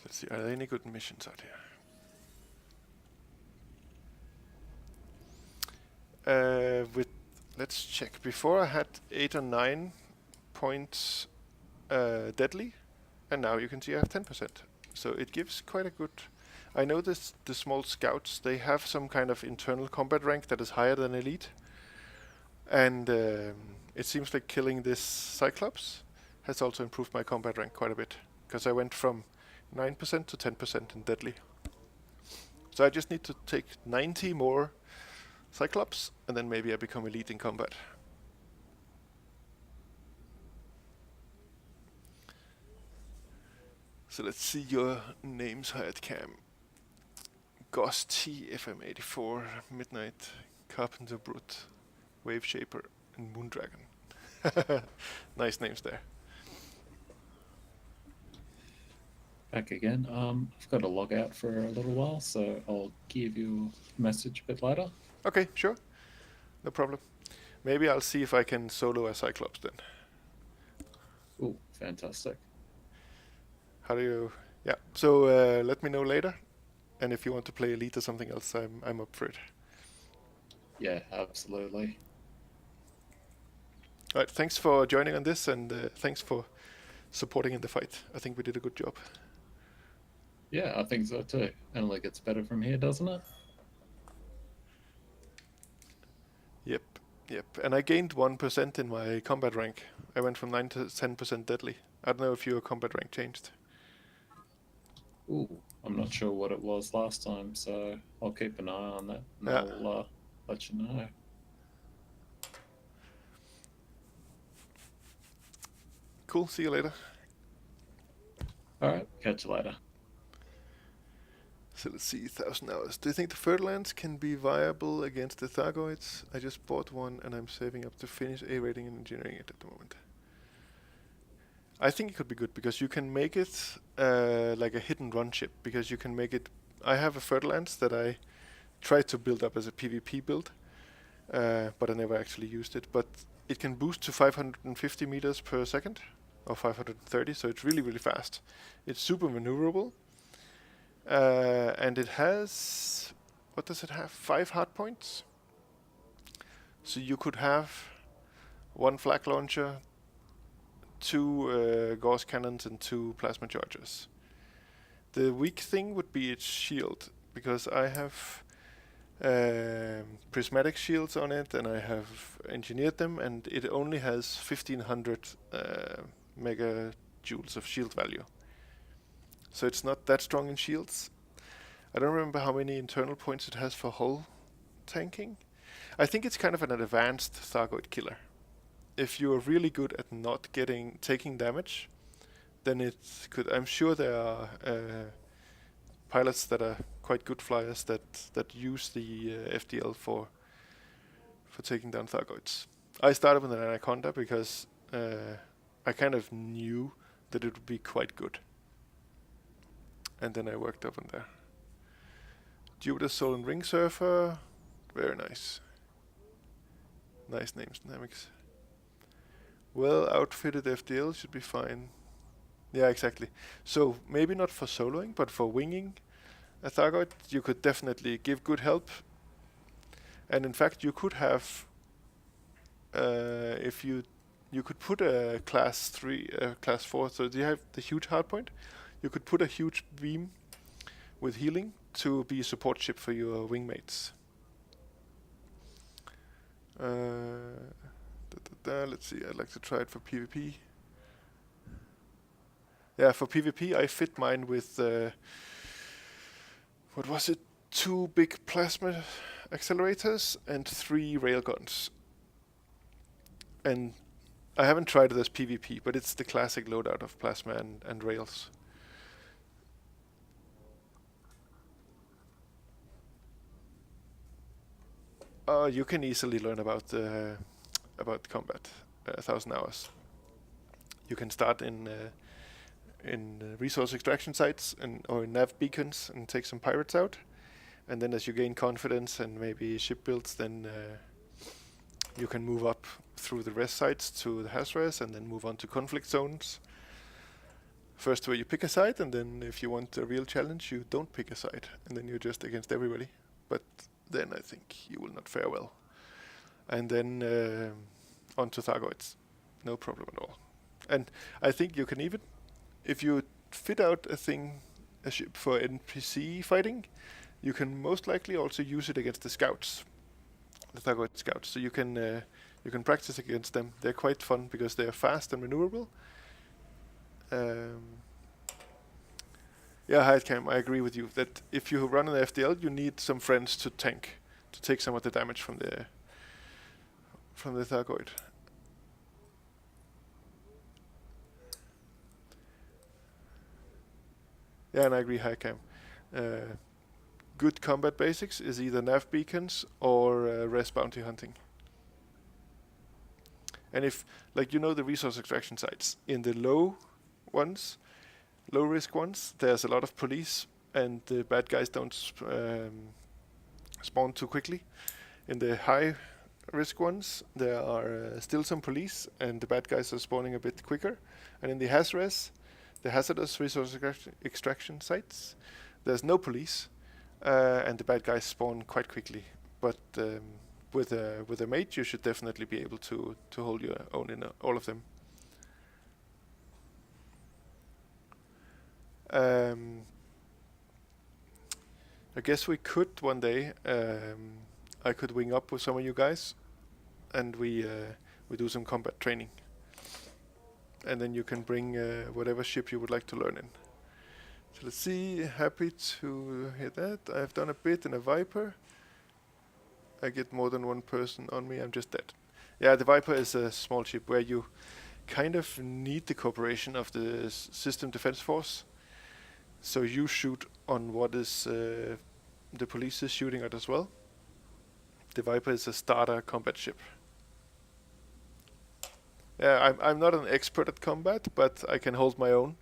Let's see, are there any good missions out here? Let's check. Before I had 8 or 9 points deadly, and now you can see I have 10%. So it gives quite a good... I know the small scouts, they have some kind of internal combat rank that is higher than elite. And it seems like killing this Cyclops has also improved my combat rank quite a bit, because I went from 9% to 10% in deadly. So I just need to take 90 more Cyclops, and then maybe I become elite in combat. So let's see your names, hired cam. Goss T, FM84, Midnight, Carpenter Brute, Wave Shaper, and Moondragon. Nice names there. Back again. I've got to log out for a little while, so I'll give you a message a bit later. Okay, sure. No problem. Maybe I'll see if I can solo a Cyclops then. Ooh, fantastic. How do you... Yeah, so let me know later. And if you want to play Elite or something else, I'm up for it. Yeah, absolutely. Alright, thanks for joining on this, and thanks for supporting in the fight. I think we did a good job. Yeah, I think so too. And it gets better from here, doesn't it? Yep. And I gained 1% in my combat rank. I went from 9 to 10% deadly. I don't know if your combat rank changed. Ooh, I'm not sure what it was last time, so I'll keep an eye on that, and Yeah. I'll let you know. Cool, see you later. Alright, catch you later. So let's see, 1,000 hours. Do you think the Furlands can be viable against the Thargoids? I just bought one and I'm saving up to finish A rating and engineering it at the moment. I think it could be good because you can make it like a hit and run ship, because you can make it... I have a Furlands that I tried to build up as a PvP build, but I never actually used it. But it can boost to 550 meters per second, or 530, so it's really, really fast. It's super maneuverable. And it has, what does it have? 5 hard points. So you could have 1 flak launcher, 2 Gauss cannons, and 2 plasma chargers. The weak thing would be its shield, because I have prismatic shields on it, and I have engineered them, and it only has 1500 megajoules of shield value. So it's not that strong in shields. I don't remember how many internal points it has for hull tanking. I think it's kind of an advanced Thargoid killer. If you are really good at not taking damage, then it could. I'm sure there are pilots that are quite good flyers that use the FDL for taking down Thargoids. I started with an Anaconda because I kind of knew that it would be quite good, and then I worked up on there. Jupiter Soul and Ring Surfer, very nice. Nice names, Dynamics. Well outfitted FDL should be fine. Yeah, exactly. So maybe not for soloing, but for winging a Thargoid, you could definitely give good help. And in fact, you could have, if you could put a class 3, class 4, so you have the huge hardpoint, you could put a huge beam with healing to be a support ship for your wingmates. Let's see, I'd like to try it for PvP. Yeah, for PvP I fit mine with, what was it, 2 big plasma accelerators and 3 railguns. And I haven't tried it as PvP, but it's the classic loadout of plasma and rails. You can easily learn about combat, 1,000 hours. You can start in resource extraction sites or in nav beacons and take some pirates out, and then as you gain confidence and maybe ship builds, then you can move up through the rest sites to the has-res and then move on to conflict zones. First where you pick a side, and then if you want a real challenge, you don't pick a side, and then you're just against everybody. But then I think you will not fare well. And then on to Thargoids. No problem at all. And I think you can even, if you fit out a ship for NPC fighting, you can most likely also use it against the scouts, the Thargoid scouts. So you can practice against them. They're quite fun because they are fast and maneuverable. Yeah, Heidcam, I agree with you that if you run an FDL, you need some friends to tank, to take some of the damage from the Thargoid. Yeah, and I agree, Heidcam. Good combat basics is either nav beacons or res bounty hunting. And if, like, you know, the resource extraction sites, in the low risk ones, there's a lot of police and the bad guys don't spawn too quickly. In the high risk ones, there are still some police and the bad guys are spawning a bit quicker. And in the has-res, the hazardous resource extraction sites, there's no police and the bad guys spawn quite quickly. But with a mate, you should definitely be able to hold your own in all of them. I guess we could one day. I could wing up with some of you guys, and we do some combat training. And then you can bring whatever ship you would like to learn in. So let's see. Happy to hear that. I've done a bit in a Viper. I get more than one person on me. I'm just dead. Yeah, the Viper is a small ship where you kind of need the cooperation of the system defense force. So you shoot on what is the police is shooting at as well. The Viper is a starter combat ship. Yeah, I'm not an expert at combat, but I can hold my own.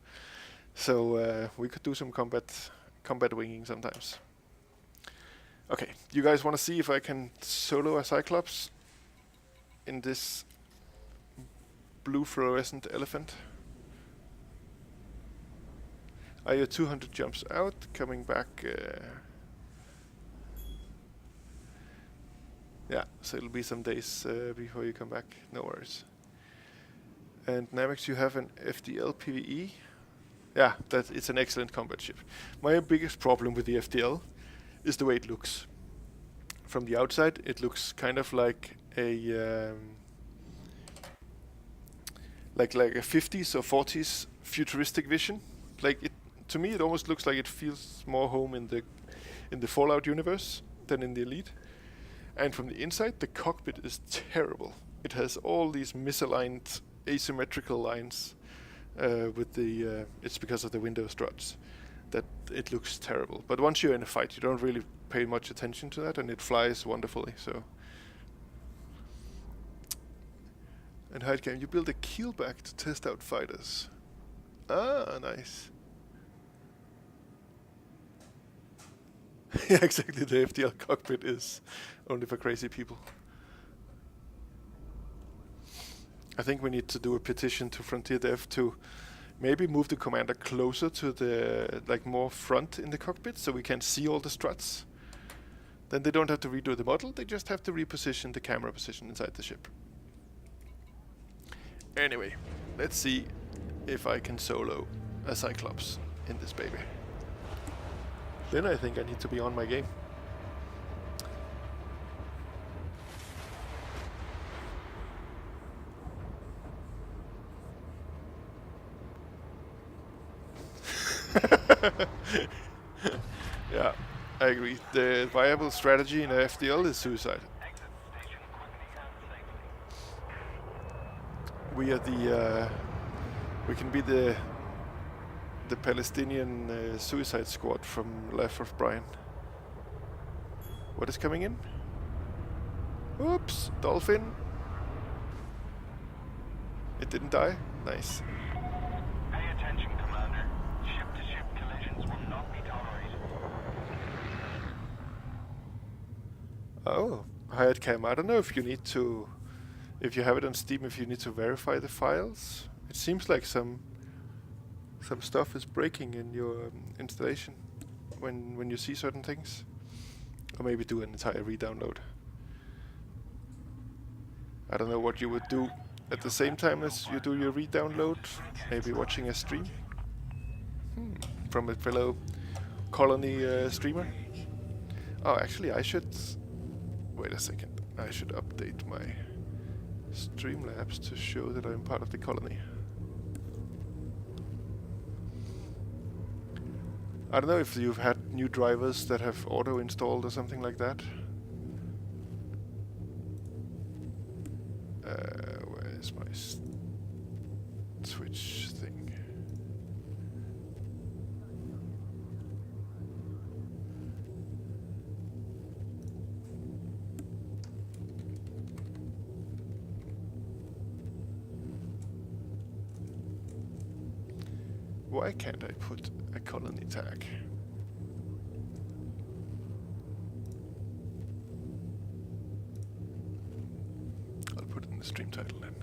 So we could do some combat winging sometimes. Okay, you guys want to see if I can solo a Cyclops in this blue fluorescent elephant? Are you 200 jumps out, coming back? Yeah, so it'll be some days before you come back. No worries. And Namix, you have an FDL PvE? Yeah, it's an excellent combat ship. My biggest problem with the FDL is the way it looks. From the outside, it looks kind of like a like a 50s or 40s futuristic vision. Like it, to me, it almost looks like it feels more home in the in the Fallout universe than in the Elite. And from the inside, the cockpit is terrible. It has all these misaligned asymmetrical lines with the... it's because of the window struts that it looks terrible. But once you're in a fight, you don't really pay much attention to that, and it flies wonderfully, so... And Hidecam, you build a keelback to test out fighters. Ah, nice. Yeah, exactly, the FDL cockpit is only for crazy people. I think we need to do a petition to Frontier Dev to maybe move the commander closer to the, like, more front in the cockpit so we can see all the struts. Then they don't have to redo the model, they just have to reposition the camera position inside the ship. Anyway, let's see if I can solo a Cyclops in this baby. Then I think I need to be on my game. Yeah, I agree. The viable strategy in FDL is suicide. Exit station quickly and safely. We are the we can be the Palestinian suicide squad from Life of Brian. What is coming in? Oops, dolphin. It didn't die. Nice. Pay attention, Commander. Ship-to-ship collisions will not be tolerated. Oh, hired cam. I don't know if you need to, if you have it on Steam, if you need to verify the files. It seems like some stuff is breaking in your installation when you see certain things, or maybe do an entire re-download. I don't know what you would do at the same time as you do your re-download. Maybe watching a stream from a fellow colony streamer. Oh, actually, I should wait a second. I should update my Streamlabs to show that I'm part of the colony. I don't know if you've had new drivers that have auto-installed or something like that. Where is my Switch thing? Why can't I put a colony tag? I'll put it in the stream title then.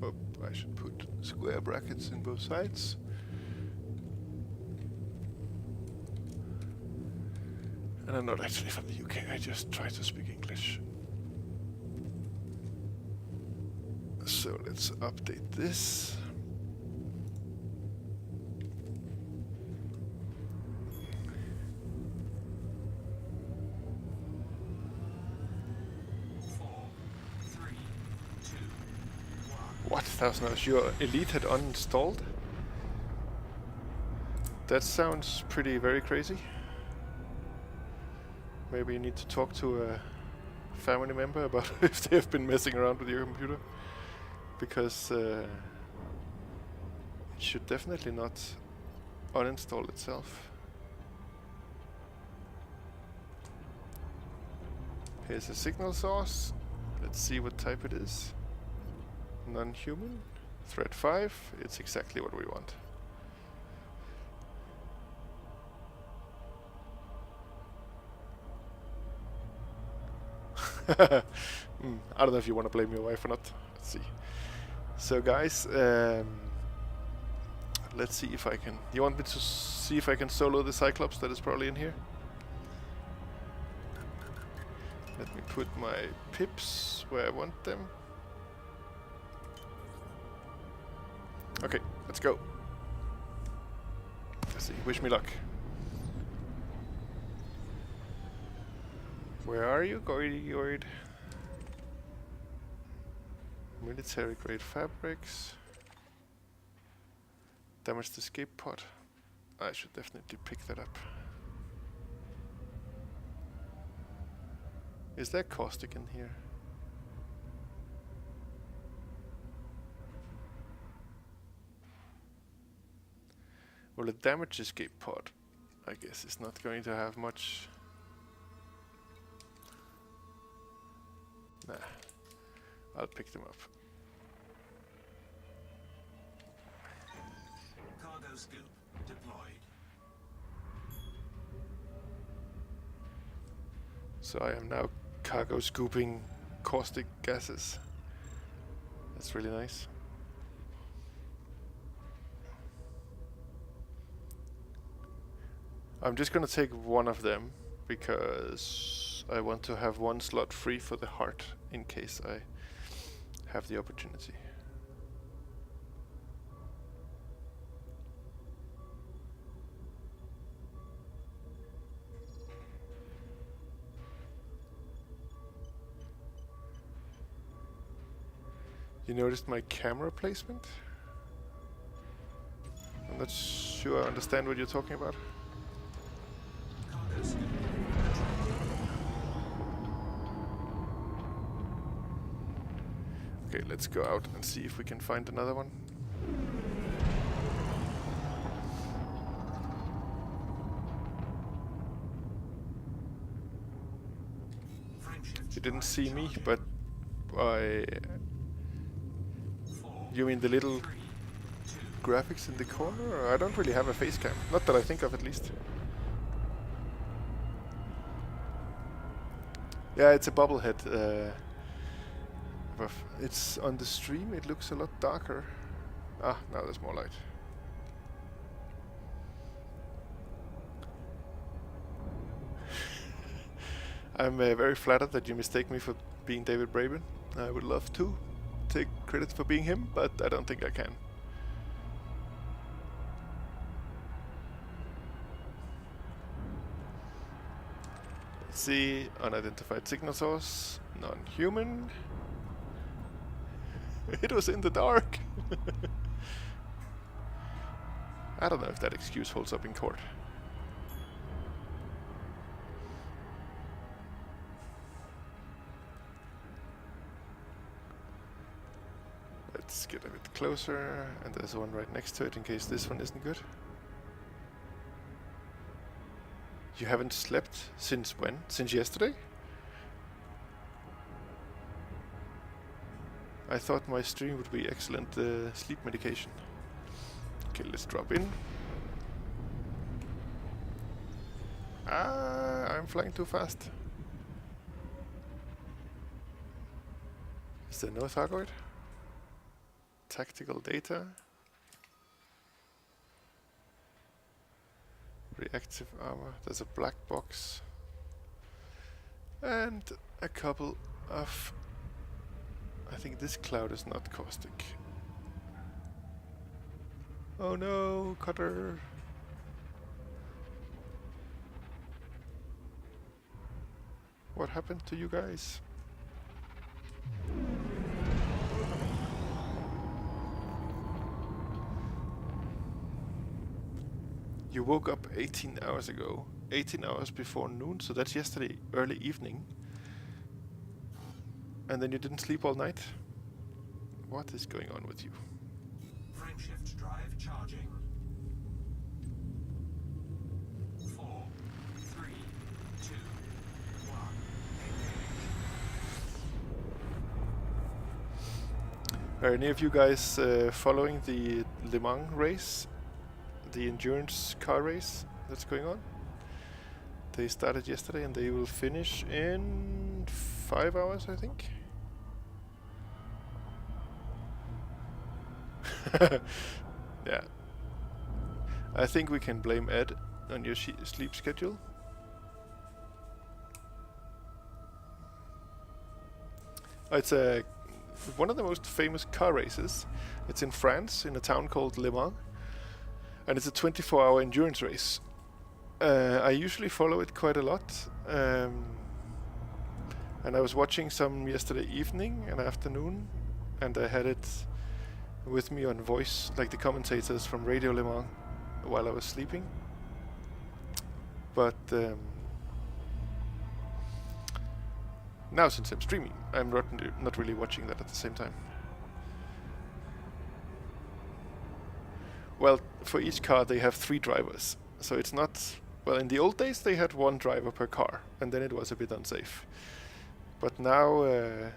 Oh, I should put square brackets in both sides. And I'm not actually from the UK, I just try to speak English. So let's update this. What? Your Elite had uninstalled? That sounds very crazy. Maybe you need to talk to a family member about if they have been messing around with your computer. Because it should definitely not uninstall itself. Here's a signal source. Let's see what type it is. Non-human. Thread 5. It's exactly what we want. I don't know if you want to blame your wife or not. Let's see. So guys, let's see if I can... You want me to see if I can solo the Cyclops that is probably in here? Let me put my pips where I want them. Okay, let's go. Let's see, wish me luck. Where are you, Goid? Military grade fabrics. Damaged escape pod. I should definitely pick that up. Is there caustic in here? Well, a damage escape pod, I guess, is not going to have much. Nah, I'll pick them up. Cargo scoop deployed. So I am now cargo scooping caustic gases. That's really nice. I'm just gonna take one of them because I want to have one slot free for the heart in case I have the opportunity. You noticed my camera placement? I'm not sure I understand what you're talking about. Cargo scoop. Okay, let's go out and see if we can find another one. Frameshift You didn't drive see me, charging. but I... 4, You mean the little 3, 2, graphics in the corner? I don't really have a face cam. Not that I think of, at least. Yeah, it's a bobblehead. It's on the stream, it looks a lot darker. Ah, now there's more light. I'm very flattered that you mistake me for being David Braben. I would love to take credit for being him, but I don't think I can. Let's see, unidentified signal source, non-human. It was in the dark. I don't know if that excuse holds up in court. Let's get a bit closer, and there's one right next to it in case this one isn't good. You haven't slept since when? Since yesterday? I thought my stream would be excellent sleep medication. Okay, let's drop in. Ah, I'm flying too fast. Is there no Thargoid? Tactical data. Reactive armor. There's a black box. And a couple of... I think this cloud is not caustic. Oh no, cutter. What happened to you guys? You woke up 18 hours ago, 18 hours before noon, so that's yesterday early evening. And then you didn't sleep all night? What is going on with you? Frameshift drive charging. 4, 3, 2, 1. Engage. Are any of you guys following the Le Mans race? The endurance car race that's going on? They started yesterday and they will finish in 5 hours, I think. Yeah. I think we can blame Ed on your sleep schedule. It's one of the most famous car races. It's in France, in a town called Le Mans. And it's a 24-hour endurance race. I usually follow it quite a lot. And I was watching some yesterday evening and afternoon. And I had it with me on voice, like the commentators from Radio Le Mans. while I was sleeping. But now since I'm streaming, I'm not really watching that at the same time. Well, for each car they have 3 drivers, so it's not... Well, in the old days they had 1 driver per car, and then it was a bit unsafe. But now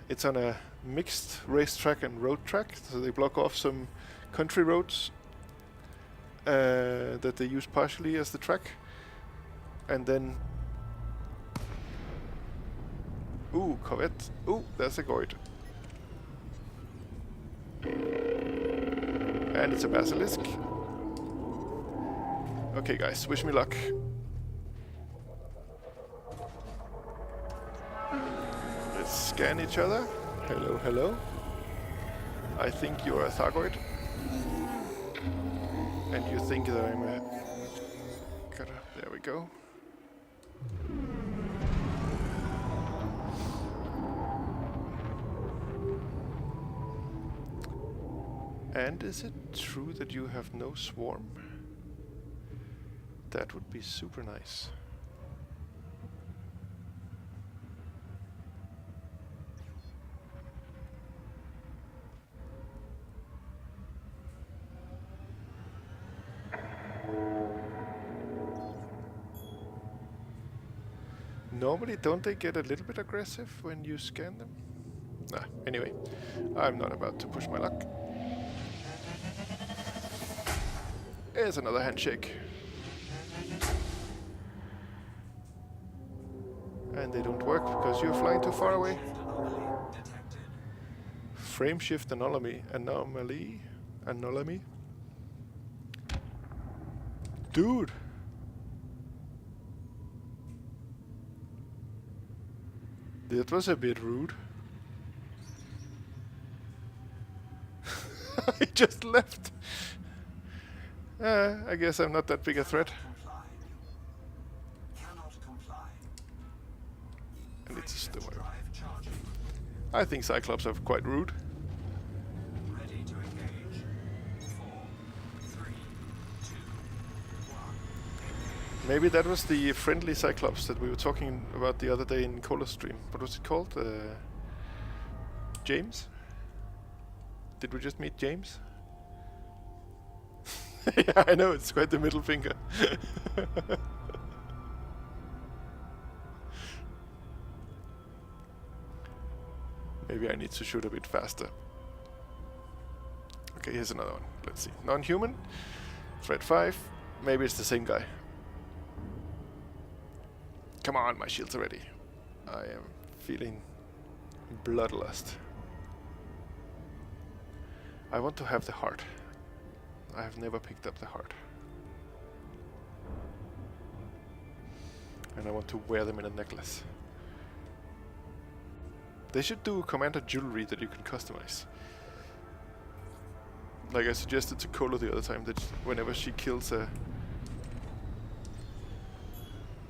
it's on a mixed racetrack and road track, so they block off some country roads that they use partially as the track. And then... Ooh, Corvette. Ooh, there's a Goid. And it's a Basilisk. Okay guys, wish me luck. Let's scan each other. Hello, hello. I think you're a Thargoid. And you think that I'm a... There we go. And is it true that you have no swarm? That would be super nice. Normally, don't they get a little bit aggressive when you scan them? Nah, anyway, I'm not about to push my luck. Here's another handshake. And they don't work because you're flying too far away. Frame shift anomaly. Anomaly? Dude! That was a bit rude. He just left. I guess I'm not that big a threat. And it's a storm. I think Cyclops are quite rude. Ready to engage. 4, 3, 2, 1. Maybe that was the friendly Cyclops that we were talking about the other day in Cola Stream. What was it called? James? Did we just meet James? Yeah, I know, it's quite the middle finger. Maybe I need to shoot a bit faster. Okay, here's another one. Let's see. Non-human. Threat 5. Maybe it's the same guy. Come on, my shields are ready. I am feeling bloodlust. I want to have the heart. I have never picked up the heart. And I want to wear them in a necklace. They should do commander jewelry that you can customize. Like I suggested to Kolo the other time, that whenever she kills a...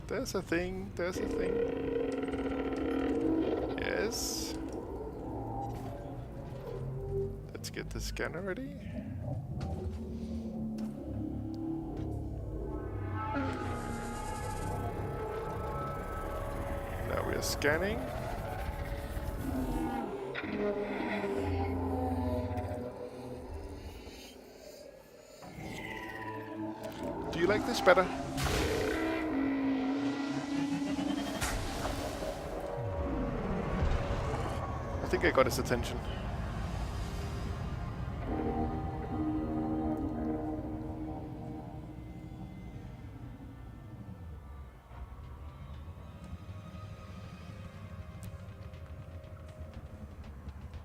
There's a thing, there's a thing. Yes. Let's get the scanner ready. Now we are scanning. Do you like this better? I think I got his attention.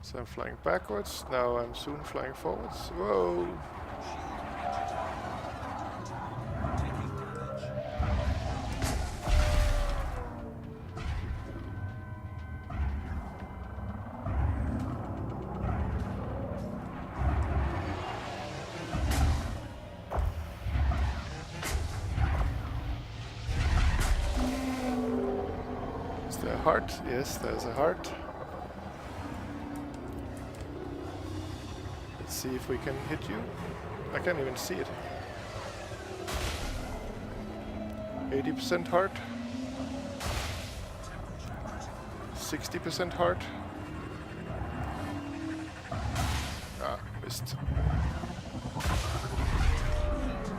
So I'm flying backwards, now I'm soon flying forwards. Whoa! Is there a heart? Yes, there's a heart. Let's see if we can hit you. I can't even see it. 80% heart. 60% heart. Ah, missed.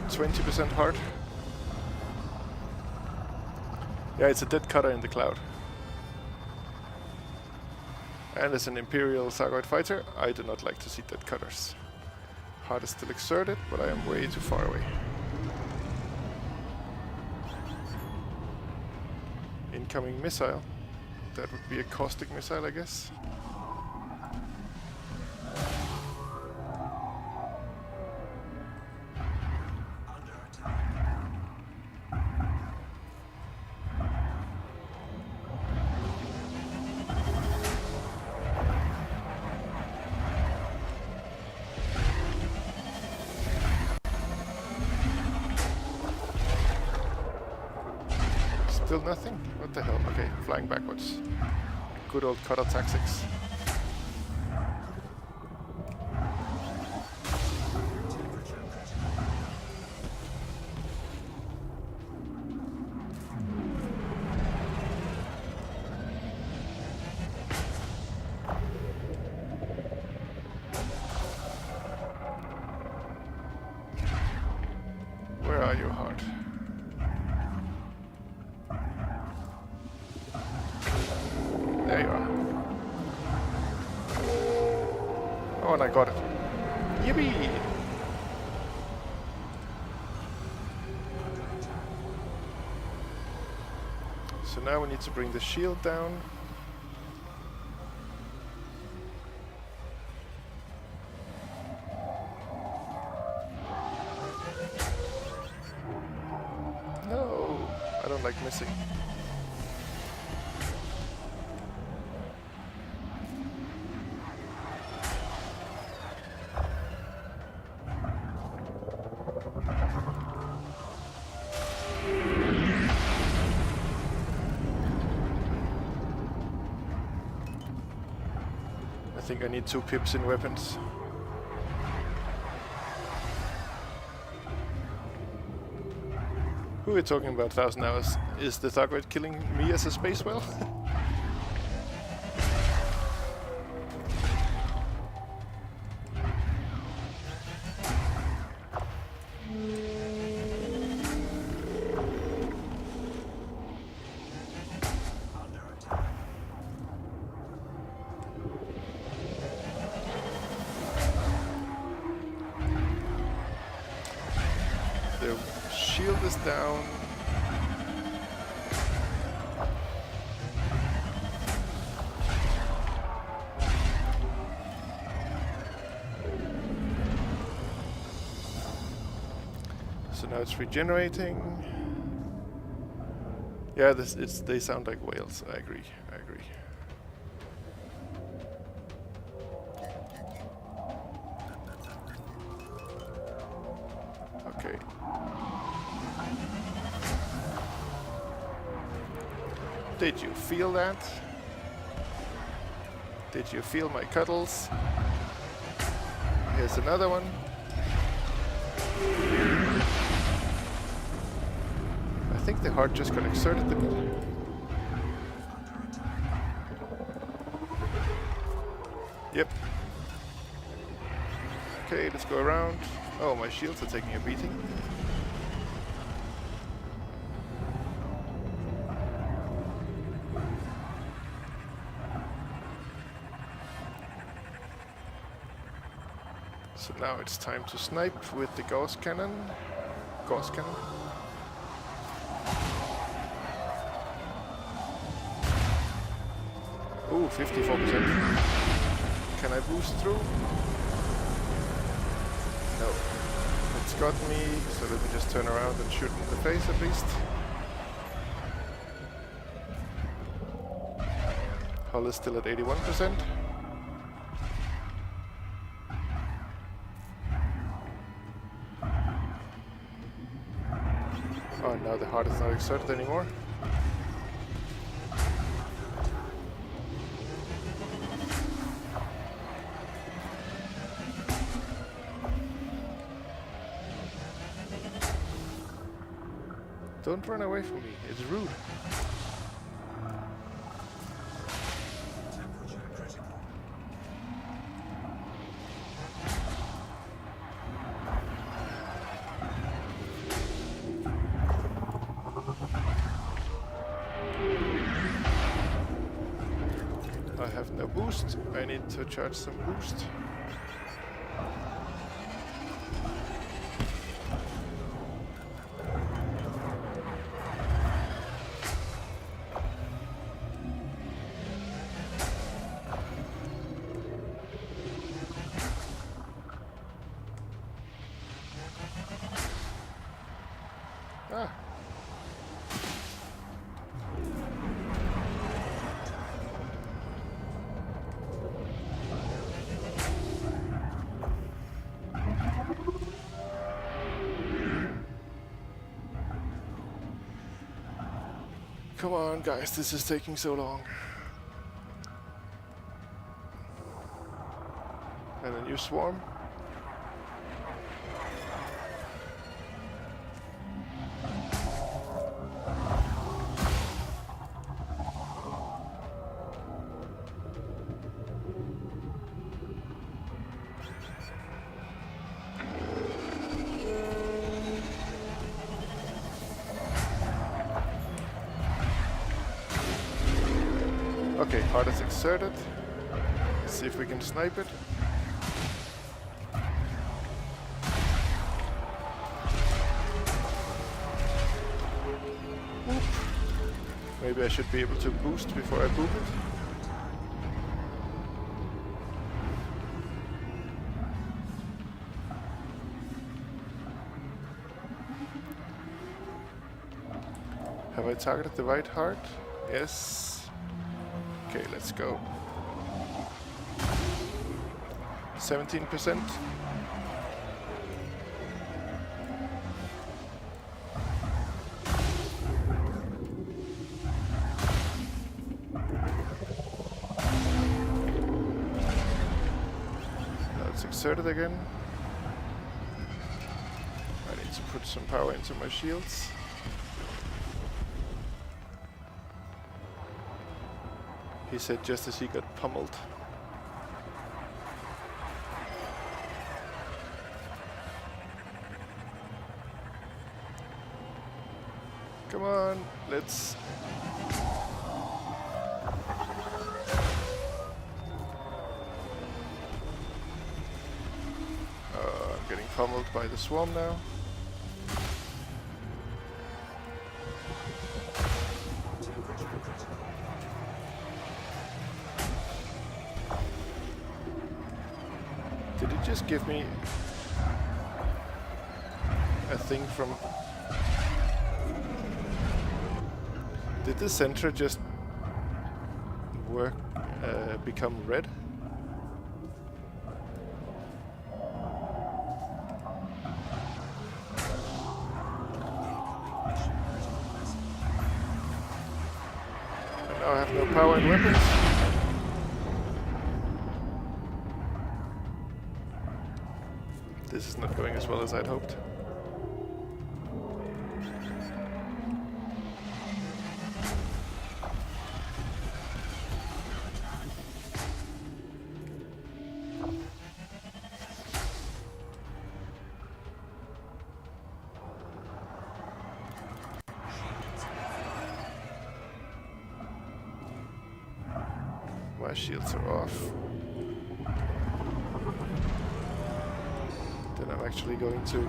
20% heart. Yeah, it's a dead cutter in the cloud. And as an Imperial Thargoid fighter, I do not like to see dead cutters. Heart is still exerted, but I am way too far away. Incoming missile. That would be a caustic missile, I guess. Under attack. Still nothing? What the hell? Okay, flying backwards. Good old cutter tactics. Where are you, heart? There you are. Oh, and I got it. Yippee! So now we need to bring the shield down. No! I don't like missing. I think I need 2 pips in weapons. Who are we talking about 1,000 hours? Is the Thargoid killing me as a space whale? Under attack. The shield is down. So now it's regenerating. Yeah, they sound like whales. I agree. I agree. Okay. Did you feel that? Did you feel my cuddles? Here's another one. I think the heart just got exerted a bit. Yep. Okay, let's go around. Oh, my shields are taking a beating. So now it's time to snipe with the Gauss cannon. Gauss cannon. Ooh, 54%. Can I boost through? No. It's got me, so let me just turn around and shoot in the face at least. Hull is still at 81%. Oh, now the heart is not exerted anymore. don't run away from me. It's rude. Temperature critical. I have no boost. I need to charge some boost. Ah. Come on, guys, this is taking so long. And a new swarm. Okay, hard is exerted. Let's see if we can snipe it. Whoop. Maybe I should be able to boost before I boop it. Have I targeted the right heart? Yes. Okay, let's go. 17%. Now it's exerted again. I need to put some power into my shields. He said just as he got pummeled. Come on, let's... I'm getting pummeled by the swarm now. Did it just give me a thing from... Did the center just work, become red? And now I have no power and weapons. This is not going as well as I'd hoped. My shields are off. Then I'm actually going to...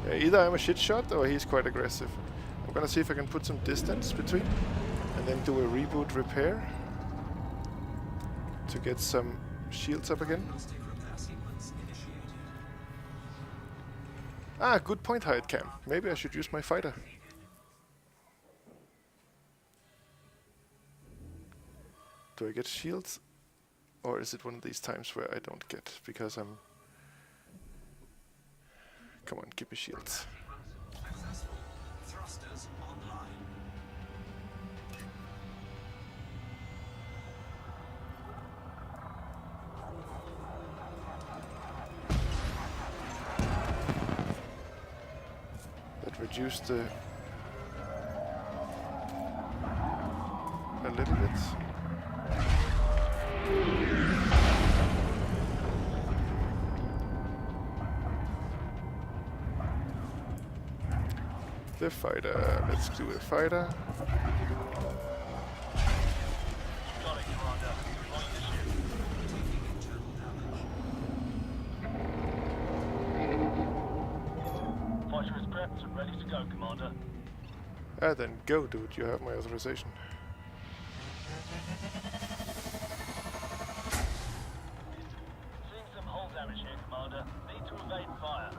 Yeah, either I'm a shit shot or he's quite aggressive. I'm gonna see if I can put some distance between and then do a reboot repair to get some shields up again. Diagnostic repair sequence initiated. Ah, good point, Hyatt Cam. Maybe I should use my fighter. Do I get shields? Or is it one of these times where I don't get because I'm... Come on, give me shields. Successful. Thrusters online. reduce the a little bit. The fighter. Let's do a fighter. Got it, Commander. Deploying the ship. Taking internal damage. Fighter is prepped and ready to go, Commander. Ah, then go, dude. You have my authorization. Seeing some hull damage here, Commander. Need to evade fire.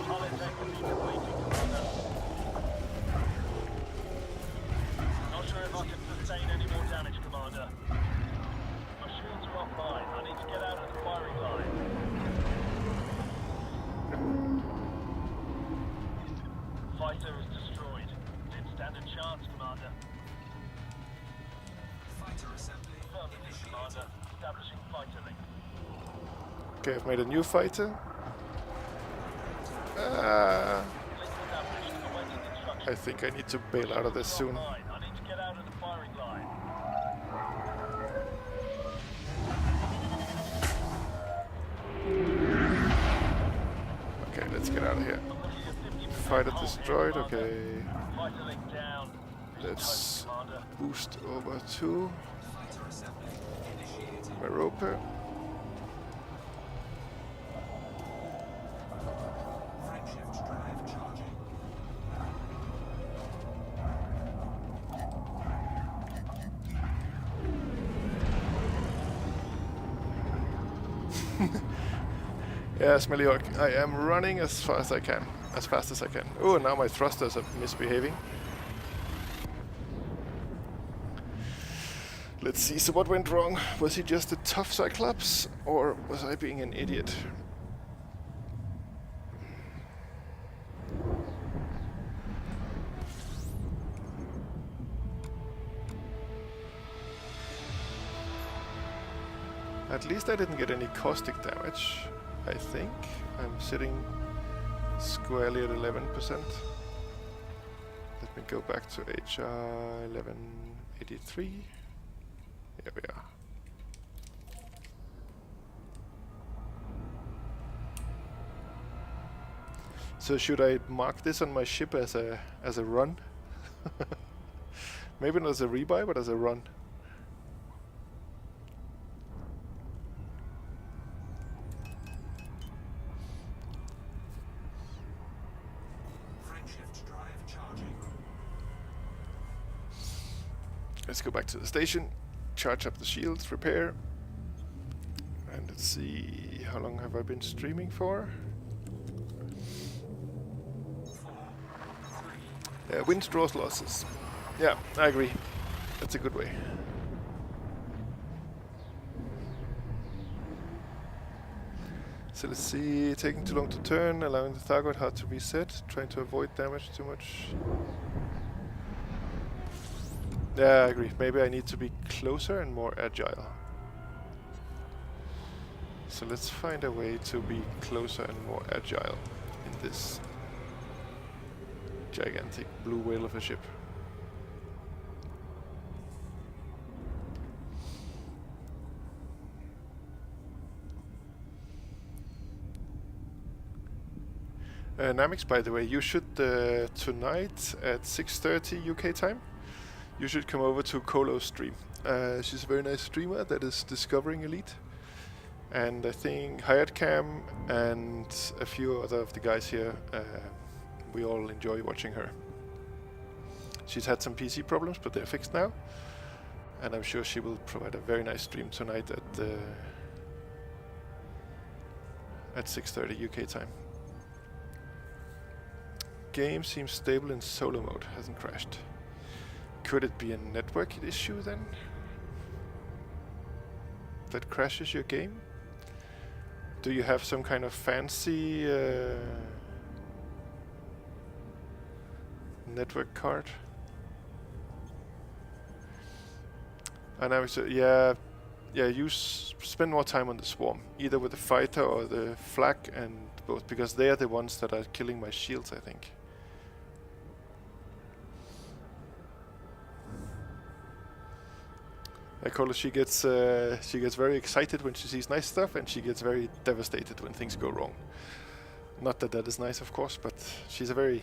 Hull intake will be completed, Commander. Not sure if I can sustain any more damage, Commander. My shields are offline. I need to get out of the firing line. Fighter is destroyed. Didn't stand a chance, Commander. Fighter assembly Affirmative, initiated. Commander. Establishing fighter link. Okay, I've made a new fighter. Link established. Awaiting instructions. I think I need to bail out of this soon. Offline. I need to get out of the firing line. Okay, let's get out of here. Familiar 50% Fighter hull here, destroyed, Commander. okay. Fighter link down. Let's Commander. boost over to Fighter assembly initiated. Merope. Frameshift drive charging. Yeah, Smelly Orc. I am running as fast as I can. As fast as I can. Oh, now my thrusters are misbehaving. Let's see, so what went wrong? Was he just a tough Cyclops? Or was I being an idiot? At least I didn't get any caustic damage, I think. I'm sitting squarely at 11%. Let me go back to HR 1183. Here we are. So should I mark this on my ship as a run? Maybe not as a rebuy, but as a run. Frameshift drive charging. Let's go back to the station, charge up the shields, repair, and let's see, how long have I been streaming for? 4, 3, Wins, draws, losses. Yeah, I agree. That's a good way. So let's see, taking too long to turn, allowing the Thargoid hard to reset, trying to avoid damage too much. Yeah, I agree. Maybe I need to be closer and more agile. So let's find a way to be closer and more agile in this gigantic blue whale of a ship. Namix, by the way, you should tonight at 6:30 UK time, you should come over to Kolo's stream. She's a very nice streamer that is discovering Elite. And I think Hired Cam and a few other of the guys here, we all enjoy watching her. She's had some PC problems, but they're fixed now. And I'm sure she will provide a very nice stream tonight at 6:30 UK time. Game seems stable in solo mode, hasn't crashed. Could it be a network issue then? That crashes your game? Do you have some kind of fancy network card? And I was, yeah, yeah, spend more time on the swarm, either with the fighter or the flak, and both, because they are the ones that are killing my shields, I think. Cola, she gets very excited when she sees nice stuff, and she gets very devastated when things go wrong. Not that that is nice, of course, but she's a very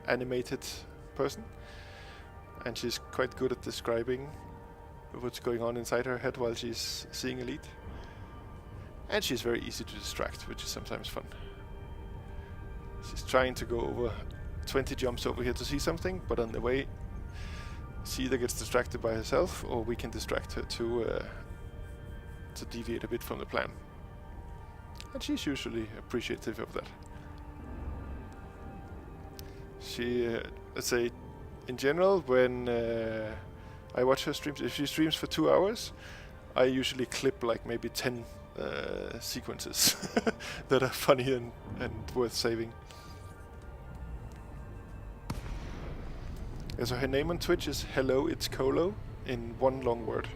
animated person, and she's quite good at describing what's going on inside her head while she's seeing Elite. And she's very easy to distract, which is sometimes fun. She's trying to go over 20 jumps over here to see something, but on the way she either gets distracted by herself, or we can distract her to deviate a bit from the plan. And she's usually appreciative of that. She, let's say, in general, when I watch her streams, if she streams for 2 hours, I usually clip like maybe 10 sequences that are funny and worth saving. Yeah, so her name on Twitch is Hello It's Colo in one long word.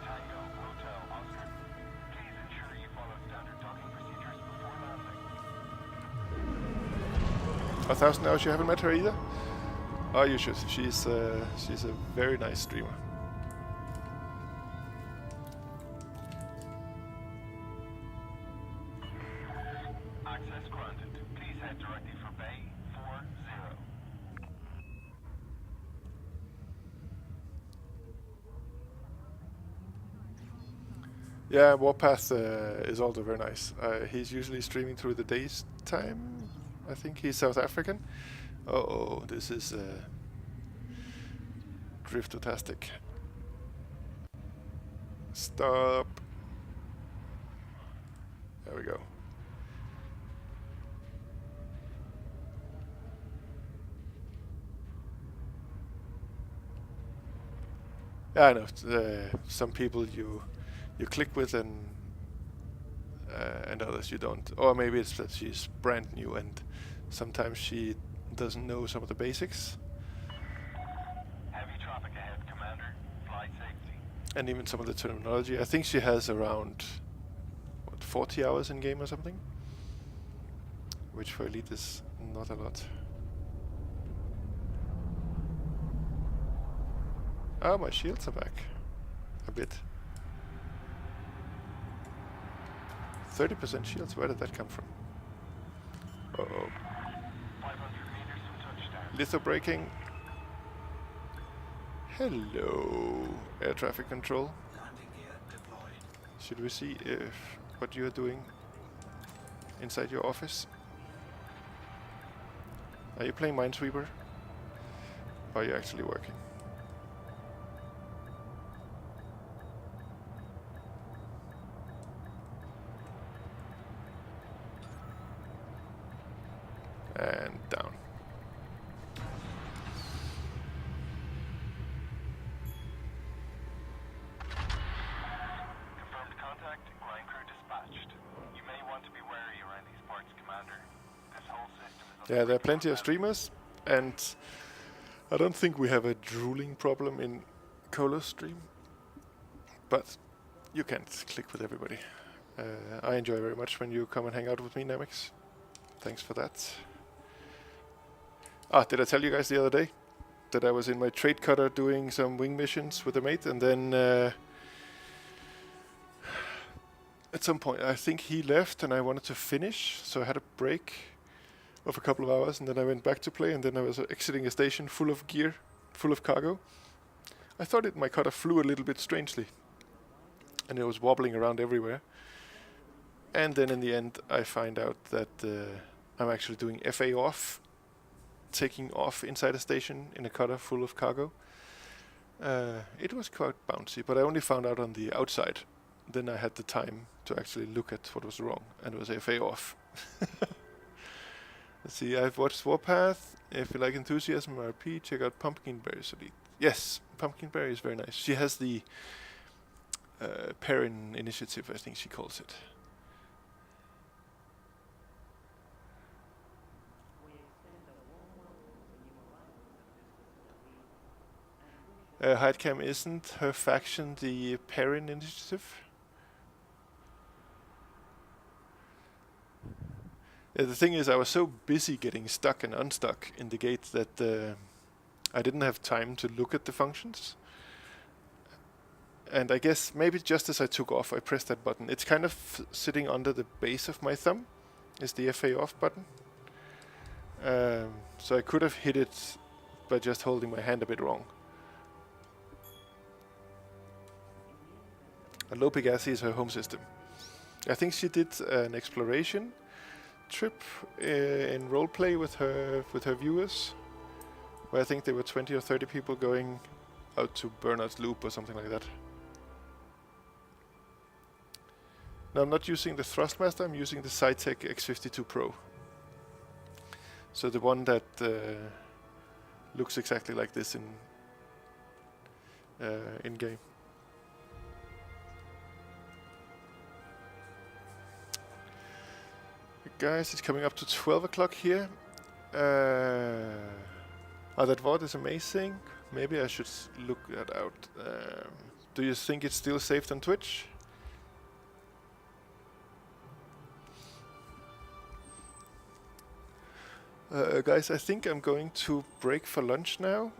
Tango, Hotel, Oscar. Please ensure you follow standard docking procedures before landing. 1,000 hours, you haven't met her either? Oh, you should. She's a very nice streamer. Access granted. Please head directly for Bay 40. Yeah, Warpath is also very nice. He's usually streaming through the day's time. I think he's South African. Oh, this is Driftotastic. Stop. There we go. Yeah, I know. Some people you click with and others you don't. Or maybe it's that she's brand new and sometimes she doesn't know some of the basics. Heavy traffic ahead, Commander. Flight safety. And even some of the terminology. I think she has around, 40 hours in game or something? Which for Elite is not a lot. Ah, my shields are back. A bit. 30% shields, where did that come from? Uh-oh. 500 meters from touchdown. Litho braking. Hello, air traffic control. Landing gear deployed. Should we see what you are doing inside your office? Are you playing Minesweeper? Or are you actually working? And down. Confirmed contact. Grind crew dispatched. You may want to be wary around these parts, Commander. This whole system is Yeah, there are plenty of streamers, and I don't think we have a drooling problem in Colo's stream. But you can't click with everybody. I enjoy very much when you come and hang out with me, Namix. Thanks for that. Ah, did I tell you guys the other day that I was in my trade cutter doing some wing missions with a mate, and then at some point I think he left and I wanted to finish, so I had a break of a couple of hours, and then I went back to play, and then I was exiting a station full of gear, full of cargo. I thought my cutter flew a little bit strangely, and it was wobbling around everywhere. And then in the end I find out that I'm actually doing FA off, taking off inside a station in a cutter full of cargo. It was quite bouncy, but I only found out on the outside. Then I had the time to actually look at what was wrong, and it was FA off. Let's see, I've watched Warpath. If you like Enthusiasm RP, check out Pumpkinberry's Elite. Yes, Pumpkinberry is very nice. She has the Perrin initiative, I think she calls it. Hidecam isn't her faction the Perrin Initiative? The thing is, I was so busy getting stuck and unstuck in the gate that I didn't have time to look at the functions. And I guess maybe just as I took off, I pressed that button. It's kind of sitting under the base of my thumb, is the FA off button. So I could have hit it by just holding my hand a bit wrong. Low Pegasi is her home system. I think she did an exploration trip in roleplay with her viewers, where I think there were 20 or 30 people going out to Bernard's Loop or something like that. Now I'm not using the Thrustmaster, I'm using the Cytec X52 Pro. So the one that looks exactly like this in game. Guys, it's coming up to 12 o'clock here. That VOD is amazing. Maybe I should look that out. Do you think it's still saved on Twitch? Guys, I think I'm going to break for lunch now,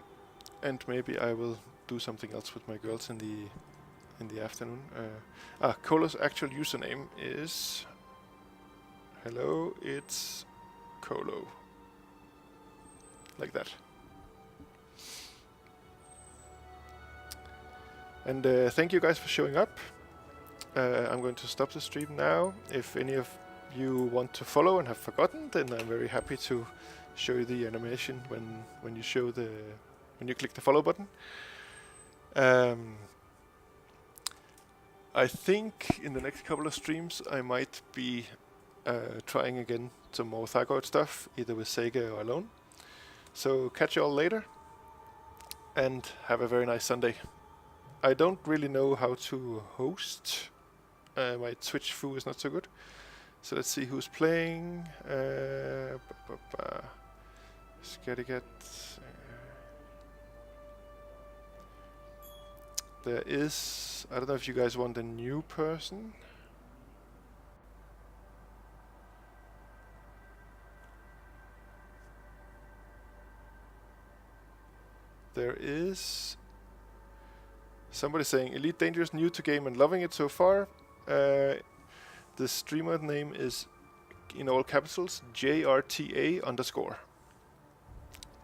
and maybe I will do something else with my girls in the afternoon. Kolo's actual username is... Hello, it's Kolo. Like that. And thank you guys for showing up. I'm going to stop the stream now. If any of you want to follow and have forgotten, then I'm very happy to show you the animation when you click the follow button. I think in the next couple of streams I might be trying again some more Thargoid stuff, either with Sega or alone. So catch you all later, and have a very nice Sunday. I don't really know how to host. My Twitch foo is not so good. So let's see who's playing. Scattycat. There is... I don't know if you guys want a new person. There is somebody saying Elite Dangerous, new to game and loving it so far. The streamer name is in all capitals JRTA_.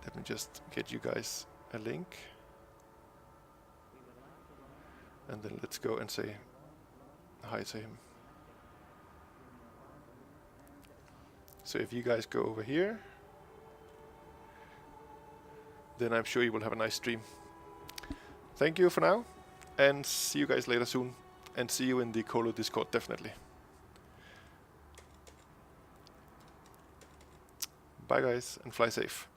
Let me just get you guys a link, and then let's go and say hi to him. So if you guys go over here, then I'm sure you will have a nice stream. Thank you for now, and see you guys later soon, and see you in the Kolo Discord definitely. Bye guys, and fly safe.